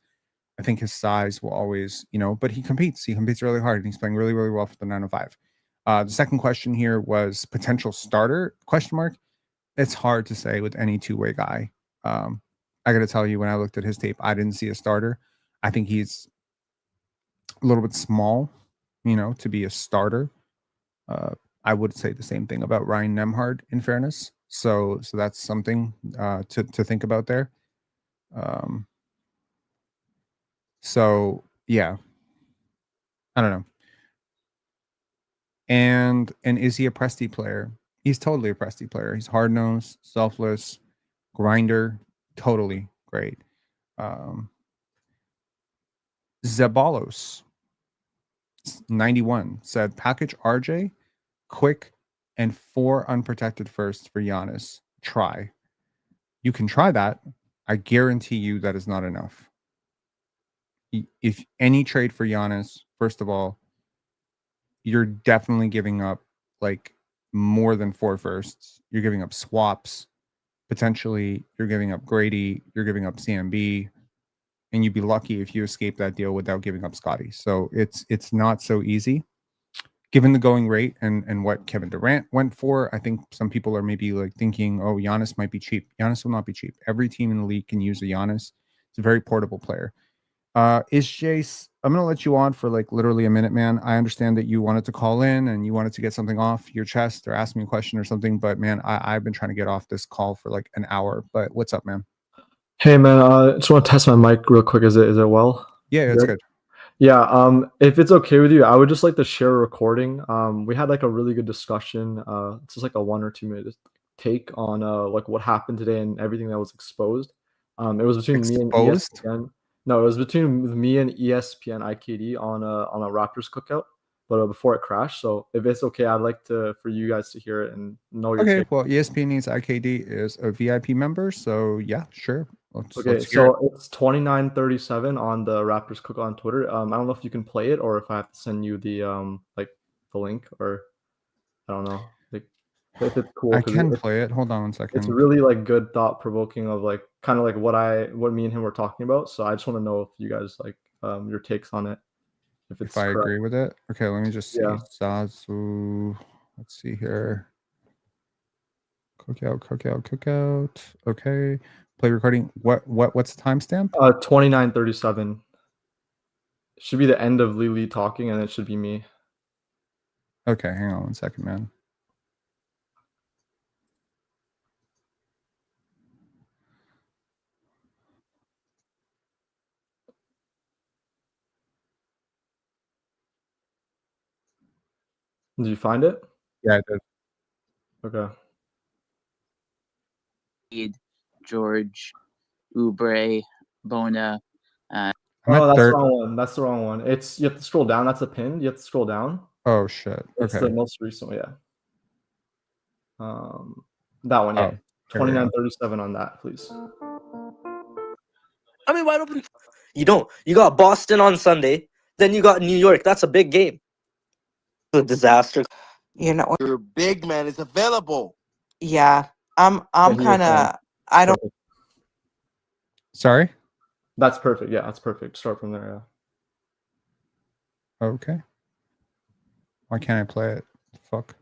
I think his size will always, but he competes. He competes really hard, and he's playing really, really well for the 905. The second question here was potential starter, question mark. It's hard to say with any two-way guy. I got to tell you, when I looked at his tape, I didn't see a starter. I think he's a little bit small, to be a starter. I would say the same thing about Ryan Nembhard, in fairness. So that's something to think about there. So yeah, I don't know. And is he a Presti player? He's totally a Presti player. He's hard nosed, selfless, grinder, totally great. Zabalos 91 said package RJ, quick, and 4 unprotected firsts for Giannis. Try. You can try that. I guarantee you that is not enough. If any trade for Giannis, first of all, you're definitely giving up like more than 4 firsts. You're giving up swaps. Potentially, you're giving up Grady. You're giving up CMB. And you'd be lucky if you escape that deal without giving up Scotty. So it's not so easy. Given the going rate and what Kevin Durant went for, I think some people are maybe like thinking, oh, Giannis might be cheap. Giannis will not be cheap. Every team in the league can use a Giannis. It's a very portable player. Is Jace, I'm going to let you on for like literally a minute, man. I understand that you wanted to call in and you wanted to get something off your chest or ask me a question or something. But man, I've been trying to get off this call for like an hour. But what's up, man? Hey man, I just want to test my mic real quick. Is it well? Yeah, it's good. Yeah, if it's okay with you, I would just like to share a recording. We had like a really good discussion. It's just like a 1 or 2 minute take on like what happened today and everything that was exposed. It was between me and ESPN. No, it was between me and ESPNNeedsIKD on a Raptors cookout, but before it crashed. So if it's okay, I'd like for you guys to hear it and know your take. Well, ESPNNeedsIKD is a VIP member, so yeah, sure. Let's so it's 2937 on the Raptors Cook on Twitter. I don't know if you can play it or if I have to send you the like the link, or I don't know. Like if it's cool. I can play it. Hold on 1 second. It's really like good, thought provoking of like kind of like what me and him were talking about. So I just want to know if you guys like your takes on it. If I agree with it. Okay, let me just see. Yeah. Zazu. Let's see here. Cookout. Okay. Play recording. What's the timestamp? 2937. Should be the end of Lily talking, and it should be me. Okay, hang on 1 second, man. Did you find it? Yeah, I did. Okay. George, Oubre, Bona. Oh, that's the wrong one. That's the wrong one. It's you have to scroll down. That's a pin. You have to scroll down. Oh shit. It's the most recent one, yeah. That one, yeah. 2937 on that, please. I mean, wide open. You don't. You got Boston on Sunday, then you got New York. That's a big game. A disaster. Your big man is available. Yeah, I'm kind of. I don't. Sorry. That's perfect. Yeah, that's perfect. Start from there. Yeah. Okay. Why can't I play it? Fuck.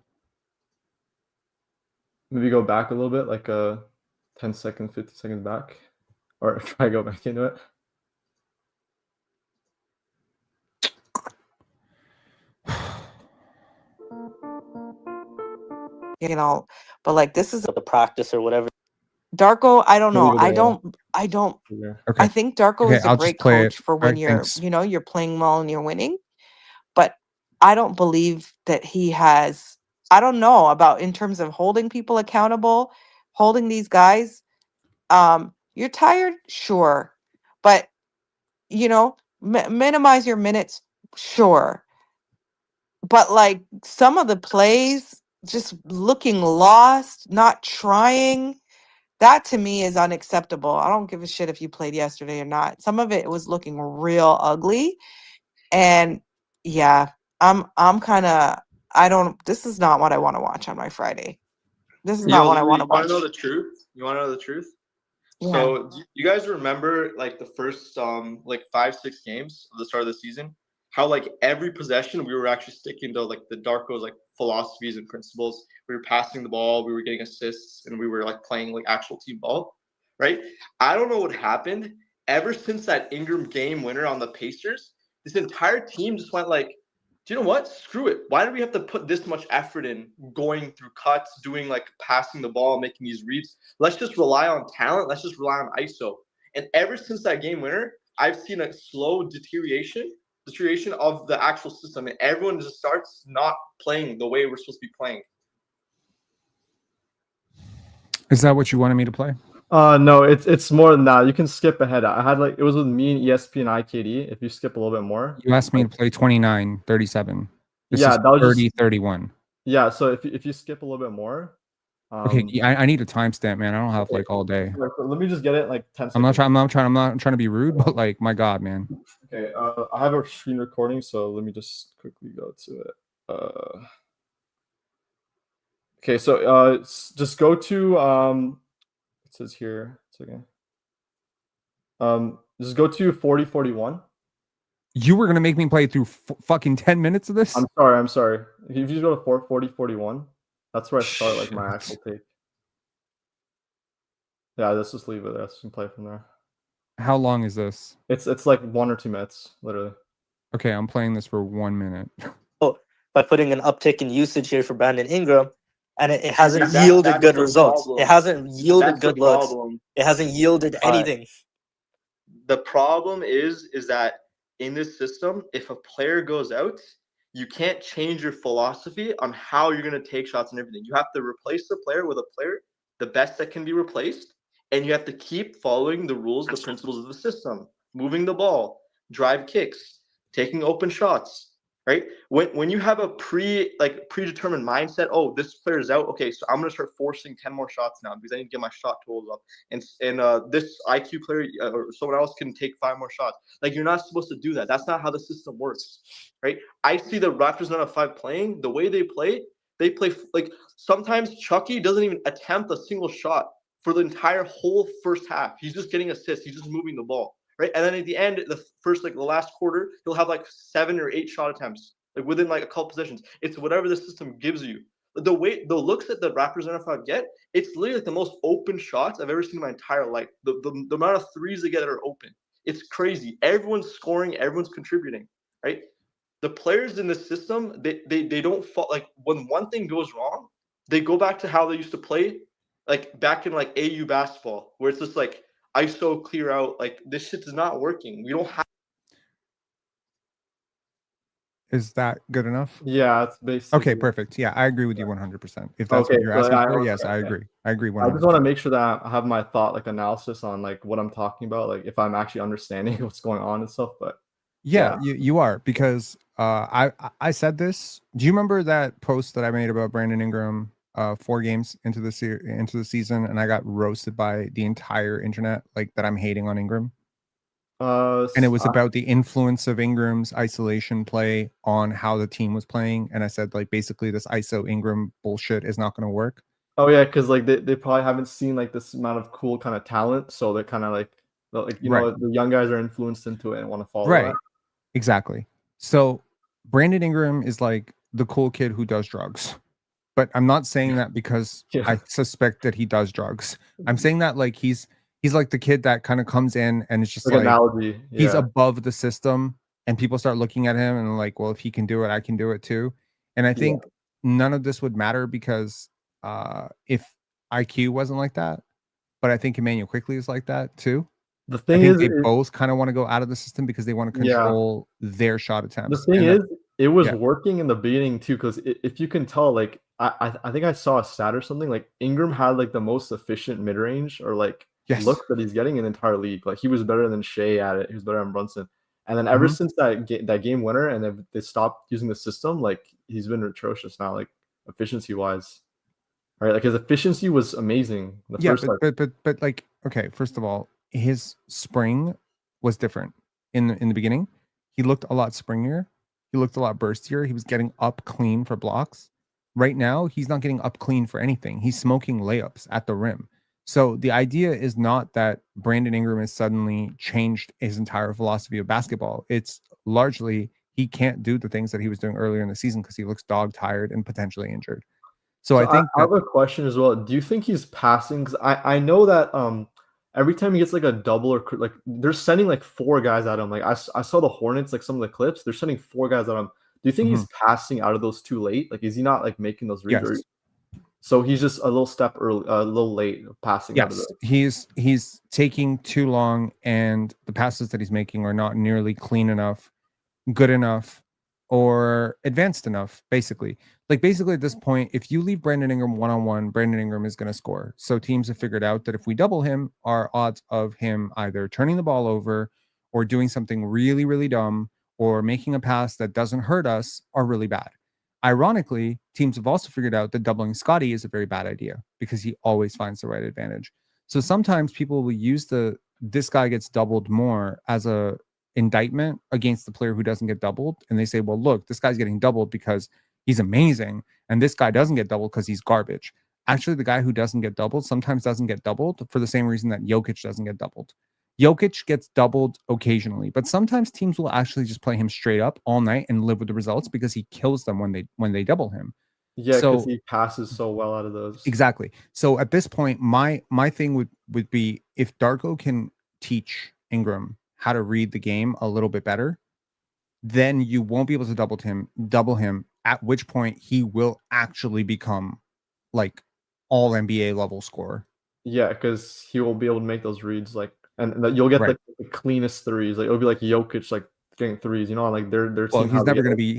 Maybe go back a little bit, like 10 seconds, 50 seconds back, or try to go back into it. But like this is the practice or whatever. Darko, I don't know. I don't. Okay. I think Darko is a great coach for when thanks. you're playing well and you're winning. But I don't believe that he has. I don't know about in terms of holding people accountable, holding these guys. You're tired, sure, but minimize your minutes, sure. But like some of the plays, just looking lost, not trying. That to me is unacceptable. I don't give a shit if you played yesterday or not. Some of it was looking real ugly. And yeah, I'm kind of I don't. This is not what I want to watch on my Friday. This is Yo, not what I Louis, want to you want to know watch. the truth? You want to know the truth? Yeah. So, do you guys remember like the first like 5-6 games of the start of the season? How like every possession we were actually sticking to like the Darko's like philosophies and principles. We were passing the ball, we were getting assists, and we were like playing like actual team ball, right? I don't know what happened. Ever since that Ingram game winner on the Pacers, this entire team just went like, do you know what? Screw it. Why do we have to put this much effort in going through cuts, doing like passing the ball, making these reads? Let's just rely on talent. Let's just rely on ISO. And ever since that game winner, I've seen a slow deterioration of the actual system, and everyone just starts not playing the way we're supposed to be playing. Is that what you wanted me to play? No, it's more than that. You can skip ahead. I had like it was with me and ESPNNeedsIKD. If you skip a little bit more, You asked me to play 29, 37. This yeah, is that was 30, just 31. yeah. So if you skip a little bit more, Okay, I need a timestamp, man. I don't have like all day. let me just get it like 10 seconds. I'm not trying to be rude, but like, my God, man. Okay, I have a screen recording, so let me just quickly go to it. Okay, so just go to it says here. It's okay. Just go to 4041. You were gonna make me play through fucking 10 minutes of this? I'm sorry. If you just go to 4041, that's where I start like my actual take. Yeah, let's just leave it. Let's play from there. How long is this? It's like 1 or 2 minutes, literally. Okay, I'm playing this for 1 minute. By putting an uptick in usage here for Brandon Ingram, and it hasn't yielded good results. It hasn't yielded good looks. It hasn't yielded anything. The problem is that in this system, if a player goes out, you can't change your philosophy on how you're going to take shots and everything. You have to replace the player with a player, the best that can be replaced, and you have to keep following the rules, the principles of the system, moving the ball, drive kicks, taking open shots. Right? When you have a predetermined mindset, oh, this player is out. Okay, so I'm gonna start forcing 10 more shots now because I need to get my shot totals up. And this IQ player or someone else can take 5 more shots. Like, you're not supposed to do that. That's not how the system works. Right? I see the Raptors 9-5 playing the way they play like sometimes Chucky doesn't even attempt a single shot for the entire whole first half. He's just getting assists. He's just moving the ball. Right, and then at the end, the last quarter, he'll have like 7 or 8 shot attempts, like within like a couple possessions. It's whatever the system gives you. The looks that the Raptors NFL get, it's literally like the most open shots I've ever seen in my entire life. The amount of threes they get that are open, it's crazy. Everyone's scoring, everyone's contributing. Right, the players in the system, they don't fall. Like, when one thing goes wrong, they go back to how they used to play, like back in like AU basketball, where it's just like ISO clear out. Like, this shit is not working. We don't have. Is that good enough? Yeah, it's basically okay. Perfect. Yeah, I agree with you 100%. If that's what you're asking for, yes, I agree. I agree 100%. I just want to make sure that I have my thought like analysis on like what I'm talking about, like if I'm actually understanding what's going on and stuff. But yeah. You are, because I said this. Do you remember that post that I made about Brandon Ingram 4 games into the season, and I got roasted by the entire internet, like that I'm hating on Ingram? And it was about the influence of Ingram's isolation play on how the team was playing. And I said, like, basically this ISO Ingram bullshit is not going to work. Oh yeah, because like they probably haven't seen like this amount of cool kind of talent, so they're kind of like you know, the young guys are influenced into it and want to follow that. Exactly. So Brandon Ingram is like the cool kid who does drugs. But I'm not saying that because I suspect that he does drugs. I'm saying that like he's like the kid that kind of comes in and it's just like analogy. He's above the system, and people start looking at him and like, well, if he can do it, I can do it too. And I think none of this would matter because if IQ wasn't like that, but I think Emanuel Quickley is like that too. The thing is, they both kind of want to go out of the system because they want to control their shot attempts. The thing is, it was working in the beginning too, because if you can tell, like I think I saw a stat or something, like Ingram had like the most efficient mid range or like look that he's getting in the entire league. Like, he was better than Shea at it. He was better than Brunson. And then ever since that game winner, and then they stopped using the system, like he's been atrocious now, like efficiency wise. Right, like his efficiency was amazing. But like, okay, first of all, his spring was different in the beginning. He looked a lot springier. He looked a lot burstier. He was getting up clean for blocks. Right now, he's not getting up clean for anything. He's smoking layups at the rim. So the idea is not that Brandon Ingram has suddenly changed his entire philosophy of basketball. It's largely he can't do the things that he was doing earlier in the season because he looks dog tired and potentially injured. So I think I have a question as well. Do you think he's passing? Because I know that every time he gets like a double or like they're sending like 4 guys at him. Like I saw the Hornets, like some of the clips, they're sending 4 guys at him. Do you think he's passing out of those too late? Like is he not like making those reads? Yes. So he's just a little step early, a little late passing out of Yes, those. he's taking too long, and the passes that he's making are not nearly clean enough, good enough, or advanced enough, basically. Like, basically, at this point, if you leave Brandon Ingram one-on-one, Brandon Ingram is going to score. So teams have figured out that if we double him, our odds of him either turning the ball over or doing something really, really dumb or making a pass that doesn't hurt us are really bad. Ironically, teams have also figured out that doubling Scotty is a very bad idea because he always finds the right advantage. So sometimes people will use this guy gets doubled more as a indictment against the player who doesn't get doubled. And they say, well, look, this guy's getting doubled because he's amazing. And this guy doesn't get doubled because he's garbage. Actually, the guy who doesn't get doubled sometimes doesn't get doubled for the same reason that Jokic doesn't get doubled. Jokic gets doubled occasionally, but sometimes teams will actually just play him straight up all night and live with the results because he kills them when they double him. Yeah, because So he passes so well out of those. exactly. So at this point, my thing would be if Darko can teach Ingram how to read the game a little bit better, then you won't be able to double him, at which point he will actually become like all NBA level scorer. Yeah, because he will be able to make those reads like, and you'll get Right. the cleanest threes. Like it'll be like Jokic like getting threes. You know, like they're Well, team he's never how gonna be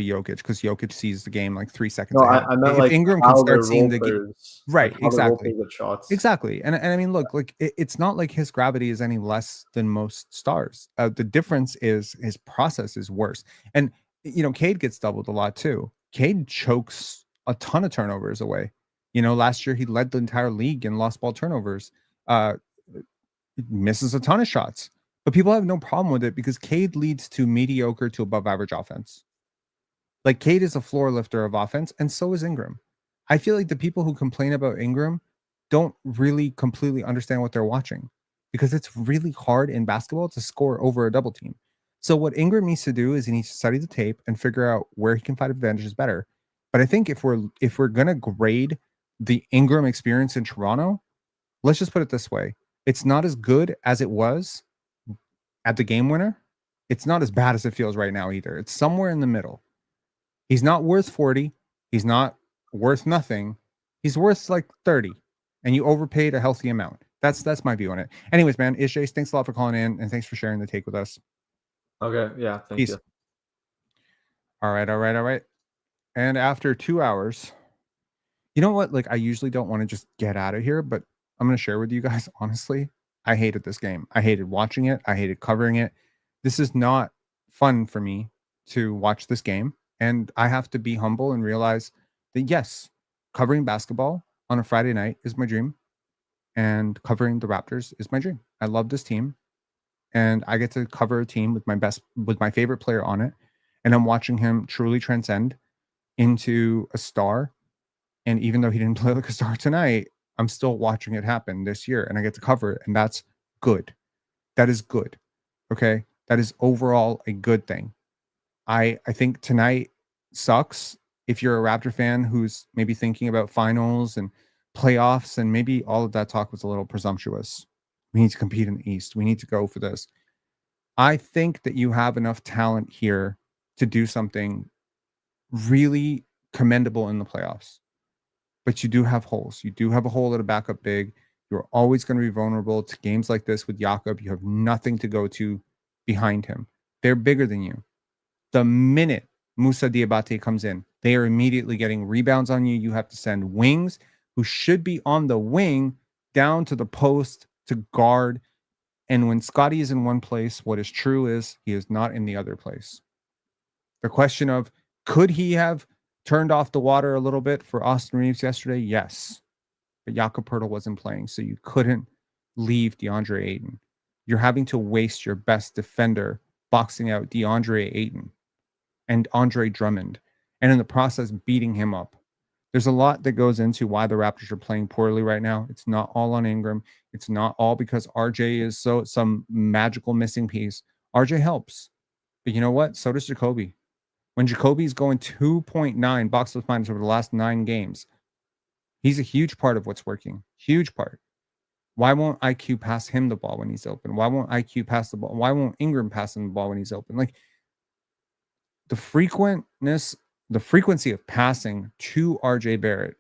Jokic because Jokic sees the game like 3 seconds No, ahead. I meant If like Ingram how can their start seeing role the game, players, right? like how their role Exactly. players get shots. Exactly. And I mean, look, like it's not like his gravity is any less than most stars. The difference is his process is worse. And you know, Cade gets doubled a lot too. Cade chokes a ton of turnovers away. You know, last year he led the entire league in lost ball turnovers. Misses a ton of shots, but people have no problem with it because Cade leads to mediocre to above average offense. Like Cade is a floor lifter of offense, and so is Ingram. I feel like the people who complain about Ingram don't really completely understand what they're watching because it's really hard in basketball to score over a double team. So what Ingram needs to do is he needs to study the tape and figure out where he can find advantages better. But I think if we're gonna grade the Ingram experience in Toronto, let's just put it this way. It's not as good as it was at the game winner. It's not as bad as it feels right now either. It's somewhere in the middle. He's not worth 40. He's not worth nothing. He's worth like 30. And you overpaid a healthy amount. That's my view on it. Anyways, man, Ishays, thanks a lot for calling in and thanks for sharing the take with us. Okay, yeah, thank Peace. you. All right. And after 2 hours, you know what? Like, I usually don't want to just get out of here, but I'm going to share with you guys, honestly, I hated this game. I hated watching it. I hated covering it. This is not fun for me to watch this game. And I have to be humble and realize that, yes, covering basketball on a Friday night is my dream. And covering the Raptors is my dream. I love this team. And I get to cover a team with my favorite player on it. And I'm watching him truly transcend into a star. And even though he didn't play like a star tonight, I'm still watching it happen this year and I get to cover it. And that's good. That is good. Okay. That is overall a good thing. I think tonight sucks if you're a Raptor fan who's maybe thinking about finals and playoffs, and maybe all of that talk was a little presumptuous. We need to compete in the East. We need to go for this. I think that you have enough talent here to do something really commendable in the playoffs. But you do have holes. You do have a hole at a backup big. You're always going to be vulnerable to games like this with Jakob. You have nothing to go to behind him. They're bigger than you. The minute Moussa Diabate comes in, they are immediately getting rebounds on you. You have to send wings who should be on the wing down to the post to guard. And when Scotty is in one place, what is true is he is not in the other place. The question of could he have turned off the water a little bit for Austin Reeves yesterday? Yes. But Jakob Poeltl wasn't playing, so you couldn't leave DeAndre Ayton. You're having to waste your best defender boxing out DeAndre Ayton. and Andre Drummond, and in the process beating him up. There's a lot that goes into why the Raptors are playing poorly right now. It's not all on Ingram. It's not all because RJ is some magical missing piece. RJ helps. But you know what? So does Jacoby. When Jacoby's going 2.9 box plus minus over the last 9 games, he's a huge part of what's working. Huge part. Why won't IQ pass him the ball when he's open? Why won't IQ pass the ball? Why won't Ingram pass him the ball when he's open? Like the frequency of passing to RJ Barrett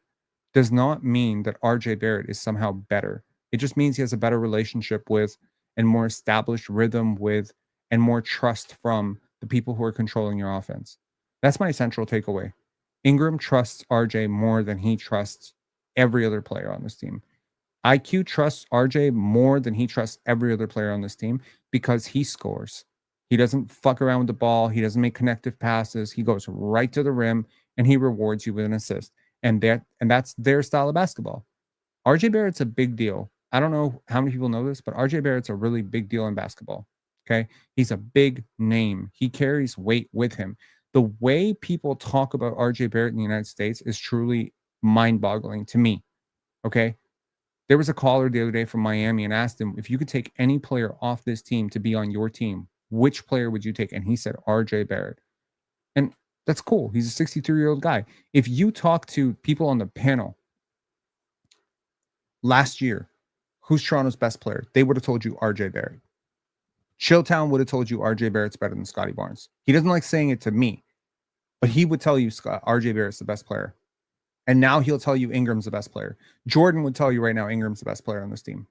does not mean that RJ Barrett is somehow better. It just means he has a better relationship with and more established rhythm with and more trust from the people who are controlling your offense. That's my central takeaway. Ingram trusts RJ more than he trusts every other player on this team. IQ trusts RJ more than he trusts every other player on this team because he scores. He doesn't fuck around with the ball. He doesn't make connective passes. He goes right to the rim and he rewards you with an assist. And that's their style of basketball. RJ Barrett's a big deal. I don't know how many people know this, but RJ Barrett's a really big deal in basketball. Okay. He's a big name. He carries weight with him. The way people talk about RJ Barrett in the United States is truly mind-boggling to me. Okay. There was a caller the other day from Miami and asked him, if you could take any player off this team to be on your team, which player would you take? And he said RJ Barrett. And that's cool. He's a 63-year-old guy. If you talk to people on the panel last year, who's Toronto's best player? They would have told you RJ Barrett. Chilltown would have told you RJ Barrett's better than Scotty Barnes. He doesn't like saying it to me, but he would tell you RJ Barrett's the best player. And now he'll tell you Ingram's the best player. Jordan would tell you right now Ingram's the best player on this team.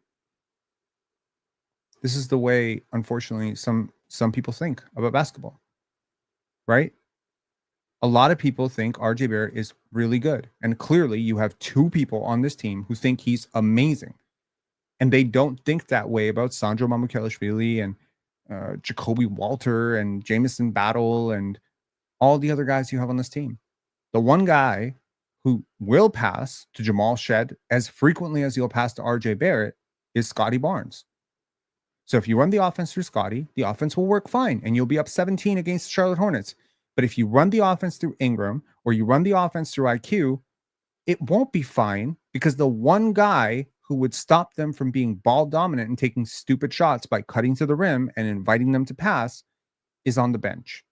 This is the way, unfortunately, some people think about basketball, right? A lot of people think RJ Barrett is really good. And clearly you have 2 people on this team who think he's amazing. And they don't think that way about Sandro Mamukelashvili and Jacoby Walter and Jamison Battle and all the other guys you have on this team. The one guy who will pass to Jamal Shed as frequently as he'll pass to RJ Barrett is Scotty Barnes. So if you run the offense through Scotty, the offense will work fine and you'll be up 17 against the Charlotte Hornets. But if you run the offense through Ingram or you run the offense through IQ, it won't be fine because the one guy who would stop them from being ball dominant and taking stupid shots by cutting to the rim and inviting them to pass is on the bench.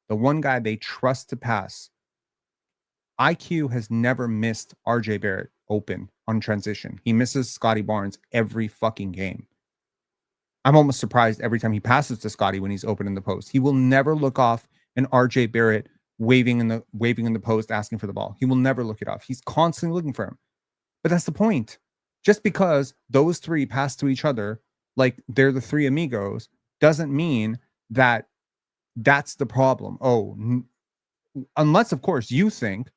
The one guy they trust to pass. IQ has never missed RJ Barrett open on transition. He misses Scotty Barnes every fucking game. I'm almost surprised every time he passes to Scotty when he's open in the post. He will never look off an RJ Barrett waving in the post asking for the ball. He will never look it off. He's constantly looking for him. But that's the point. Just because those 3 pass to each other like they're the 3 amigos doesn't mean that that's the problem. Unless, of course, you think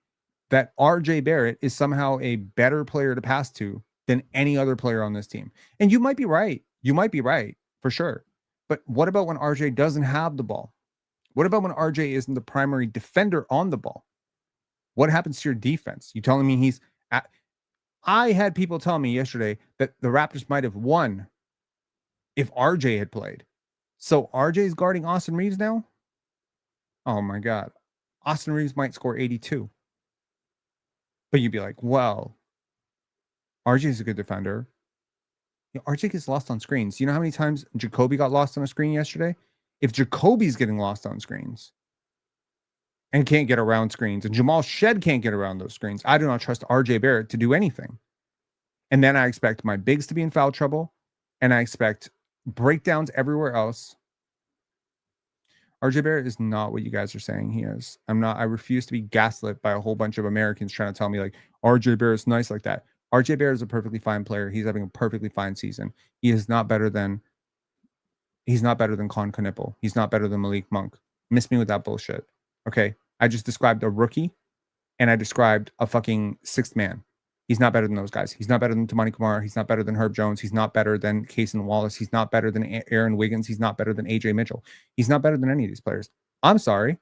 that RJ Barrett is somehow a better player to pass to than any other player on this team. And you might be right. You might be right for sure. But what about when RJ doesn't have the ball? What about when RJ isn't the primary defender on the ball? What happens to your defense? You telling me I had people tell me yesterday that the Raptors might have won if RJ had played. So RJ's guarding Austin Reeves now? Oh my God. Austin Reeves might score 82. But you'd be like, well, RJ's a good defender. RJ gets lost on screens. You know how many times Jacoby got lost on a screen yesterday? If Jacoby's getting lost on screens and can't get around screens, and Jamal Shed can't get around those screens, I do not trust RJ Barrett to do anything. And then I expect my bigs to be in foul trouble, and I expect breakdowns everywhere else. RJ Barrett is not what you guys are saying he is. I refuse to be gaslit by a whole bunch of Americans trying to tell me like RJ Barrett's nice like that. RJ Barrett is a perfectly fine player. He's having a perfectly fine season. He is not better than Con Knipple. He's not better than Malik Monk. Miss me with that bullshit. Okay. I just described a rookie and I described a fucking 6th man. He's not better than those guys. He's not better than Tamani Kumar. He's not better than Herb Jones. He's not better than Cason Wallace. He's not better than Aaron Wiggins. He's not better than AJ Mitchell. He's not better than any of these players. I'm sorry.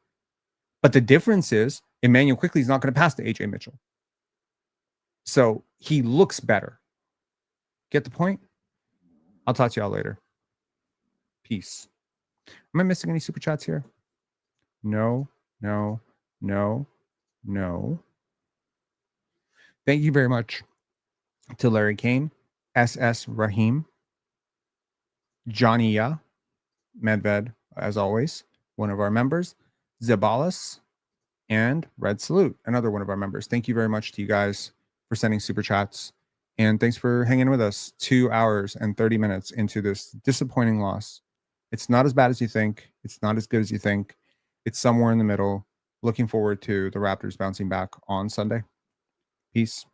But the difference is Emanuel Quickley is not going to pass to AJ Mitchell. So he looks better. Get the point? I'll talk to y'all later. Peace. Am I missing any super chats here? No. no, no, no. Thank you very much to Larry Kane, SS Rahim, Johnny Ya, Medved, as always, one of our members, Zabalas, and Red Salute, another one of our members. Thank you very much to you guys for sending super chats. And thanks for hanging with us 2 hours and 30 minutes into this disappointing loss. It's not as bad as you think. It's not as good as you think. It's somewhere in the middle. Looking forward to the Raptors bouncing back on Sunday. Peace.